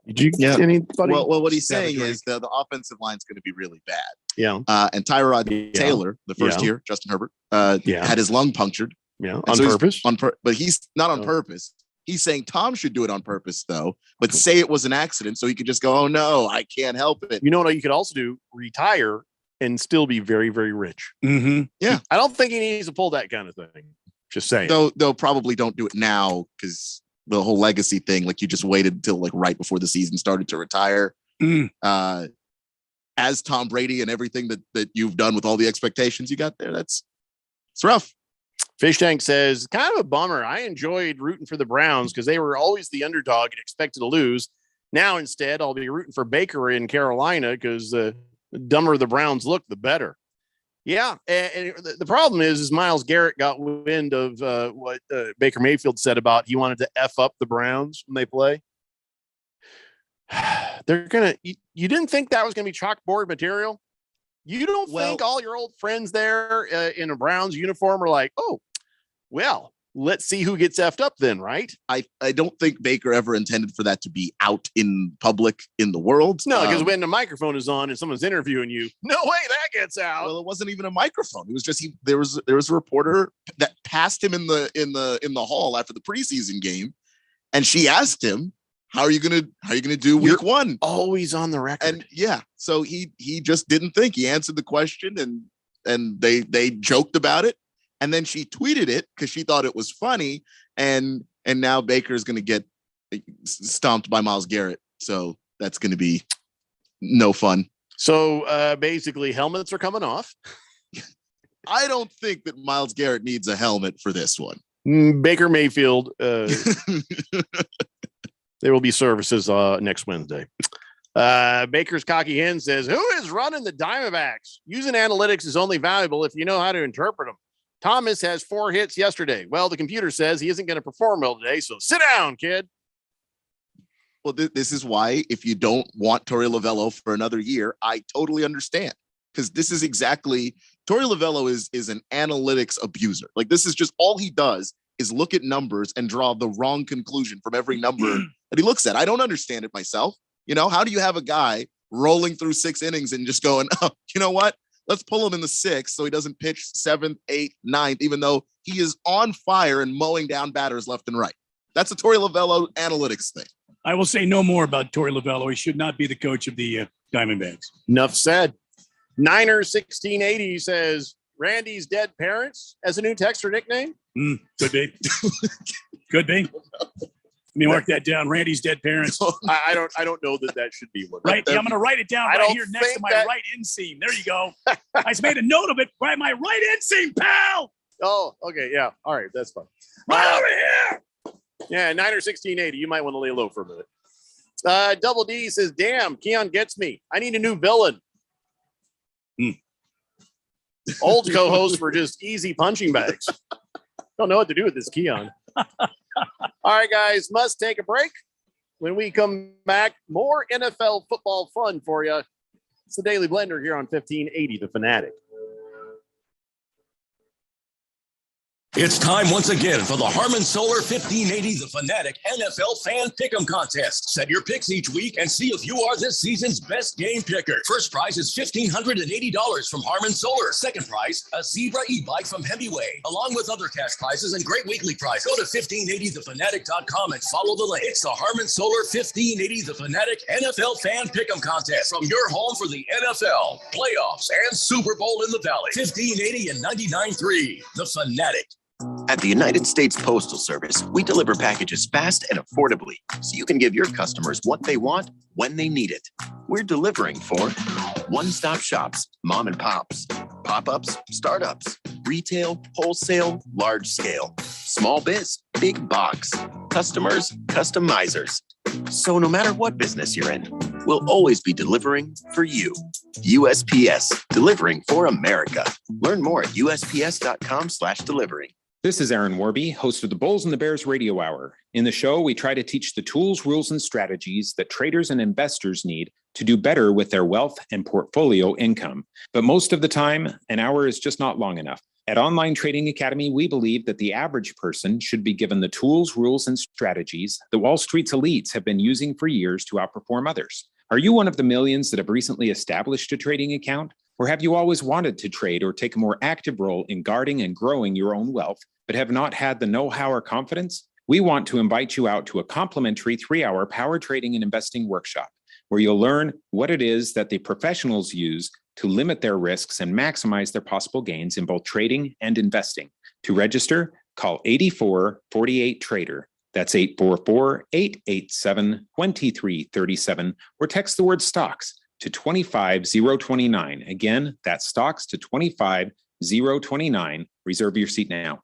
Did you get anybody? Well, what he's saying is the offensive line is going to be really bad. Yeah. And Tyrod Taylor, the first year, Justin Herbert, had his lung punctured. Yeah. On purpose. But he's not on purpose. He's saying Tom should do it on purpose, though, but say it was an accident so he could just go, oh, no, I can't help it. You know what you could also do? Retire and still be very, very rich. Mm-hmm. Yeah. I don't think he needs to pull that kind of thing. Just saying. They'll probably don't do it now because the whole legacy thing, like you just waited until like right before the season started to retire. As Tom Brady and everything that you've done with all the expectations you got there, it's rough. Fish Tank says, kind of a bummer. I enjoyed rooting for the Browns because they were always the underdog and expected to lose. Now, instead, I'll be rooting for Baker in Carolina because the dumber the Browns look, the better. Yeah. And the problem is Myles Garrett got wind of what Baker Mayfield said about he wanted to F up the Browns when they play. They're going to, you didn't think that was going to be chalkboard material? You don't think all your old friends there in a Browns uniform are like, oh, well, let's see who gets effed up then, right? I don't think Baker ever intended for that to be out in public in the world. No, because when the microphone is on and someone's interviewing you, no way that gets out. Well, it wasn't even a microphone. It was just there was a reporter that passed him in the hall after the preseason game, and she asked him, How are you gonna do week one? Always on the record. And so he just didn't think. He answered the question and they joked about it. And then she tweeted it because she thought it was funny. And now Baker's gonna get stomped by Myles Garrett. So that's gonna be no fun. So basically helmets are coming off. I don't think that Myles Garrett needs a helmet for this one. Baker Mayfield. There will be services next Wednesday. Baker's Cocky Hen says, who is running the Diamondbacks? Using analytics is only valuable if you know how to interpret them. Thomas has 4 hits yesterday. Well, the computer says he isn't going to perform well today, so sit down, kid. Well, this is why if you don't want Torey Lovello for another year, I totally understand. Because this is exactly, Torey Lovello is an analytics abuser. Like this is just all he does is look at numbers and draw the wrong conclusion from every number that he looks at. I don't understand it myself. You know, how do you have a guy rolling through 6 innings and just going, oh, you know what? Let's pull him in the 6th so he doesn't pitch 7th, 8th, 9th, even though he is on fire and mowing down batters left and right. That's a Torey Lovullo analytics thing. I will say no more about Torey Lovullo. He should not be the coach of the Diamondbacks. Enough said. Niner 1680 says Randy's dead parents as a new texter nickname. Could be. Could be. Let me mark that down. Randy's dead parents. I don't know that should be one. Right. Yeah, I'm going to write it down right here next to my right inseam. There you go. I just made a note of it by my right inseam, pal. Oh, okay. Yeah. All right. That's fine. Right over here. Yeah. Niner 1680. You might want to lay low for a minute. Double D says, damn, Keon gets me. I need a new villain. Old co-hosts were just easy punching bags. Don't know what to do with this Keon. All right, guys, must take a break. When we come back, more NFL football fun for you. It's the Daily Blender here on 1580 The Fanatic. It's time once again for the Harmon Solar 1580 The Fanatic NFL Fan Pick'em Contest. Set your picks each week and see if you are this season's best game picker. First prize is $1,580 from Harmon Solar. Second prize, a Zebra e-bike from Hemingway, along with other cash prizes and great weekly prizes. Go to 1580thefanatic.com and follow the link. It's the Harmon Solar 1580 The Fanatic NFL Fan Pick'em Contest from your home for the NFL, playoffs, and Super Bowl in the Valley. 1580 and 99.3 The Fanatic. At the United States Postal Service, we deliver packages fast and affordably so you can give your customers what they want when they need it. We're delivering for one-stop shops, mom and pops, pop-ups, startups, retail, wholesale, large scale, small biz, big box, customers, customizers. So no matter what business you're in, we'll always be delivering for you. USPS, delivering for America. Learn more at USPS.com/delivery. This is Aaron Warby, host of the Bulls and the Bears Radio Hour. In the show, we try to teach the tools, rules, and strategies that traders and investors need to do better with their wealth and portfolio income. But most of the time, an hour is just not long enough. At Online Trading Academy, we believe that the average person should be given the tools, rules, and strategies that Wall Street's elites have been using for years to outperform others. Are you one of the millions that have recently established a trading account? Or have you always wanted to trade or take a more active role in guarding and growing your own wealth, but have not had the know-how or confidence? We want to invite you out to a complimentary 3-hour power trading and investing workshop, where you'll learn what it is that the professionals use to limit their risks and maximize their possible gains in both trading and investing. To register, call 8448-TRADER. That's 844-887-2337, or text the word stocks to 25029. Again, that's stocks to 25029. Reserve your seat now.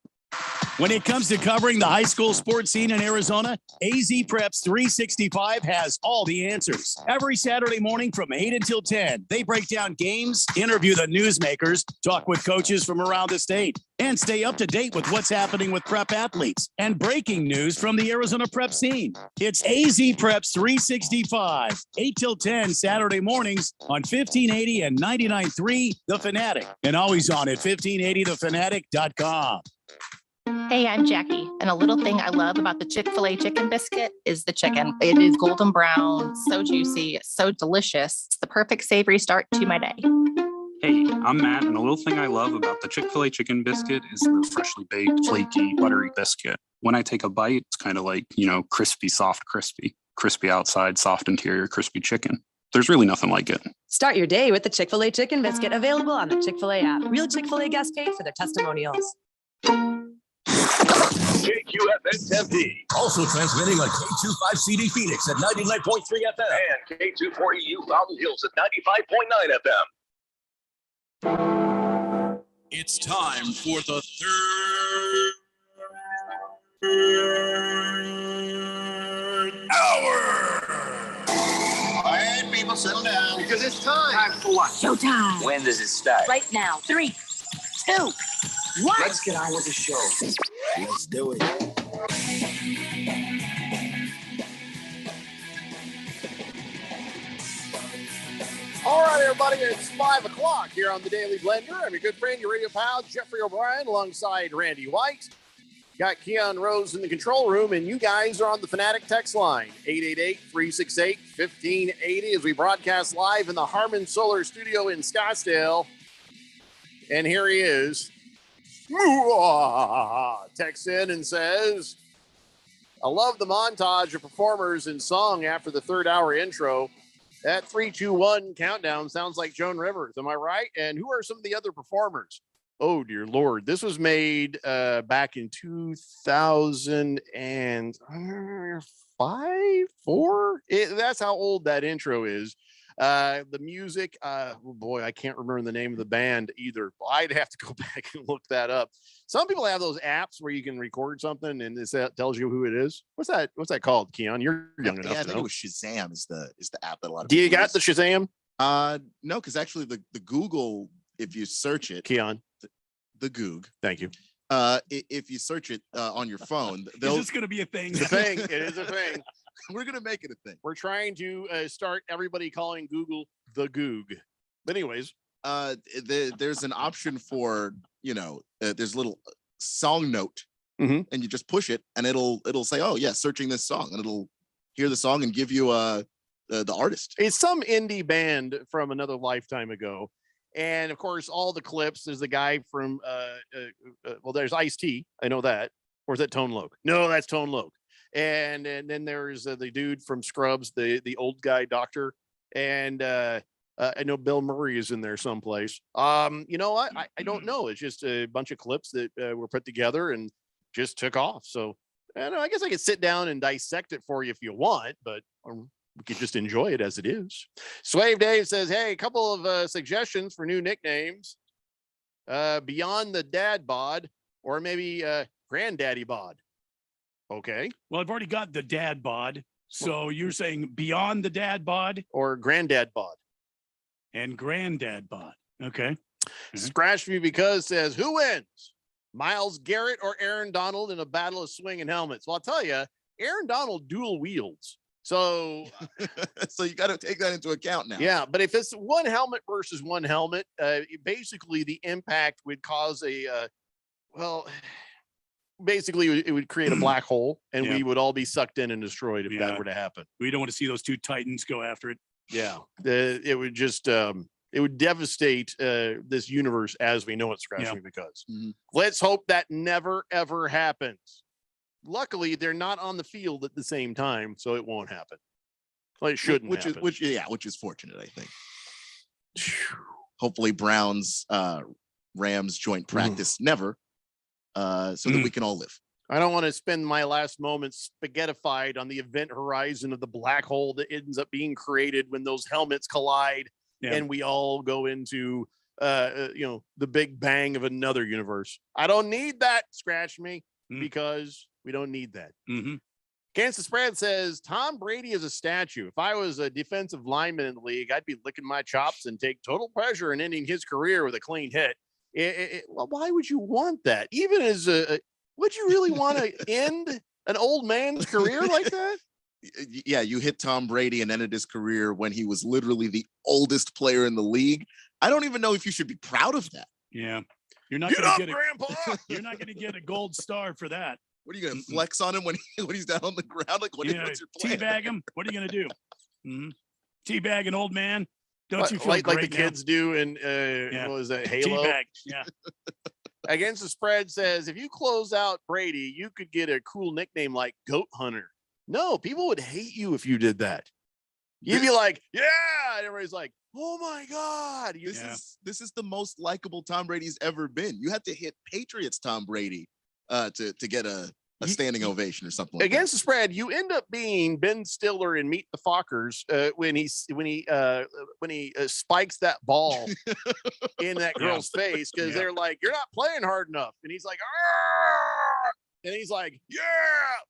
When it comes to covering the high school sports scene in Arizona, AZ Preps 365 has all the answers. Every Saturday morning from 8 until 10, they break down games, interview the newsmakers, talk with coaches from around the state, and stay up to date with what's happening with prep athletes and breaking news from the Arizona prep scene. It's AZ Preps 365, 8 till 10 Saturday mornings on 1580 and 99.3 The Fanatic, and always on at 1580thefanatic.com. Hey, I'm Jackie, and a little thing I love about the Chick-Fil-A chicken biscuit is the chicken. It is golden brown, so juicy, so delicious. It's the perfect savory start to my day. Hey, I'm Matt, and a little thing I love about the Chick-fil-A chicken biscuit is the freshly baked, flaky, buttery biscuit. When I take a bite, it's kind of like, crispy, soft, crispy. Crispy outside, soft interior, crispy chicken. There's really nothing like it. Start your day with the Chick-fil-A chicken biscuit, available on the Chick-fil-A app. Real Chick-fil-A guests pay for their testimonials. KQFN Tempe. Also transmitting on K25CD Phoenix at 99.3 FM. And K240U Fountain Hills at 95.9 FM. It's time for the third hour. All right, people, settle down. Because it's time. Time for what? Showtime. When does it start? Right now. 3, 2, 1. Let's get on with the show. Let's do it. All right, everybody, it's 5 o'clock here on the Daily Blender. I'm your good friend, your radio pal, Jeffrey O'Brien, alongside Randy White. Got Keon Rose in the control room, and you guys are on the Fanatic text line, 888-368-1580, as we broadcast live in the Harmon Solar Studio in Scottsdale. And here he is. Texts in and says, I love the montage of performers in song after the third hour intro. That 3-2-1 countdown sounds like Joan Rivers. Am I right? And who are some of the other performers? Oh, dear Lord. This was made back in 2005, 4? That's how old that intro is. The music, oh boy, I can't remember the name of the band either. I'd have to go back and look that up. Some people have those apps where you can record something and it tells you who it is. What's that called, Keon? You're young enough I to think know. it was Shazam is the app that a lot of Do you people got the Shazam? No, because actually the Google, if you search it, Keon, the Goog. Thank you. If you search it on your phone, Is this going to be a thing? It's a thing. It is a thing. We're gonna make it a thing. We're trying to start everybody calling Google the Goog. But anyways, there's an option for there's a little song note, and you just push it, and it'll say, oh yeah, searching this song, and it'll hear the song and give you the artist. It's some indie band from another lifetime ago. And of course, all the clips, there's the guy from, there's Ice-T. I know that. Or is that Tone Loc? No, that's Tone Loc. And then there's the dude from Scrubs, the old guy doctor. And I know Bill Murray is in there someplace. You know what? I don't know. It's just a bunch of clips that were put together and just took off. So I guess I could sit down and dissect it for you if you want, but we could just enjoy it as it is. Swave Dave says, hey, a couple of suggestions for new nicknames. Beyond the Dad Bod, or maybe Granddaddy Bod. Okay. Well, I've already got the Dad Bod. So you're saying Beyond the Dad Bod? Or Granddad Bod. And Granddad Bod. Okay. Scratch Me Because says, who wins? Myles Garrett or Aaron Donald in a battle of swinging helmets? Well, I'll tell you, Aaron Donald dual wields. So you got to take that into account now. Yeah, but if it's one helmet versus one helmet, basically the impact would cause basically it would create a black hole, and we would all be sucked in and destroyed if that were to happen. We don't want to see those two titans go after it. Yeah, it would just it would devastate this universe as we know it. Scratch Me Because. Let's hope that never ever happens. Luckily, they're not on the field at the same time, so it won't happen. Well, it shouldn't happen. Which is fortunate, I think. Hopefully, Browns Rams joint practice never, so that we can all live. I don't want to spend my last moments spaghettified on the event horizon of the black hole that ends up being created when those helmets collide and we all go into the big bang of another universe. I don't need that. Scratch me. Because we don't need that. Kansas Spread says Tom Brady is a statue. If I was a defensive lineman in the league, I'd be licking my chops and take total pleasure in ending his career with a clean hit. Well, why would you want that? Even as would you really want to end an old man's career like that? Yeah, you hit Tom Brady and ended his career when he was literally the oldest player in the league. I don't even know if you should be proud of that. Yeah. You're not going to get Grandpa. You're not going to get a gold star for that. What are you going to flex on him when he's down on the ground? Like, what's your plan? Teabag him? What are you going to do? Teabag an old man? Don't you feel like great the kids do in what was that, Halo? Teabag. Yeah. Against the Spread says, if you close out Brady, you could get a cool nickname like Goat Hunter. No, people would hate you if you did that. You'd be like, yeah, and everybody's like, oh my God. This is the most likable Tom Brady's ever been. You had to hit Patriots Tom Brady to get a standing ovation or something like Against the Spread, you end up being Ben Stiller in Meet the Fockers when he spikes that ball in that girl's face, because they're like, you're not playing hard enough. And he's like, argh! And he's like, yeah,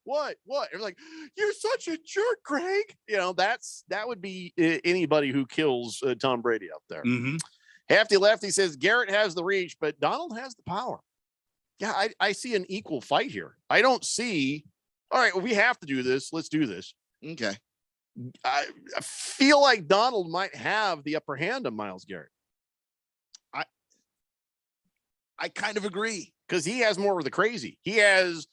what? And like, you're such a jerk, Greg. That would be anybody who kills Tom Brady out there. Hefty Lefty says Garrett has the reach, but Donald has the power. Yeah, I see an equal fight here. I don't see, all right, well, we have to do this. Let's do this. Okay. I feel like Donald might have the upper hand of Myles Garrett. I kind of agree. Because he has more of the crazy. He has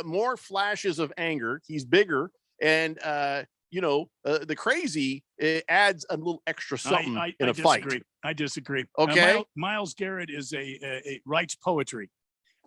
more flashes of anger. He's bigger, and the crazy adds a little extra something in a fight. I disagree. Okay, Myles Garrett is a writes poetry.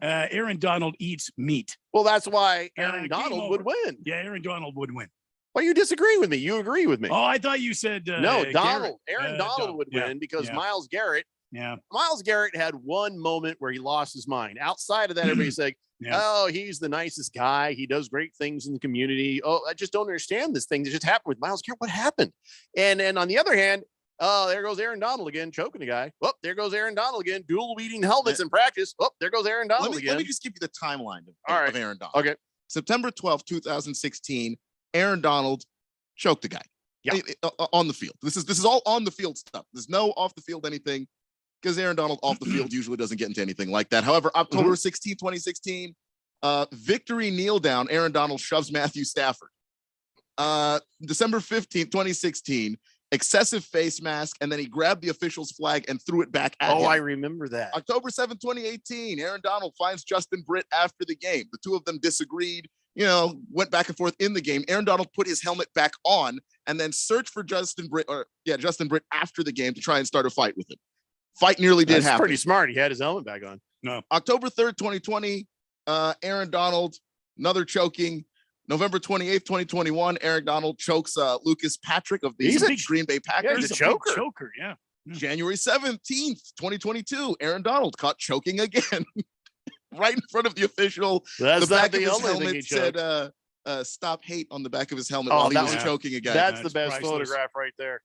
Aaron Donald eats meat. Well, that's why Aaron Donald would win. Yeah, Aaron Donald would win. Well, you disagree with me. You agree with me. Oh, I thought you said no. Garrett. Aaron Donald would win because Myles Garrett. Yeah. Myles Garrett had one moment where he lost his mind. Outside of that, everybody's like, "Oh, he's the nicest guy. He does great things in the community." Oh, I just don't understand this thing that just happened with Myles Garrett. What happened? And on the other hand, oh, there goes Aaron Donald again, choking the guy. Oh, there goes Aaron Donald again, dual weeding helmets in practice. Oh, there goes Aaron Donald again. Let me just give you the timeline of Aaron Donald. Okay. September 12th, 2016, Aaron Donald choked the guy on the field. This is all on the field stuff. There's no off the field anything because Aaron Donald off the field usually doesn't get into anything like that. However, October 16, 2016, victory kneel down, Aaron Donald shoves Matthew Stafford. December 15th, 2016, excessive face mask, and then he grabbed the official's flag and threw it back at him. Oh, I remember that. October 7th, 2018, Aaron Donald finds Justin Britt after the game. The two of them disagreed, went back and forth in the game. Aaron Donald put his helmet back on and then searched for Justin Britt after the game to try and start a fight with him. Fight nearly did happen. That's pretty smart. He had his helmet back on. No. October 3rd, 2020, Aaron Donald, another choking. November 28th, 2021, Aaron Donald chokes Lucas Patrick of the Green Bay Packers. He's a choker. Choker, yeah. January 17th, 2022, Aaron Donald caught choking again. Right in front of the official. That's the not back the of his only thing he helmet said, "Stop hate" on the back of his helmet while he was choking again. That's the best photograph right there.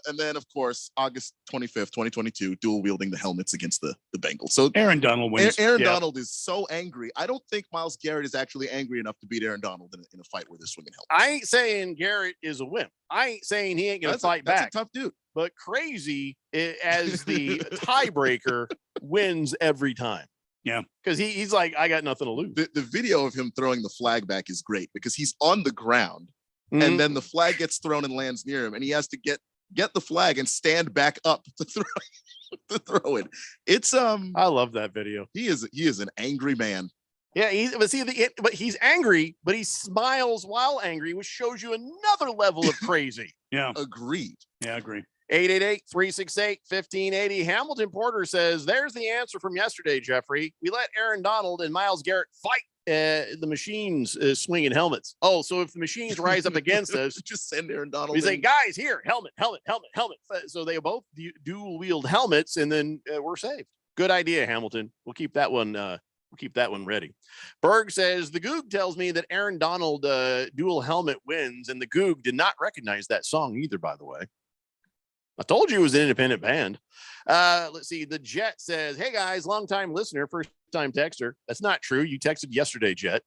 And then, of course, August 25th, 2022, dual wielding the helmets against the Bengals. So Aaron Donald wins. Aaron Donald is so angry. I don't think Myles Garrett is actually angry enough to beat Aaron Donald in a fight where they're swinging helmets. I ain't saying Garrett is a wimp. I ain't saying he ain't going to fight back. That's a tough dude. But crazy as the tiebreaker wins every time. Yeah, because he's like, I got nothing to lose. The video of him throwing the flag back is great because he's on the ground and then the flag gets thrown and lands near him, and he has to get the flag and stand back up to throw it. It's I love that video. He is an angry man. Yeah, but he's angry, but he smiles while angry, which shows you another level of crazy. Yeah, agreed. Yeah, agree. 888-368-1580. Hamilton Porter says, there's the answer from yesterday, Jeffrey. We let Aaron Donald and Myles Garrett fight the machines swinging helmets. Oh, so if the machines rise up against us, just send Aaron Donald. We say, guys, here, helmet. So they both dual wield helmets, and then we're saved. Good idea, Hamilton. We'll keep that one. We'll keep that one ready. Berg says the Goog tells me that Aaron Donald dual helmet wins, and the Goog did not recognize that song either, by the way. I told you it was an independent band. Let's see. The Jet says, hey, guys, long-time listener, first-time texter. That's not true. You texted yesterday, Jet.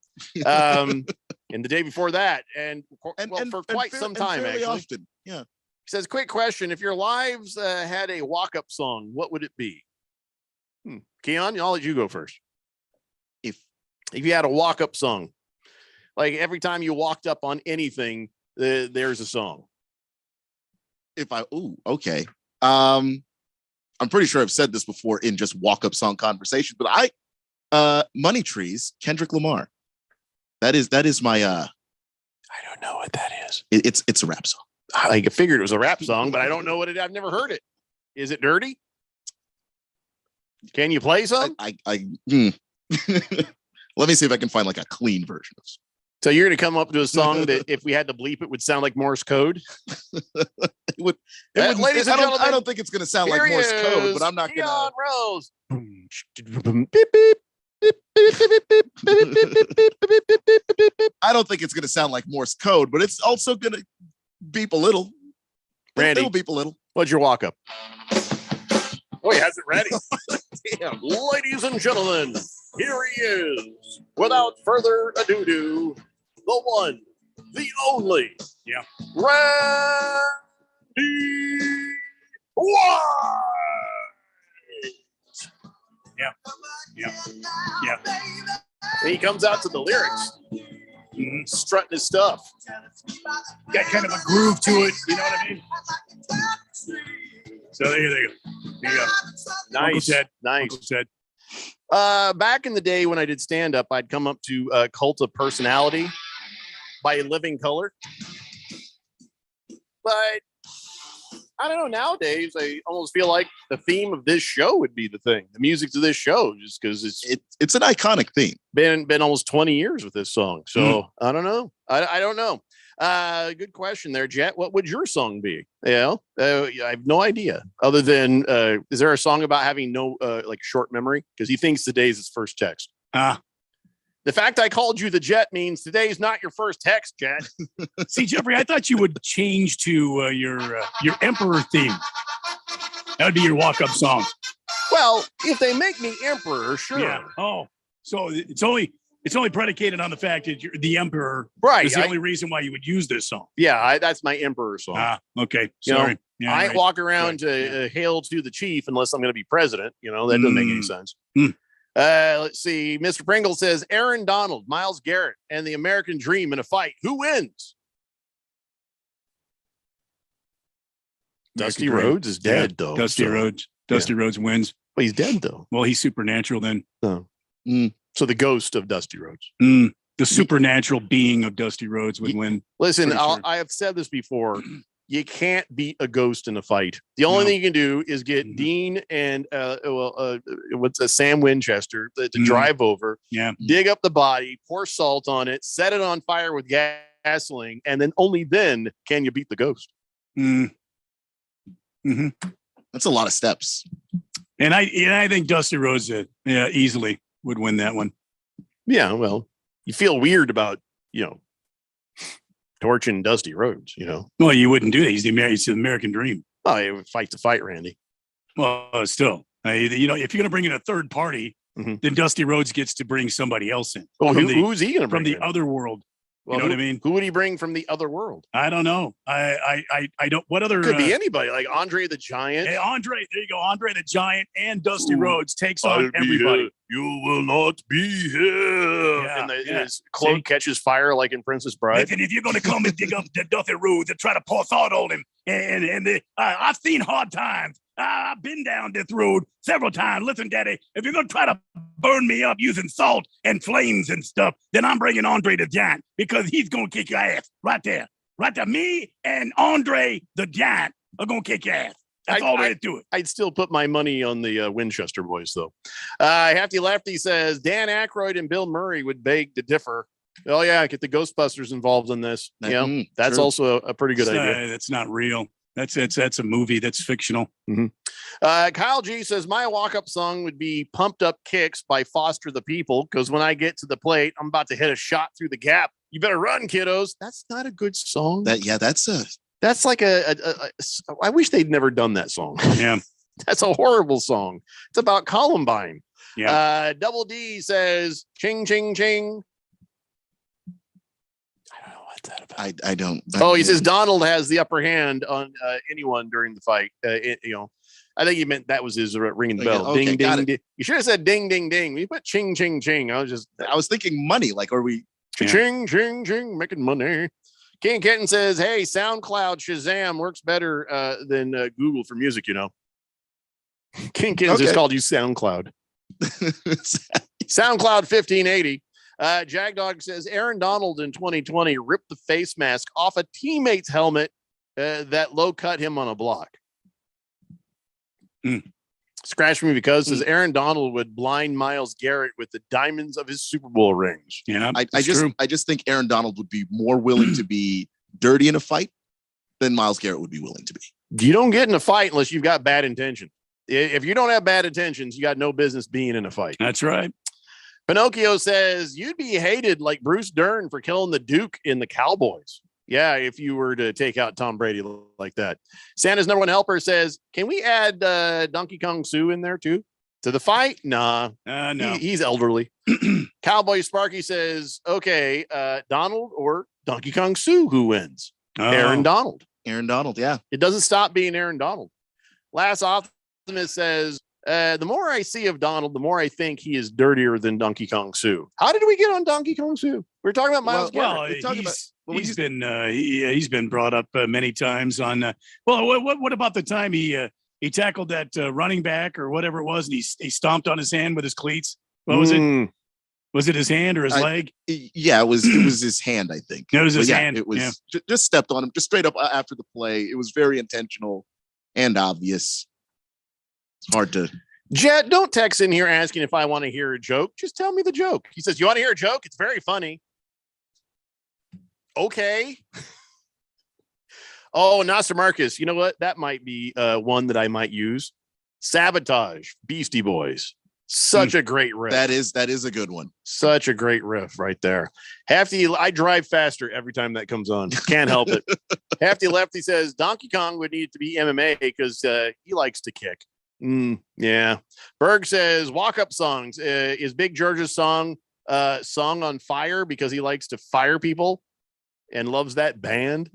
And the day before that. And for quite some time, actually. Often. Yeah. He says, quick question. If your lives had a walk-up song, what would it be? Keon, I'll let you go first. If you had a walk-up song, like every time you walked up on anything, there's a song. Okay. I'm pretty sure I've said this before in just walk-up song conversation, but Money Trees, Kendrick Lamar. That is my I don't know what that is. It's a rap song. I figured it was a rap song, but I don't know what I've never heard it. Is it dirty? Can you play some? Let me see if I can find like a clean version of it. So you're going to come up to a song that if we had to bleep it would sound like Morse code? Ladies and gentlemen, I don't think it's going to sound like Morse code, but I'm not going to. Rose. I don't think it's going to sound like Morse code, but it's also going to beep a little. Randy, it'll beep a little. What's your walk up? Oh, he has it ready. Damn. Ladies and gentlemen, here he is. Without further ado, the one, the only, Randy White. Yeah. He comes out to the lyrics, strutting his stuff. Got kind of a groove to it, you know what I mean? So there you go. Nice. Nice. Back in the day when I did stand up, I'd come up to Cult of Personality by Living Color. But I don't know, nowadays I almost feel like the theme of this show would be the thing. The music to this show, just because it's an iconic theme. Been almost 20 years with this song. So I don't know. I don't know. Good question there, Jet. What would your song be? I have no idea. Other than is there a song about having no like short memory? Because he thinks today's his first text. The fact I called you the Jet means today's not your first text, Jet. See, Jeffrey, I thought you would change to your Emperor theme. That would be your walk-up song. Well, if they make me Emperor, sure. Yeah. Oh, so it's only predicated on the fact that you're the Emperor. Right. Is the only reason why you would use this song. Yeah, that's my Emperor song. Okay. Sorry. I ain't walk around to hail to the chief unless I'm going to be president. That doesn't make any sense. Let's see. Mr. Pringle says Aaron Donald, Myles Garrett, and the American Dream in a fight. Who wins? Dusty Rhodes is dead, though. Dusty Rhodes wins. But he's dead, though. Well, he's supernatural then. So the ghost of Dusty Rhodes. The supernatural being of Dusty Rhodes would win. Listen, I have said this before. You can't beat a ghost in a fight. The only thing you can do is get Dean and Sam Winchester to drive over, dig up the body, pour salt on it, set it on fire with gasoline, and then only then can you beat the ghost. That's a lot of steps. And I think Dusty Rhodes easily would win that one. Yeah, well, you feel weird about torching Dusty Rhodes, Well, you wouldn't do that. He's the American Dream. Oh, he would fight to fight, Randy. Well, still, if you're going to bring in a third party, then Dusty Rhodes gets to bring somebody else in. Well, who's he going to bring from the in? other world? Well, you know what I mean? Who would he bring from the other world? I don't know. I don't. What other? Could be anybody, like Andre the Giant. Hey, Andre, there you go. Andre the Giant and Dusty Rhodes takes on everybody. You will not be here. And his cloak catches fire like in Princess Bride. Listen, if you're going to come and dig up the Dusty Rhodes and try to pour salt on him, and I've seen hard times. I've been down this road several times. Listen, Daddy, if you're going to try to burn me up using salt and flames and stuff, then I'm bringing Andre the Giant because he's going to kick your ass right there. Right there. Me and Andre the Giant are going to kick your ass. That's all there is to it. I'd still put my money on the Winchester boys, though. Hefty Lefty says Dan Aykroyd and Bill Murray would beg to differ. Oh, yeah, get the Ghostbusters involved in this. That's true. Also a pretty good idea. That's not real. That's a movie. That's fictional. Kyle G says my walk-up song would be "Pumped Up Kicks" by Foster the People, because when I get to the plate, I'm about to hit a shot through the gap. You better run, kiddos. That's not a good song. That's like I wish they'd never done that song. Yeah, that's a horrible song. It's about Columbine. Yeah. Double D says ching ching ching. I don't. He says Donald has the upper hand on anyone during the fight. I think he meant that was his ringing the bell. Okay, ding, ding, ding. You should have said ding, ding, ding. We put ching, ching, ching. I was thinking money. Like, are we ching, ching, ching, making money? King Kenton says, hey, SoundCloud Shazam works better than Google for music, King Kenton just called you SoundCloud. SoundCloud 1580. Jagdog says Aaron Donald in 2020 ripped the face mask off a teammate's helmet that low cut him on a block. Scratch me because says Aaron Donald would blind Myles Garrett with the diamonds of his Super Bowl rings. Yeah, I just think Aaron Donald would be more willing to be dirty in a fight than Myles Garrett would be willing to be. You don't get in a fight unless you've got bad intention. If you don't have bad intentions, you got no business being in a fight. That's right. Pinocchio says you'd be hated like Bruce Dern for killing the Duke in the Cowboys. Yeah, if you were to take out Tom Brady like that. Santa's number one helper says, can we add Donkey Kong Sue in there too? To the fight? Nah. No. He's elderly. Cowboy Sparky says, okay, Donald or Donkey Kong Sue, who wins? Aaron Donald. Aaron Donald, yeah. It doesn't stop being Aaron Donald. Last Optimist says, the more I see of Donald, the more I think he is dirtier than Donkey Kong Sue. How did we get on Donkey Kong Sue? We're talking about Myles Garrett. He's been brought up many times on. What about the time he He tackled that running back or whatever it was, and he stomped on his hand with his cleats. What was it? Was it his hand or his leg? Yeah, it was his hand, I think. It was his hand. It was just stepped on him, just straight up after the play. It was very intentional and obvious. It's hard to. Jet, don't text in here asking if I want to hear a joke. Just tell me the joke. He says, "You want to hear a joke? It's very funny." Okay. Oh, Nasser Marcus. You know what? That might be one that I might use. Sabotage, Beastie Boys. Such a great riff. That is a good one. Such a great riff right there. I drive faster every time that comes on. Can't help it. Hefty Lefty says Donkey Kong would need to be MMA because he likes to kick. Yeah. Berg says walk-up songs. Is Big George's song on fire because he likes to fire people and loves that band?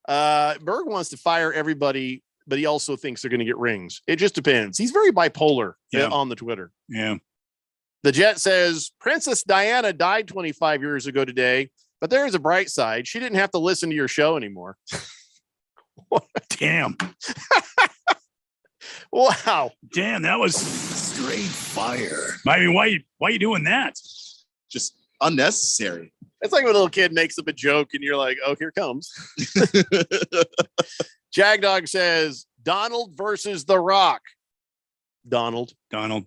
Berg wants to fire everybody, but he also thinks they're going to get rings. It just depends. He's very bipolar on the Twitter. Yeah. The Jet says Princess Diana died 25 years ago today, but there is a bright side. She didn't have to listen to your show anymore. Damn. Wow. Damn, that was straight fire. I mean, why you doing that? Just unnecessary. It's like when a little kid makes up a joke and you're like, oh, here comes. Jagdog says Donald versus The Rock. Donald.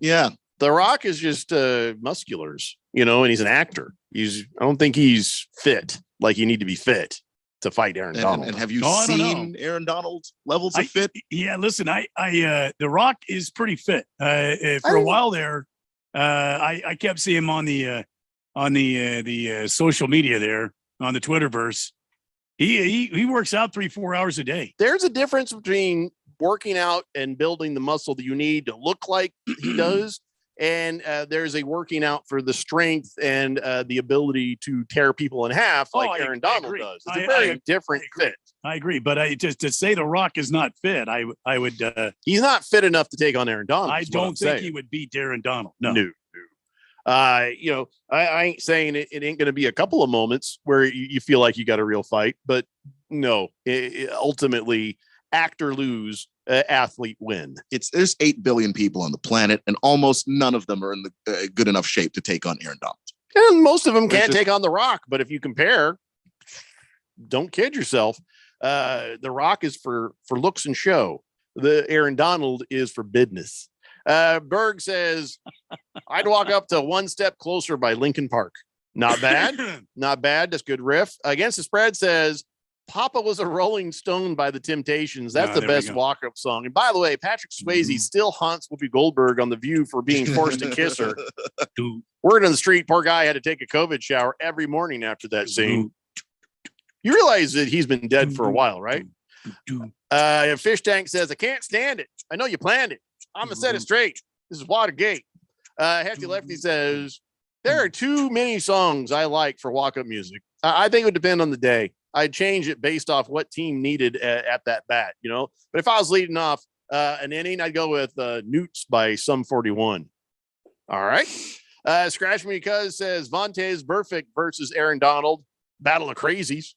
Yeah. The Rock is just musculars, and he's an actor. I don't think he's fit like you need to be fit to fight Aaron Donald. And have you seen Aaron Donald levels of fit? Yeah, listen, The Rock is pretty fit. For a while there, I kept seeing him on the social media there on the Twitterverse. He works out 3-4 hours a day. There's a difference between working out and building the muscle that you need to look like he does. And there's a working out for the strength and the ability to tear people in half like Aaron Donald does. It's a very different fit. I agree. But just to say The Rock is not fit, I would. He's not fit enough to take on Aaron Donald. I don't think he would beat Aaron Donald. No. I ain't saying it ain't going to be a couple of moments where you feel like you got a real fight, but no, ultimately actor lose, athlete win. There's 8 billion people on the planet, and almost none of them are in the good enough shape to take on Aaron Donald. And most of them can't take on The Rock. But if you compare, don't kid yourself. The Rock is for looks and show. The Aaron Donald is for business. Berg says, I'd walk up to One Step Closer by Linkin Park. Not bad. Not bad. That's good riff. Against the Spread says, Papa Was a Rolling Stone by the Temptations. That's the best walk-up song. And by the way, Patrick Swayze still haunts Whoopi Goldberg on The View for being forced to kiss her. Word on the street, poor guy had to take a COVID shower every morning after that scene. You realize that he's been dead for a while, right? Fish Tank says, I can't stand it. I know you planned it. I'm going to set it straight. This is Watergate. Hefty Lefty says, there are too many songs I like for walk-up music. I think it would depend on the day. I'd change it based off what team needed at that bat, But if I was leading off an inning, I'd go with Newts by Sum 41. All right. Scratch Me Cuz says Vontaze Burfict versus Aaron Donald. Battle of Crazies.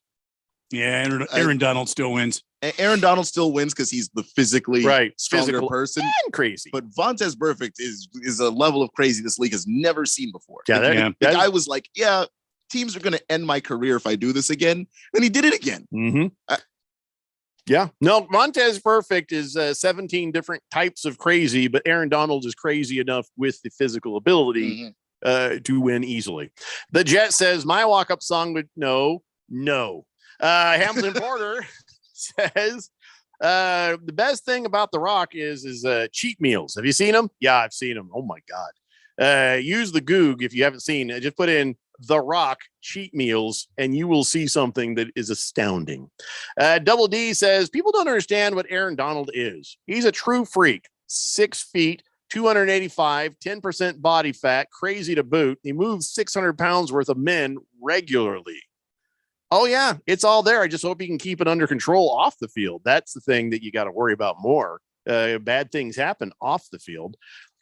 Yeah, Aaron Donald still wins. Aaron Donald still wins because he's the physically stronger person. And crazy. But Vontaze Burfict is a level of crazy this league has never seen before. Yeah, the guy was like, teams are going to end my career if I do this again. And he did it again. Mm-hmm. No, Montez Burfict is 17 different types of crazy, but Aaron Donald is crazy enough with the physical ability to win easily. The Jet says, my walk-up song would no. Hamilton Porter says, the best thing about The Rock is cheat meals. Have you seen them? Yeah, I've seen them. Oh my God. Use the Goog if you haven't seen it. Just put in The Rock cheat meals and you will see something that is astounding. Double D says, people don't understand what Aaron Donald is. He's a true freak. 6 feet, 285, 10% body fat, crazy to boot. He moves 600 pounds worth of men regularly. Oh yeah, it's all there. I just hope he can keep it under control off the field. That's the thing that you got to worry about more. Bad things happen off the field.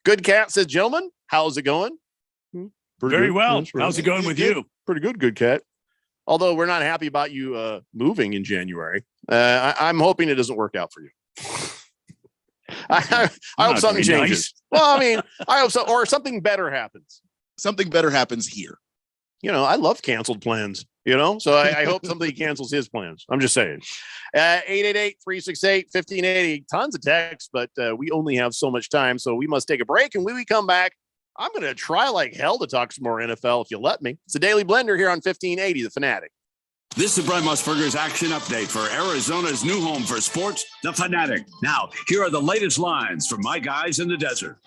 Good Cat says, gentlemen, how's it going? Very well. How's it going with you? Pretty good, Good Cat. Although we're not happy about you moving in January. I'm hoping it doesn't work out for you. I hope something changes. Nice. Well, I mean, I hope so, or something better happens. Something better happens here. I love canceled plans, so I hope somebody cancels his plans. I'm just saying. 888-368-1580. Tons of texts, but we only have so much time, so we must take a break. And when we come back, I'm going to try like hell to talk some more NFL if you let me. It's a Daily Blender here on 1580, The Fanatic. This is Brent Musburger's action update for Arizona's new home for sports, The Fanatic. Now, here are the latest lines from my guys in the desert.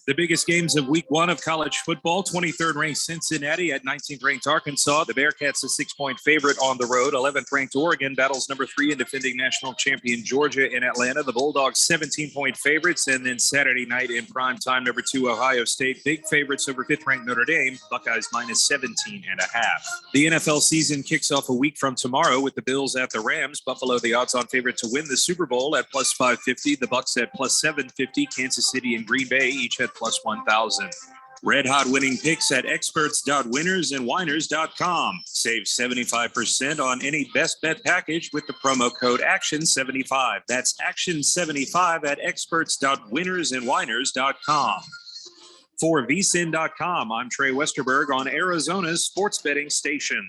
The biggest games of week 1 of college football, 23rd ranked Cincinnati at 19th ranked Arkansas. The Bearcats a 6-point favorite on the road. 11th ranked Oregon battles number 3 and defending national champion Georgia in Atlanta. The Bulldogs 17-point favorites. And then Saturday night in prime time, number 2 Ohio State, big favorites over 5th ranked Notre Dame. Buckeyes minus 17.5. The NFL season kicks off a week from tomorrow with the Bills at the Rams. Buffalo the odds-on favorite to win the Super Bowl at plus 550. The Bucs at plus 750. Kansas City and Green Bay each at plus 1,000. Red hot winning picks at experts.winnersandwhiners.com. Save 75% on any best bet package with the promo code ACTION75. That's ACTION75 at experts.winnersandwhiners.com. For vsin.com, I'm Trey Westerberg on Arizona's sports betting station.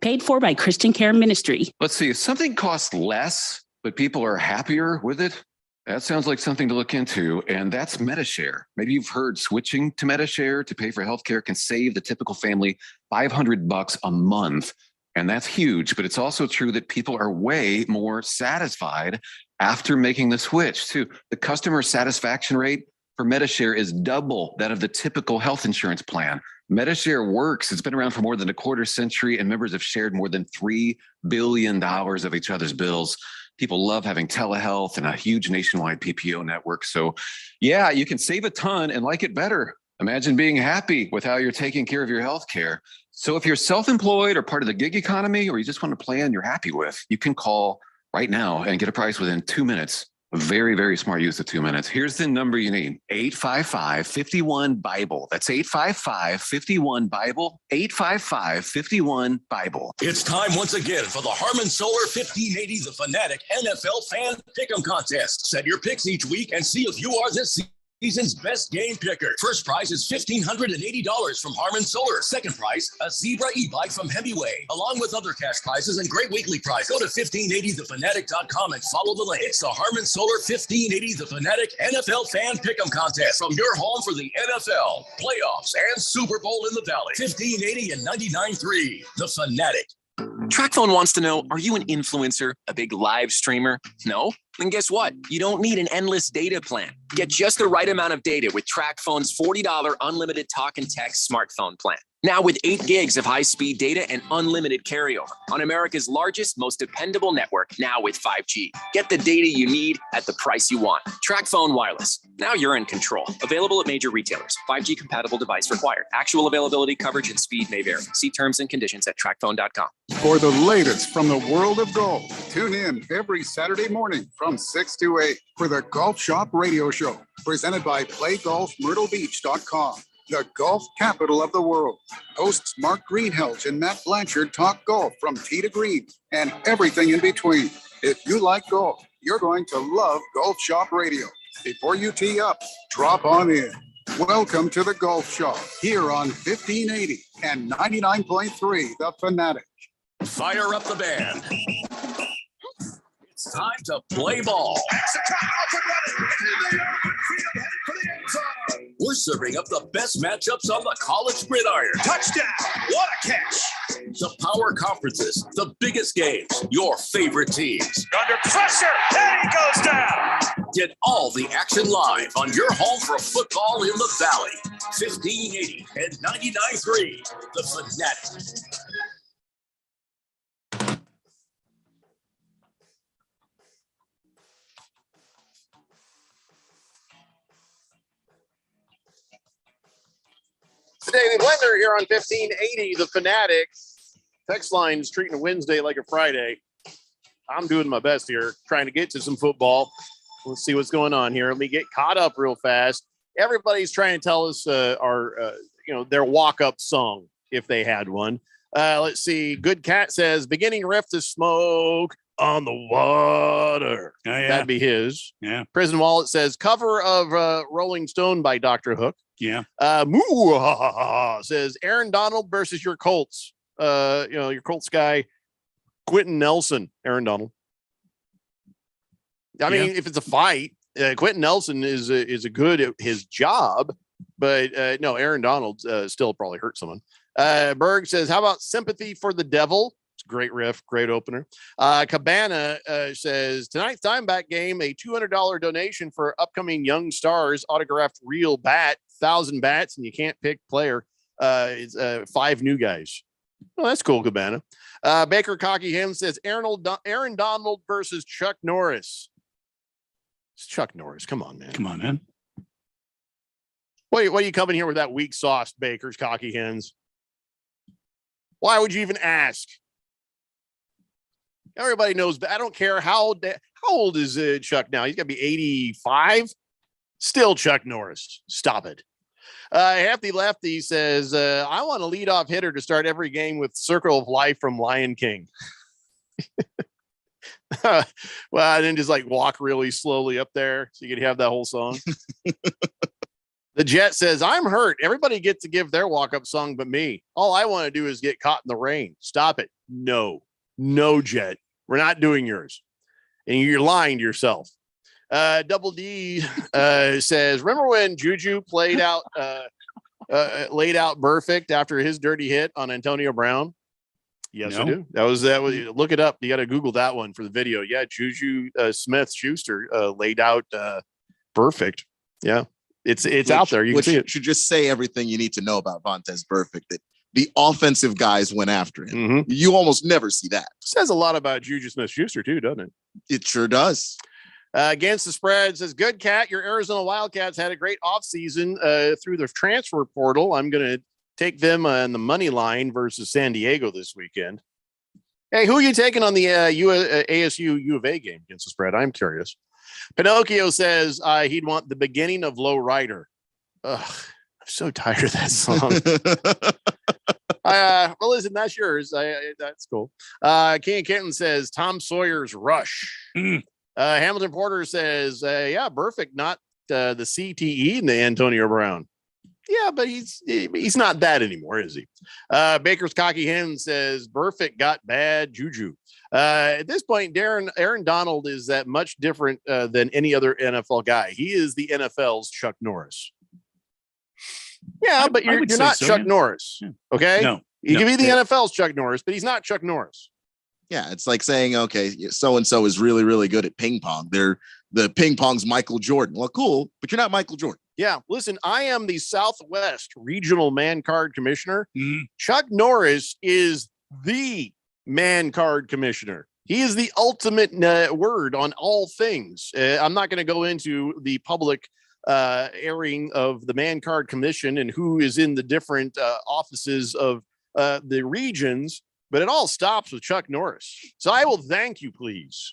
Paid for by Christian Care Ministry. Let's see, if something costs less, but people are happier with it, that sounds like something to look into, and that's Medishare. Maybe you've heard switching to Medishare to pay for healthcare can save the typical family $500 a month, and that's huge. But it's also true that people are way more satisfied after making the switch too. The customer satisfaction rate for Medishare is double that of the typical health insurance plan. Medishare works. It's been around for more than a quarter century, and members have shared more than $3 billion of each other's bills. People love having telehealth and a huge nationwide PPO network. So yeah, you can save a ton and like it better. Imagine being happy with how you're taking care of your health care. So if you're self-employed or part of the gig economy, or you just want a plan you're happy with, you can call right now and get a price within 2 minutes. A very, very smart use of 2 minutes. Here's the number you need, 855-51-BIBLE. That's 855-51-BIBLE, 855-51-BIBLE. It's time once again for the Harman Solar 1580 The Fanatic NFL Fan Pick'em Contest. Set your picks each week and see if you are this season's best game picker. First prize is $1,580 from Harman Solar. Second prize, a Zebra e-bike from Hemingway, along with other cash prizes and great weekly prize. Go to 1580thefanatic.com and follow the link. It's the Harman Solar 1580 The Fanatic NFL Fan Pick'em Contest from your home for the NFL, playoffs, and Super Bowl in the Valley. 1580 and 99.3 The Fanatic. TrackPhone wants to know, are you an influencer, a big live streamer? No? Then guess what? You don't need an endless data plan. Get just the right amount of data with TrackPhone's $40 unlimited talk and text smartphone plan. Now with 8 gigs of high-speed data and unlimited carryover on America's largest, most dependable network, now with 5G. Get the data you need at the price you want. TrackPhone Wireless. Now you're in control. Available at major retailers. 5G compatible device required. Actual availability, coverage, and speed may vary. See terms and conditions at trackphone.com. For the latest from the world of golf, tune in every Saturday morning from 6 to 8 for the Golf Shop Radio Show, presented by PlayGolfMyrtleBeach.com. The golf capital of the world. Hosts Mark Greenhelch and Matt Blanchard talk golf from tee to green and everything in between. If you like golf, you're going to love Golf Shop Radio. Before you tee up, drop on in. Welcome to the Golf Shop here on 1580 and 99.3 The Fanatic. Fire up the band. It's time to play ball. We're serving up the best matchups on the college gridiron. Touchdown! What a catch! The power conferences, the biggest games, your favorite teams. Under pressure, and he goes down! Get all the action live on your home for football in the Valley. 1580 and 99.3 The Fanatic. Daily Blender here on 1580 The Fanatic. Text line is treating a Wednesday like a Friday. I'm doing my best here, trying to get to some football. Let's see what's going on here. Let me get caught up real fast. Everybody's trying to tell us their walk-up song, if they had one. Let's see. Good Cat says, beginning riff to smoke. on the water. Oh, yeah. That'd be his. Yeah. Prison Wallet says cover of Rolling Stone by Dr. Hook. Yeah. Says Aaron Donald versus your Colts. Your Colts guy, Quentin Nelson. Aaron Donald. I mean, if it's a fight, Quentin Nelson is a good at his job, but no, Aaron Donald still probably hurt someone. Berg says, how about Sympathy for the Devil? It's a great riff, great opener. Cabana says, tonight's Diamondback game, a $200 donation for upcoming young stars, autographed real bat, 1,000 bats, and you can't pick player. It's 5 new guys. Oh, that's cool, Cabana. Baker Cocky Him says, Aaron Donald versus Chuck Norris. It's Chuck Norris. Come on, man. Come on, man. Why are you coming here with that weak sauce, Baker's Cocky Hens? Why would you even ask? Everybody knows, but I don't care how old is Chuck now. He's got to be 85. Still Chuck Norris. Stop it. Hefty Lefty says, I want a leadoff hitter to start every game with Circle of Life from Lion King. Well, and then just like walk really slowly up there so you could have that whole song. The Jet says, I'm hurt. Everybody gets to give their walk-up song but me. All I want to do is get caught in the rain. Stop it. No, Jet. We're not doing yours. And you're lying to yourself. Double D says, remember when Juju laid out perfect after his dirty hit on Antonio Brown? Yes, I do. That was look it up. You got to Google that one for the video. Yeah, Juju Smith-Schuster laid out perfect. Yeah. It's out there. You can see it. Should just say everything you need to know about Vontaze Burfict, that the offensive guys went after him. Mm-hmm. You almost never see that. Says a lot about Juju Smith-Schuster too, doesn't it? It sure does. Against the spread says, good cat. Your Arizona Wildcats had a great offseason through the transfer portal. I'm going to take them on the money line versus San Diego this weekend. Hey, who are you taking on the ASU U of A game against the spread? I'm curious. Pinocchio says he'd want the beginning of Low Rider. Ugh, I'm so tired of that song. Well, listen, that's yours. That's cool. King Kenton says Tom Sawyer's Rush. Hamilton Porter says, yeah, perfect. Not the CTE and the Antonio Brown. Yeah, but he's not that anymore, is he? Baker's Cocky Hen says, perfect got bad juju. At this point, Aaron Donald is that much different than any other NFL guy. He is the NFL's Chuck Norris. Yeah, but you're not so, Chuck Norris. Okay? No. You can be the NFL's Chuck Norris, but he's not Chuck Norris. Yeah, it's like saying, okay, so-and-so is really, really good at ping pong. They're the ping pong's Michael Jordan. Well, cool, but you're not Michael Jordan. Yeah, listen, I am the Southwest Regional Man Card Commissioner. Mm-hmm. Chuck Norris is the Man Card Commissioner. He is the ultimate word on all things. I'm not going to go into the public airing of the Man Card Commission and who is in the different offices of the regions, but it all stops with Chuck Norris. So I will thank you, please,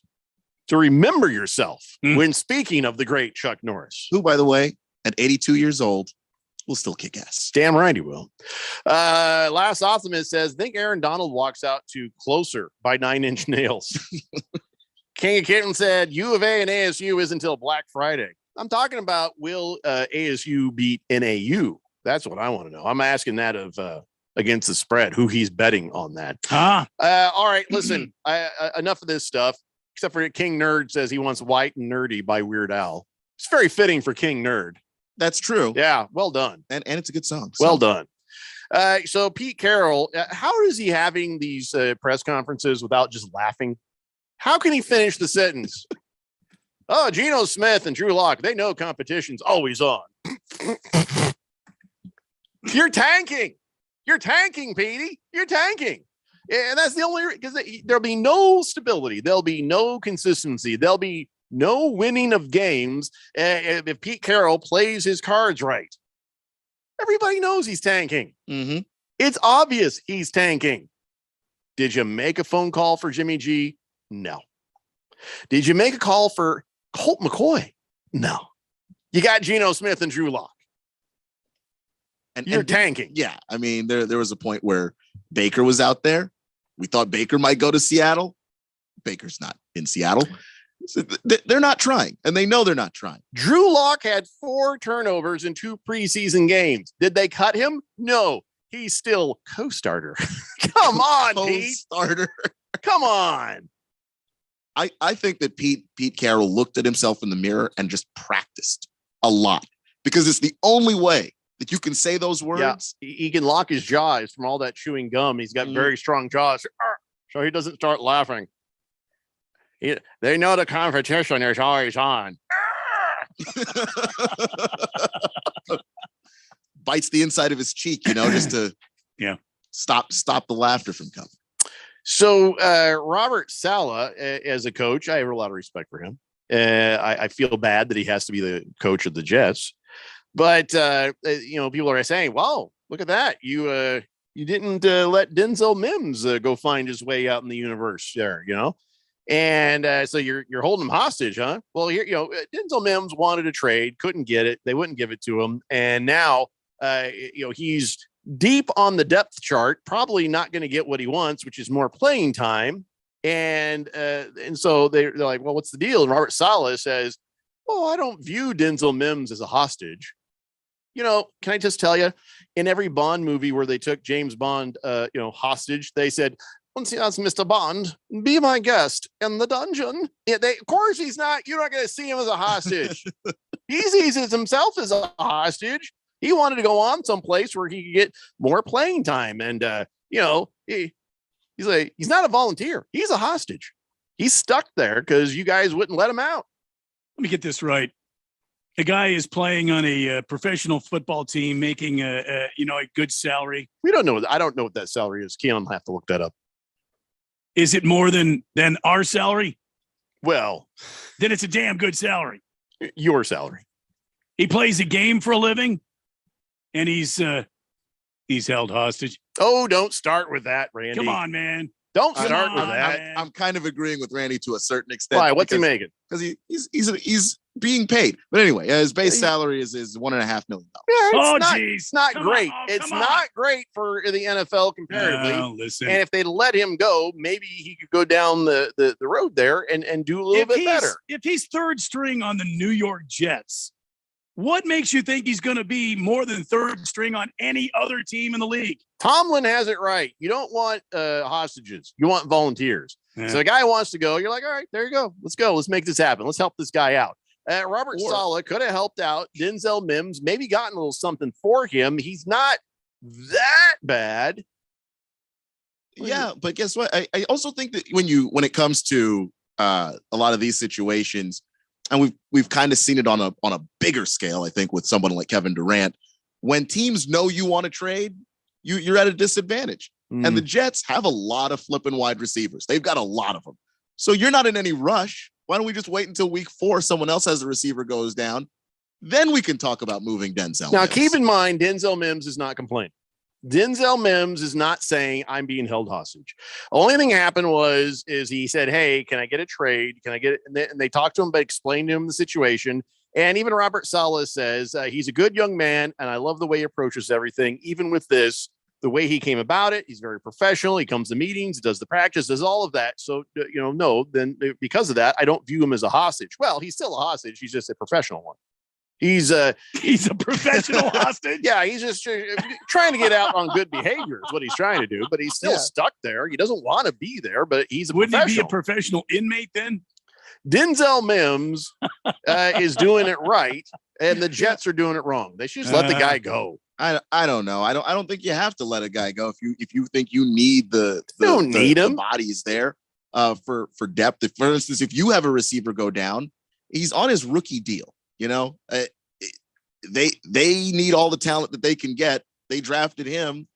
to remember yourself when speaking of the great Chuck Norris. Who, by the way, at 82 years old, will still kick ass. Damn right he will. Last Optimist says, think Aaron Donald walks out to Closer by 9 Inch Nails. King of Kitten said, U of A and ASU is until Black Friday. I'm talking about, will ASU beat NAU? That's what I want to know. I'm asking that of against the spread, who he's betting on that. All right, listen, enough of this stuff, except for King Nerd says he wants White and Nerdy by Weird Al. It's very fitting for King Nerd. That's true. Yeah, well done. And it's a good song. Well done. So Pete Carroll, how is he having these press conferences without just laughing? How can he finish the sentence? Oh, Geno Smith and Drew Lock, they know competition's always on. You're tanking. You're tanking, Petey. You're tanking. And that's the only, because there'll be no stability. There'll be no consistency. There'll be no winning of games if Pete Carroll plays his cards right. Everybody knows he's tanking. Mm-hmm. It's obvious he's tanking. Did you make a phone call for Jimmy G? No. Did you make a call for Colt McCoy? No. You got Geno Smith and Drew Lock. And you're tanking. Yeah. I mean, there was a point where Baker was out there. We thought Baker might go to Seattle. Baker's not in Seattle. So they're not trying, and they know they're not trying. Drew Lock had 4 turnovers in 2 preseason games. Did they cut him? No. He's still co-starter. Come on, Pete. Co-starter. Come on. I think that Pete Carroll looked at himself in the mirror and just practiced a lot, because it's the only way that you can say those words. Yeah, he can lock his jaws from all that chewing gum. He's got very strong jaws, so he doesn't start laughing. They know the competition is always on. Bites the inside of his cheek, just to stop the laughter from coming. So Robert Saleh, as a coach, I have a lot of respect for him. I feel bad that he has to be the coach of the Jets, but people are saying, "Wow, look at that! You didn't let Denzel Mims go find his way out in the universe there, And so you're holding him hostage, huh? Well, here, Denzel Mims wanted a trade, couldn't get it. They wouldn't give it to him. And now, he's deep on the depth chart, probably not going to get what he wants, which is more playing time. And so they're like, well, what's the deal? And Robert Saleh says, I don't view Denzel Mims as a hostage. Can I just tell you, in every Bond movie where they took James Bond, hostage, they said, once he asks Mr. Bond, be my guest in the dungeon. Of course he's not. You're not going to see him as a hostage. He sees himself as a hostage. He wanted to go on someplace where he could get more playing time. And, he's not a volunteer. He's a hostage. He's stuck there because you guys wouldn't let him out. Let me get this right. The guy is playing on a professional football team, making a good salary. We don't know. I don't know what that salary is. Keon will have to look that up. Is it more than our salary? Well, then it's a damn good salary. Your salary. He plays a game for a living, and he's held hostage. Oh, don't start with that, Randy. Come on, man. Don't start with that. I'm kind of agreeing with Randy to a certain extent. Why? What's he making? Because he's being paid. But anyway, his base salary is $1.5 million. Yeah, it's not great. It's not great for the NFL comparatively. Listen. And if they let him go, maybe he could go down the road there and do a little bit better. If he's third string on the New York Jets, what makes you think he's going to be more than third string on any other team in the league? Tomlin has it right. You don't want hostages. You want volunteers. Yeah. So the guy wants to go. You're like, all right, there you go. Let's go. Let's make this happen. Let's help this guy out. Robert Saleh could have helped out Denzel Mims, maybe gotten a little something for him. He's not that bad. Yeah, but guess what? I also think that when it comes to a lot of these situations, and we've kind of seen it on a bigger scale, I think, with someone like Kevin Durant, when teams know you want to trade, you're at a disadvantage. And the Jets have a lot of flipping wide receivers. They've got a lot of them. So you're not in any rush. Why don't we just wait until week 4, someone else has a receiver goes down? Then we can talk about moving Denzel. Now, keep in mind, Denzel Mims is not complaining. Denzel Mims is not saying I'm being held hostage. Only thing happened is he said, hey, can I get a trade? Can I get it? And they talked to him, but explained to him the situation. And even Robert Saleh says he's a good young man, and I love the way he approaches everything. Even with this, the way he came about it, he's very professional. He comes to meetings, does the practice, does all of that. So, then because of that, I don't view him as a hostage. Well, he's still a hostage. He's just a professional one. He's a professional hostage. Yeah, he's just trying to get out on good behavior is what he's trying to do, but he's still stuck there. He doesn't want to be there, but he's a Wouldn't professional. he be a professional inmate then? Denzel Mims is doing it right, and the Jets are doing it wrong. They should just let the guy go. I don't know. I don't think you have to let a guy go if you think you need the bodies there for depth. For instance, if you have a receiver go down, he's on his rookie deal. They need all the talent that they can get. They drafted him.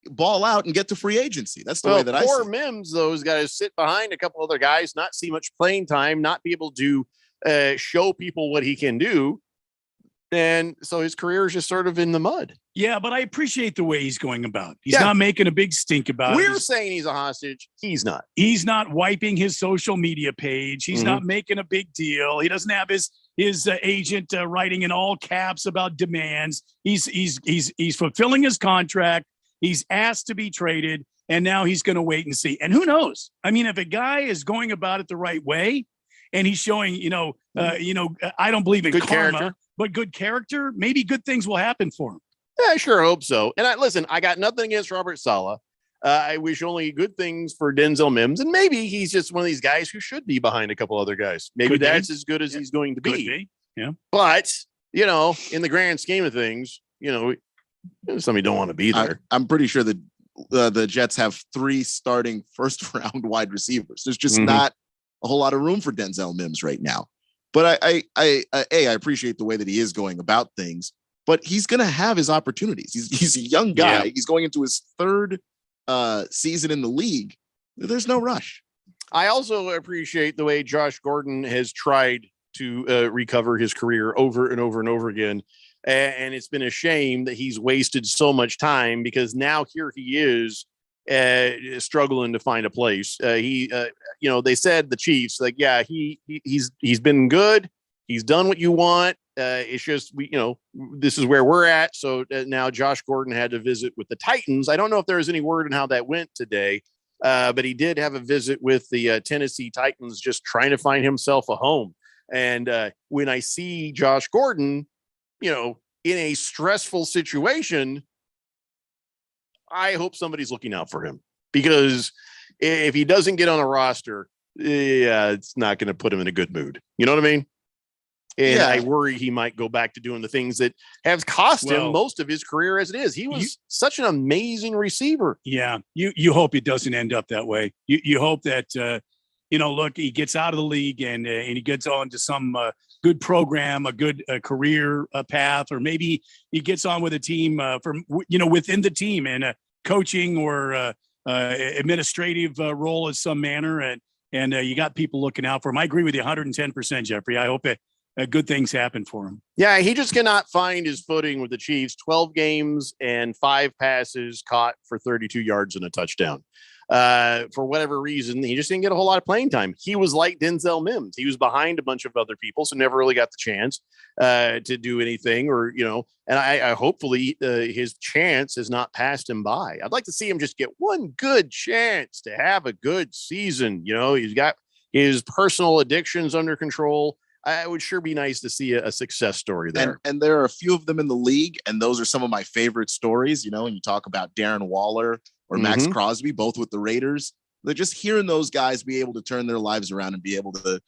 Ball out and get to free agency. That's the way that I see. Poor Mims, though, has got to sit behind a couple other guys, not see much playing time, not be able to show people what he can do. And so his career is just sort of in the mud. Yeah, but I appreciate the way he's going about it. He's not making a big stink about it. We're saying he's a hostage. He's not. He's not wiping his social media page. He's not making a big deal. He doesn't have his agent writing in all caps about demands. He's fulfilling his contract. He's asked to be traded. And now he's going to wait and see. And who knows? I mean, if a guy is going about it the right way and he's showing, I don't believe in good karma, character, but good character, maybe good things will happen for him. Yeah, I sure hope so. And I got nothing against Robert Saleh. I wish only good things for Denzel Mims. And maybe he's just one of these guys who should be behind a couple other guys. Maybe that's as good as he's going to be. Yeah. But, in the grand scheme of things, somebody don't want to be there. I'm pretty sure that the Jets have 3 starting first round wide receivers. There's just not a whole lot of room for Denzel Mims right now. But I appreciate the way that he is going about things, but he's going to have his opportunities. He's a young guy. Yeah. He's going into his 3rd season in the league. There's no rush. I also appreciate the way Josh Gordon has tried to recover his career over and over and over again. And it's been a shame that he's wasted so much time, because now here he is struggling to find a place. They said, the Chiefs, he's been good. He's done what you want. It's just, this is where we're at. So now Josh Gordon had to visit with the Titans. I don't know if there was any word on how that went today, but he did have a visit with the Tennessee Titans, just trying to find himself a home. And when I see Josh Gordon, in a stressful situation, I hope somebody's looking out for him, because if he doesn't get on a roster, it's not going to put him in a good mood. You know what I mean? And I worry he might go back to doing the things that have cost him most of his career as it is. He was such an amazing receiver. Yeah. You hope it doesn't end up that way. You hope that, look, he gets out of the league and he gets on to some good program, a good career path, or maybe he gets on with a team within the team in a coaching or administrative role of some manner. And you got people looking out for him. I agree with you 110%, Jeffrey. I hope it, good things happen for him. Yeah, he just cannot find his footing with the Chiefs. 12 games and 5 passes caught for 32 yards and a touchdown. For whatever reason, he just didn't get a whole lot of playing time. He was like Denzel Mims. He was behind a bunch of other people, so never really got the chance to do anything, and I hopefully his chance has not passed him by. I'd like to see him just get one good chance to have a good season. He's got his personal addictions under control. It would sure be nice to see a success story there. And there are a few of them in the league, and those are some of my favorite stories. When you talk about Darren Waller or Max Crosby, both with the Raiders, they're just hearing those guys be able to turn their lives around and be able to,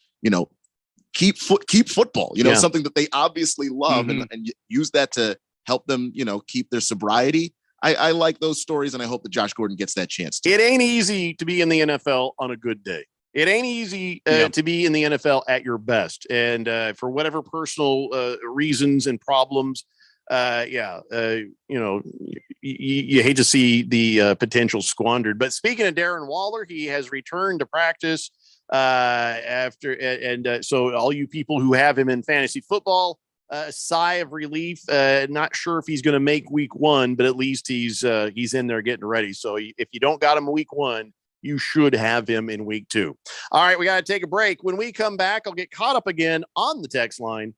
keep football, something that they obviously love and use that to help them, keep their sobriety. I like those stories, and I hope that Josh Gordon gets that chance. It ain't easy to be in the NFL on a good day. It ain't easy to be in the NFL at your best. And for whatever personal reasons and problems, you hate to see the potential squandered. But speaking of Darren Waller, he has returned to practice so all you people who have him in fantasy football, sigh of relief. Not sure if he's going to make week 1, but at least he's in there getting ready. So if you don't got him week 1, you should have him in week 2. All right, we got to take a break. When we come back, I'll get caught up again on the text line.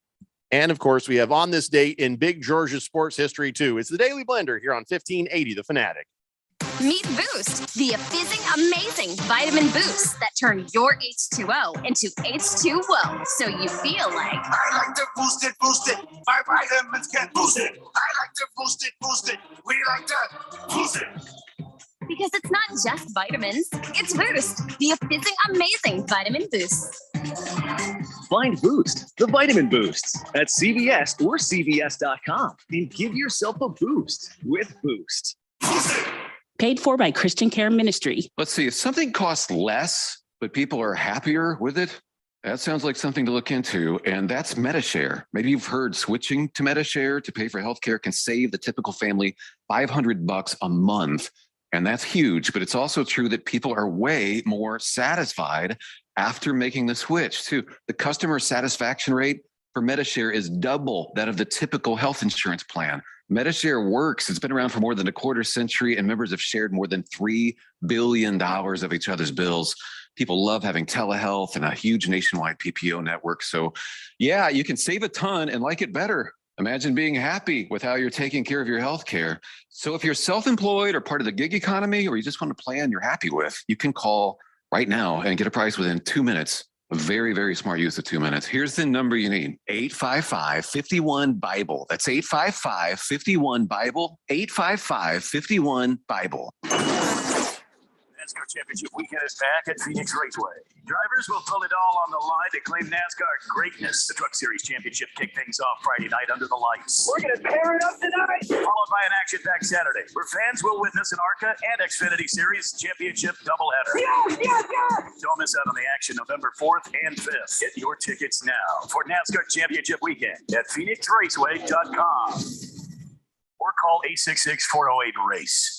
And of course, we have on this date in Big Georgia sports history too. It's the Daily Blender here on 1580 The Fanatic. Meet Boost, the fizzing amazing vitamin boost that turn your H2O into H2O, so you feel like I like to boost it. My vitamins can boost it. I like to boost it. We like to boost it. Because it's not just vitamins, it's Boost, the fizzing amazing vitamin boost. Find Boost, the vitamin boosts, at CVS or CVS.com and give yourself a boost with Boost. Paid for by Christian Care Ministry. Let's see, if something costs less, but people are happier with it, that sounds like something to look into, and that's Medishare. Maybe you've heard switching to Medishare to pay for healthcare can save the typical family $500 a month. And that's huge, but it's also true that people are way more satisfied after making the switch too. The customer satisfaction rate for Medishare is double that of the typical health insurance plan. Medishare works. It's been around for more than a quarter century, and members have shared more than $3 billion of each other's bills. People love having telehealth and a huge nationwide PPO network. So yeah, you can save a ton and like it better. Imagine being happy with how you're taking care of your health care. So if you're self-employed or part of the gig economy, or you just want a plan you're happy with, you can call right now and get a price within 2 minutes. A very, very smart use of 2 minutes. Here's the number you need. 855-51-BIBLE. That's 855-51-BIBLE. 855-51-BIBLE. NASCAR Championship weekend is back at Phoenix Raceway. Drivers will put it all on the line to claim NASCAR greatness. The Truck Series Championship kicked things off Friday night under the lights. We're going to tear it up tonight. Followed by an action-packed Saturday, where fans will witness an ARCA and Xfinity Series Championship doubleheader. Don't miss out on the action November 4th and 5th. Get your tickets now for NASCAR Championship weekend at PhoenixRaceway.com or call 866-408-RACE.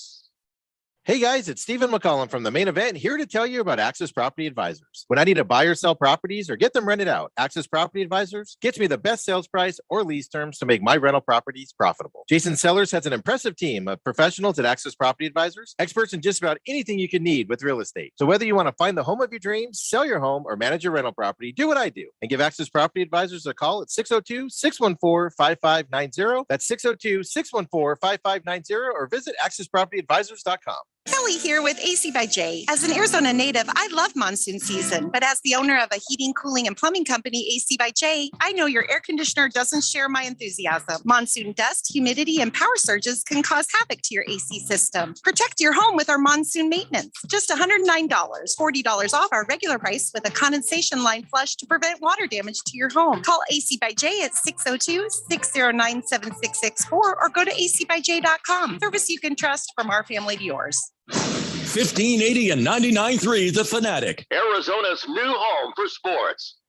Hey guys, it's Stephen McCollum from The Main Event, here to tell you about Access Property Advisors. When I need to buy or sell properties or get them rented out, Access Property Advisors gets me the best sales price or lease terms to make my rental properties profitable. Jason Sellers has an impressive team of professionals at Access Property Advisors, experts in just about anything you can need with real estate. So whether you want to find the home of your dreams, sell your home, or manage your rental property, do what I do and give Access Property Advisors a call at 602-614-5590. That's 602-614-5590 or visit accesspropertyadvisors.com. Kelly here with AC by J. As an Arizona native, I love monsoon season, but as the owner of a heating, cooling, and plumbing company, AC by J, I know your air conditioner doesn't share my enthusiasm. Monsoon dust, humidity, and power surges can cause havoc to your AC system. Protect your home with our monsoon maintenance. Just $109, $40 off our regular price with a condensation line flush to prevent water damage to your home. Call AC by J at 602-609-7664 or go to acbyj.com. Service you can trust from our family to yours. 1580 and 99.3 The Fanatic. Arizona's new home for sports.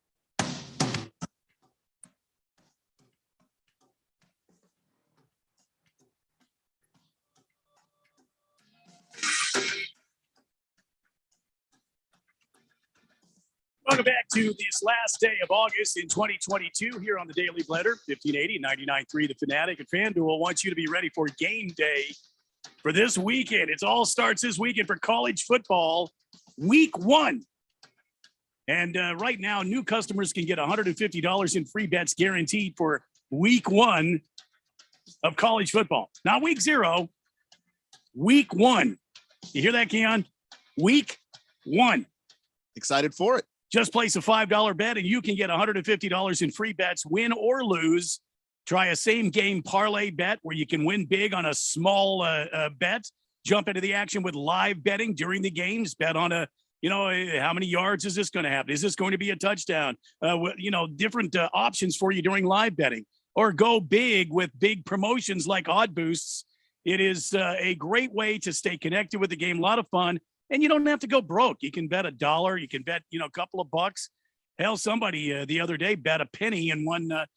Welcome back to this last day of August in 2022 here on the Daily Blender, 1580 and 99.3 The Fanatic. And FanDuel wants you to be ready for game day for this weekend. It all starts this weekend for college football, week 1. And right now, new customers can get $150 in free bets guaranteed for week 1 of college football. Not week 0, week 1. You hear that, Keon? Week 1. Excited for it. Just place a $5 bet and you can get $150 in free bets, win or lose. Try a same game parlay bet where you can win big on a small bet. Jump into the action with live betting during the games. Bet on how many yards is this going to happen? Is this going to be a touchdown? Different options for you during live betting. Or go big with big promotions like odd boosts. It is a great way to stay connected with the game. A lot of fun. And you don't have to go broke. You can bet $1. You can bet, a couple of bucks. Hell, somebody the other day bet a penny and won, a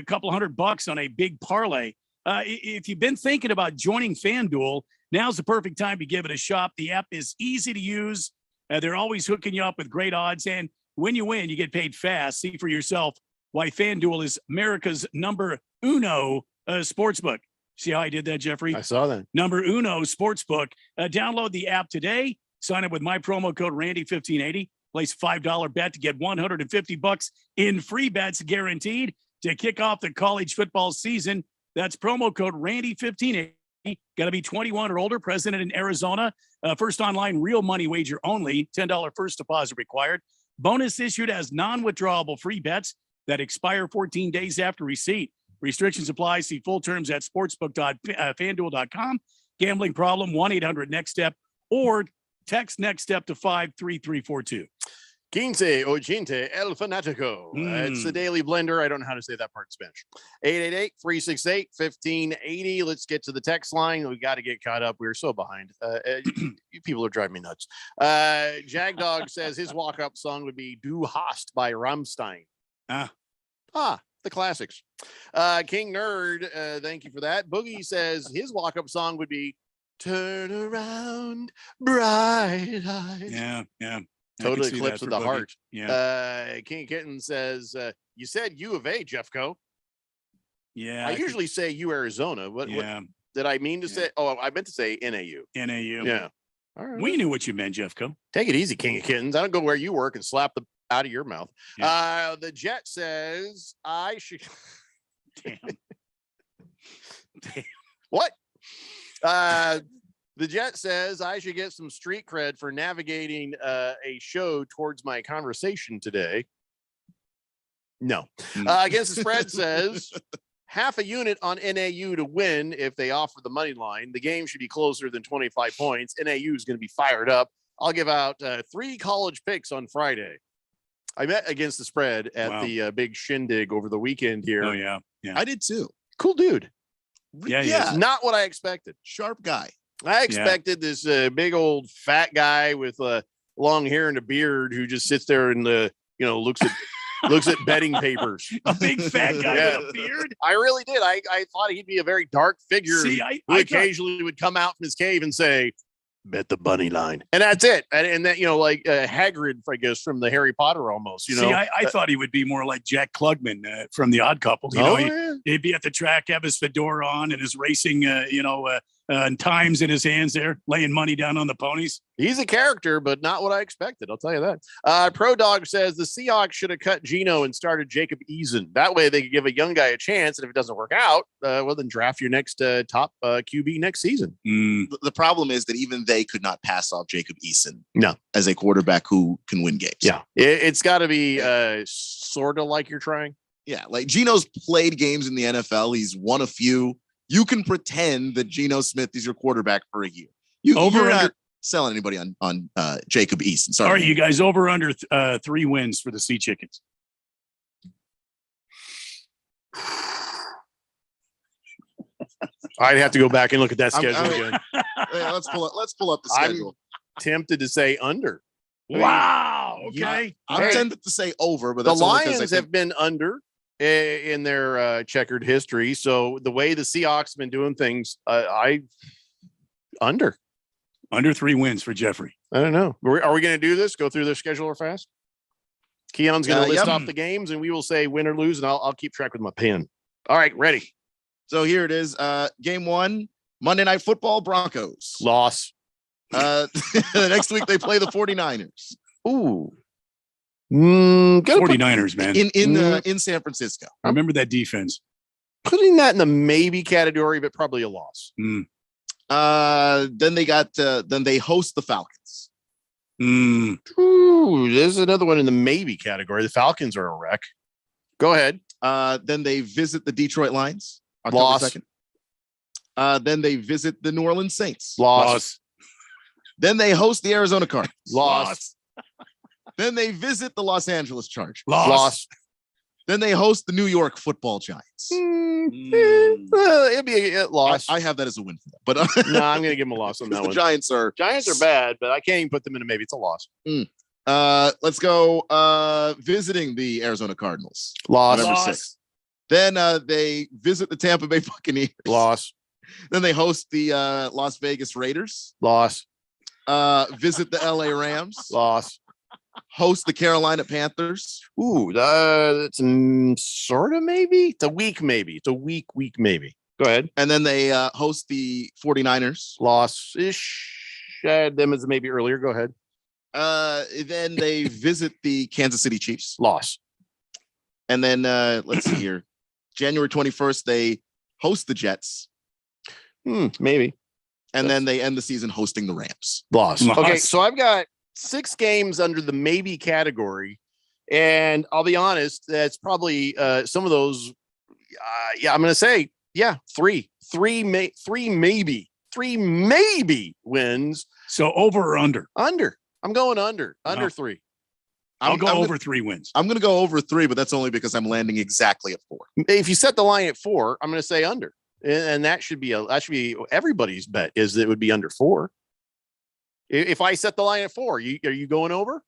couple $100 on a big parlay. If you've been thinking about joining FanDuel, now's the perfect time to give it a shot. The app is easy to use. They're always hooking you up with great odds. And when you win, you get paid fast. See for yourself why FanDuel is America's number uno sportsbook. See how I did that, Jeffrey? I saw that. Number uno sportsbook. Download the app today. Sign up with my promo code Randy1580. Place $5 bet to get $150 in free bets guaranteed to kick off the college football season. That's promo code Randy1580. Got to be 21 or older, present in Arizona. First online real money wager only. $10 first deposit required. Bonus issued as non-withdrawable free bets that expire 14 days after receipt. Restrictions apply. See full terms at sportsbook.fanduel.com. Gambling problem, 1-800-NEXT-STEP or text NEXT STEP to 53342. Quince Ogente El Fanatico. It's the Daily Blender. I don't know how to say that part in Spanish. 888-368-1580. Let's get to the text line. We got to get caught up. We're so behind. You people are driving me nuts. Jagdog says his walk-up song would be Du Hast by Rammstein. The classics. King Nerd, thank you for that. Boogie says his walk-up song would be Turn Around, Bright Eyes. Yeah. Total Eclipse of the Boogie. Heart. Yeah. King Kitten says, you said U of A, Jeffco. Yeah. I usually say U Arizona. What did I mean to say? Oh, I meant to say NAU. NAU. Yeah. All right. We knew what you meant, Jeffco. Take it easy, King of Kittens. I don't go where you work and slap the out of your mouth. The Jet says I should. Damn. What? The Jet says I should get some street cred for navigating a show towards my conversation today. No. Against the Spread says half a unit on NAU to win if they offer the money line. The game should be closer than 25 points. NAU is going to be fired up. I'll give out 3 college picks on Friday. I met Against the Spread at the big shindig over the weekend here. Oh, yeah. I did too. Cool dude. Yeah. Not what I expected. Sharp guy. I expected this big old fat guy with long hair and a beard who just sits there and looks at betting papers. A big fat guy with a beard. I really did. I thought he'd be a very dark figure who occasionally would come out from his cave and say, "Bet the bunny line," and that's it. And that like Hagrid, I guess, from the Harry Potter almost. I thought he would be more like Jack Klugman from The Odd Couple. He'd be at the track, have his fedora on, and his racing, and times in his hands there, laying money down on the ponies. He's a character, but not what I expected. I'll tell you that. Pro Dog says the Seahawks should have cut Geno and started Jacob Eason. That way they could give a young guy a chance. And if it doesn't work out, then draft your next top QB next season. The problem is that even they could not pass off Jacob Eason as a quarterback who can win games. Yeah. It's got to be sort of like you're trying. Yeah. Like Geno's played games in the NFL. He's won a few. You can pretend that Geno Smith is your quarterback for a year. You're not selling anybody on Jacob Eason. Sorry. All right, you guys, over under 3 wins for the Sea Chickens. I'd have to go back and look at that schedule again. Yeah, let's pull up the schedule. I'm tempted to say under. Wow. Okay. I'm tempted to say over, but the that's Lions have been under in their checkered history. So the way the Seahawks have been doing things, under 3 wins for Jeffrey. I don't know. Are we going to do this? Go through their schedule real fast? Keon's going to list off the games, and we will say win or lose, and I'll keep track with my pen. All right, ready. So here it is. Game 1, Monday Night Football, Broncos. Loss. The next week they play the 49ers. Ooh. 49ers, man. In San Francisco. I remember that defense. Putting that in the maybe category, but probably a loss. Then they host the Falcons. Ooh, there's another one in the maybe category. The Falcons are a wreck. Go ahead. Then they visit the Detroit Lions. Loss. October 2nd. Then they visit the New Orleans Saints. Loss. Then they host the Arizona Cardinals. Loss. Then they visit the Los Angeles Chargers. Loss. Then they host the New York Football Giants. It'd be a loss. I have that as a win for them, but no, I'm going to give them a loss on that one. The Giants are bad, but I can't even put them in a maybe. It's a loss. Let's go visiting the Arizona Cardinals. Loss. November 6th. Then they visit the Tampa Bay Buccaneers. Loss. Then they host the Las Vegas Raiders. Loss. Visit the LA Rams. Loss. Host the Carolina Panthers. Ooh, that's sort of maybe. It's a week maybe. It's a week maybe. Go ahead. And then they host the 49ers. Loss-ish. Them as maybe earlier. Go ahead. Then they visit the Kansas City Chiefs. Loss. And then let's see here. January 21st, they host the Jets. Maybe. And then they end the season hosting the Rams. Loss. Okay, so I've got 6 games under the maybe category. And I'll be honest, that's probably some of those. I'm going to say, 3. 3 maybe wins. So over or under? Under. I'm going under. Under 3. I'll go over 3 wins. I'm going to go over 3, but that's only because I'm landing exactly at 4. If you set the line at 4, I'm going to say under. And that should be everybody's bet is that it would be under 4. If I set the line at 4, are you going over?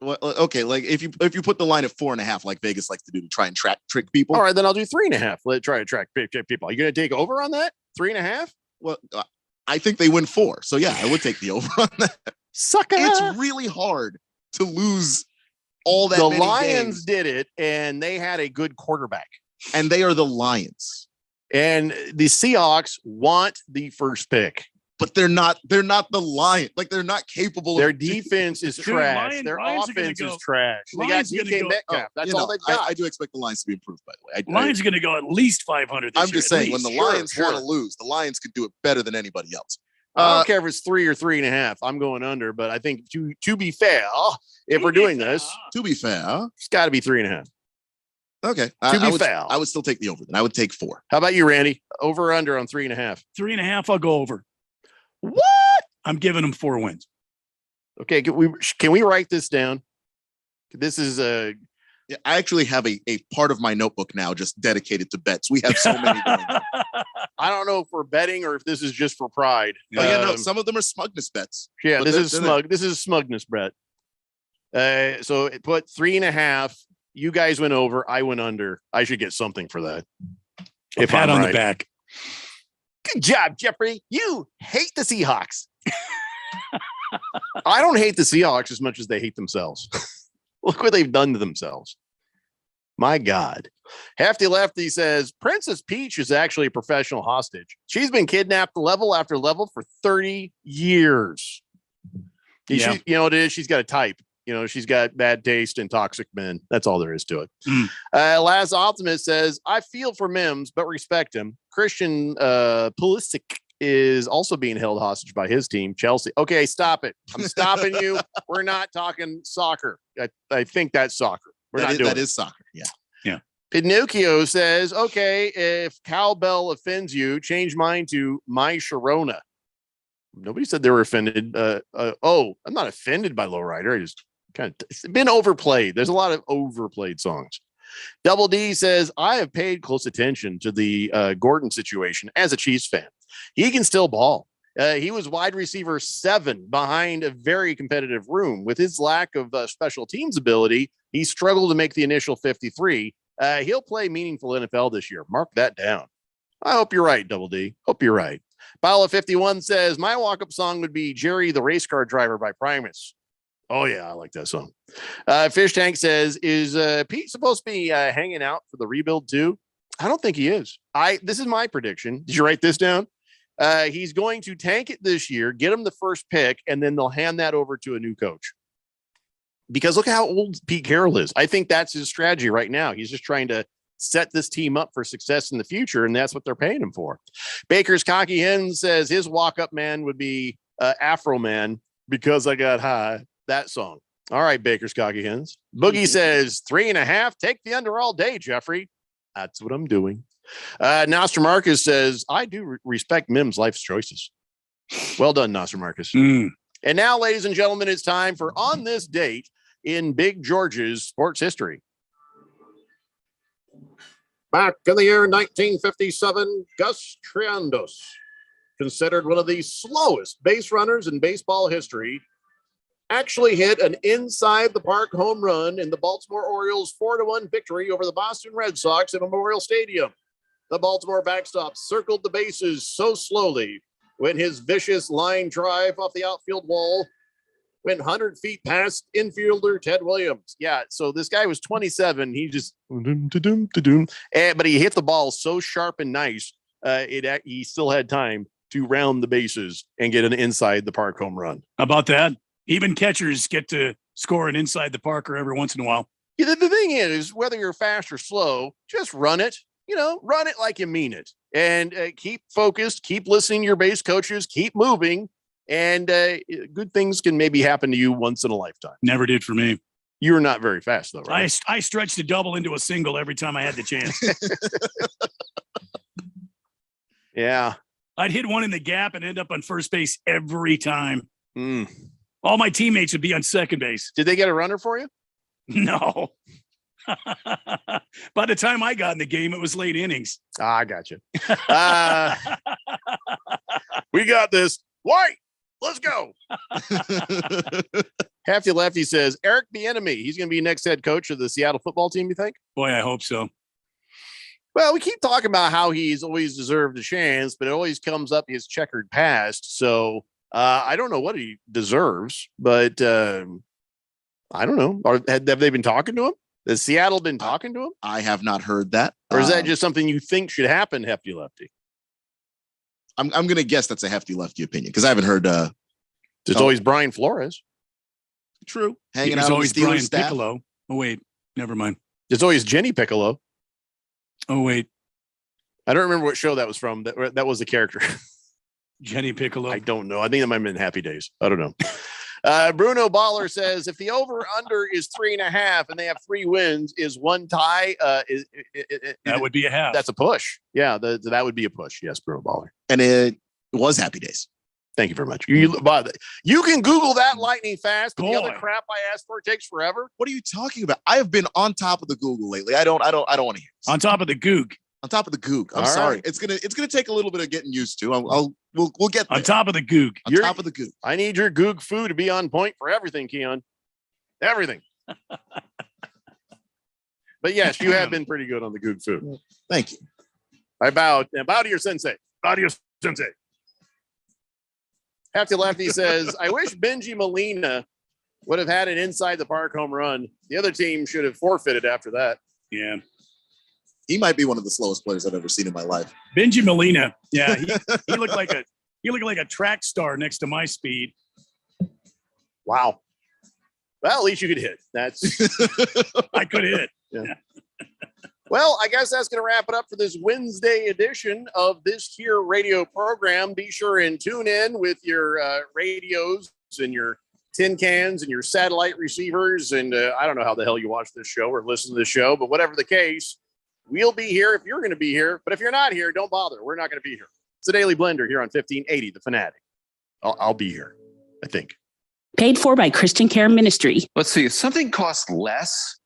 Well, okay, like if you put the line at 4.5, like Vegas likes to do to try and trick people. All right, then I'll do 3.5. Let try to track people. Are you going to take over on that 3.5? Well, I think they win 4, so yeah, I would take the over on that. Sucker! It's really hard to lose all that. The many Lions games. did it, and they had a good quarterback, and they are the Lions. And the Seahawks want the first pick. but they're not the Lions. Like they're not capable. Their of defense is trash. Their offense is trash. They got DK Metcalf. That's all they've got. I do expect the Lions to be improved, by the way. Lions are going to go at least 500 this year. I'm just saying, when the Lions want to lose, the Lions could do it better than anybody else. I don't care if it's 3 or 3.5. I'm going under, but I think to be fair, if we're doing this, to be fair, it's got to be 3.5. Okay. I would still take the over then. I would take 4. How about you, Randy? Over or under on 3.5? 3.5, I'll go over. What? I'm giving them 4 wins. Okay. Can we write this down? This is I actually have a part of my notebook now just dedicated to bets. We have so many. I don't know if we're betting or if this is just for pride. No, some of them are smugness bets. Yeah, this is a smugness bet. So it put 3.5. You guys went over. I went under. I should get something for that. If pat on the back. Good job, Jeffrey. You hate the Seahawks. I don't hate the Seahawks as much as they hate themselves. Look what they've done to themselves. My God. Hefty Lefty says Princess Peach is actually a professional hostage. She's been kidnapped level after level for 30 years. Yeah. You know what it is? She's got a type. You know, she's got bad taste and toxic men. That's all there is to it. Last Optimist says, I feel for Mims, but respect him. Christian Pulisic is also being held hostage by his team, Chelsea. Okay, stop it. I'm stopping you. We're not talking soccer. I think that's soccer. That is soccer. Yeah. Yeah. Pinocchio says, okay, if cowbell offends you, change mine to my Sharona. Nobody said they were offended. I'm not offended by Lowrider. I just it's been overplayed. There's a lot of overplayed songs. Double D says, I have paid close attention to the Gordon situation as a Chiefs fan. He can still ball. He was wide receiver 7 behind a very competitive room. With his lack of special teams ability, he struggled to make the initial 53. He'll play meaningful NFL this year. Mark that down. I hope you're right, Double D. Hope you're right. Paolo 51 says, my walk-up song would be Jerry the Race Car Driver by Primus. Oh, yeah, I like that song. Fish Tank says, is Pete supposed to be hanging out for the rebuild too? I don't think he is. This is my prediction. Did you write this down? He's going to tank it this year, get him the first pick, and then they'll hand that over to a new coach. Because look how old Pete Carroll is. I think that's his strategy right now. He's just trying to set this team up for success in the future, and that's what they're paying him for. Baker's Cocky Hen says his walk-up man would be Afro Man, because I got high. That song. All right, Baker's Cocky Hens. Boogie says 3.5. Take the under all day, Jeffrey. That's what I'm doing. Nostramarcus says, I do respect Mims' life's choices. Well done, Nostramarcus. And now, ladies and gentlemen, it's time for On This Date in Big George's sports history. Back in the year 1957, Gus Triandos, considered one of the slowest base runners in baseball history, actually hit an inside the park home run in the Baltimore Orioles 4-1 victory over the Boston Red Sox at Memorial Stadium. The Baltimore backstop circled the bases so slowly when his vicious line drive off the outfield wall went 100 feet past infielder Ted Williams. Yeah, so this guy was 27. He just, but he hit the ball so sharp and nice, he still had time to round the bases and get an inside the park home run. How about that? Even catchers get to score an inside the parker every once in a while. Yeah, the thing is, whether you're fast or slow, just run it. Run it like you mean it. And keep focused, keep listening to your base coaches, keep moving, and good things can maybe happen to you once in a lifetime. Never did for me. You're not very fast, though, right? I stretched a double into a single every time I had the chance. Yeah. I'd hit one in the gap and end up on first base every time. All my teammates would be on second base. Did they get a runner for you? No. By the time I got in the game, it was late innings. I got you. We got this. White, let's go. Hefty Lefty says, Eric Bieniemy, he's going to be next head coach of the Seattle football team, you think? Boy, I hope so. Well, we keep talking about how he's always deserved a chance, but it always comes up his checkered past. So I don't know what he deserves, but I don't know. Have they been talking to him? Has Seattle been talking to him? I have not heard that. Or is that just something you think should happen, Hefty Lefty? I'm going to guess that's a hefty lefty opinion because I haven't heard. It's always Brian Flores. True. Hanging out always with Brian Piccolo. Oh, wait. Never mind. It's always Jenny Piccolo. Oh, wait. I don't remember what show that was from. That was the character. Jenny Piccolo. I don't know. I think that might have been Happy Days. I don't know. Bruno Baller says, if the over-under is 3.5 and they have 3 wins, is one tie? That would be a half. That's a push. Yeah, that would be a push. Yes, Bruno Baller. And it was Happy Days. Thank you very much. You can Google that lightning fast. But the other crap I asked for takes forever. What are you talking about? I have been on top of the Google lately. I don't want to hear this. On top of the Goog. On top of the Goog. I'm sorry. Right. It's gonna take a little bit of getting used to. We'll get there. On top of the Goog. On top of the Goog. I need your Goog food to be on point for everything, Keon. Everything. But yes, you have been pretty good on the Goog food. Thank you. I bow to your sensei. Bow to your sensei. Hefty Lefty says, I wish Benji Molina would have had an inside the park home run. The other team should have forfeited after that. Yeah. He might be one of the slowest players I've ever seen in my life. Benji Molina. Yeah, he looked like a track star next to my speed. Wow. Well, at least you could hit. That's I could hit. Yeah. Well, I guess that's going to wrap it up for this Wednesday edition of this here radio program. Be sure and tune in with your radios and your tin cans and your satellite receivers. And I don't know how the hell you watch this show or listen to this show, but whatever the case, we'll be here if you're going to be here. But if you're not here, don't bother. We're not going to be here. It's the Daily Blender here on 1580, The Fanatic. I'll be here, I think. Paid for by Christian Care Ministry. Let's see. If something costs less,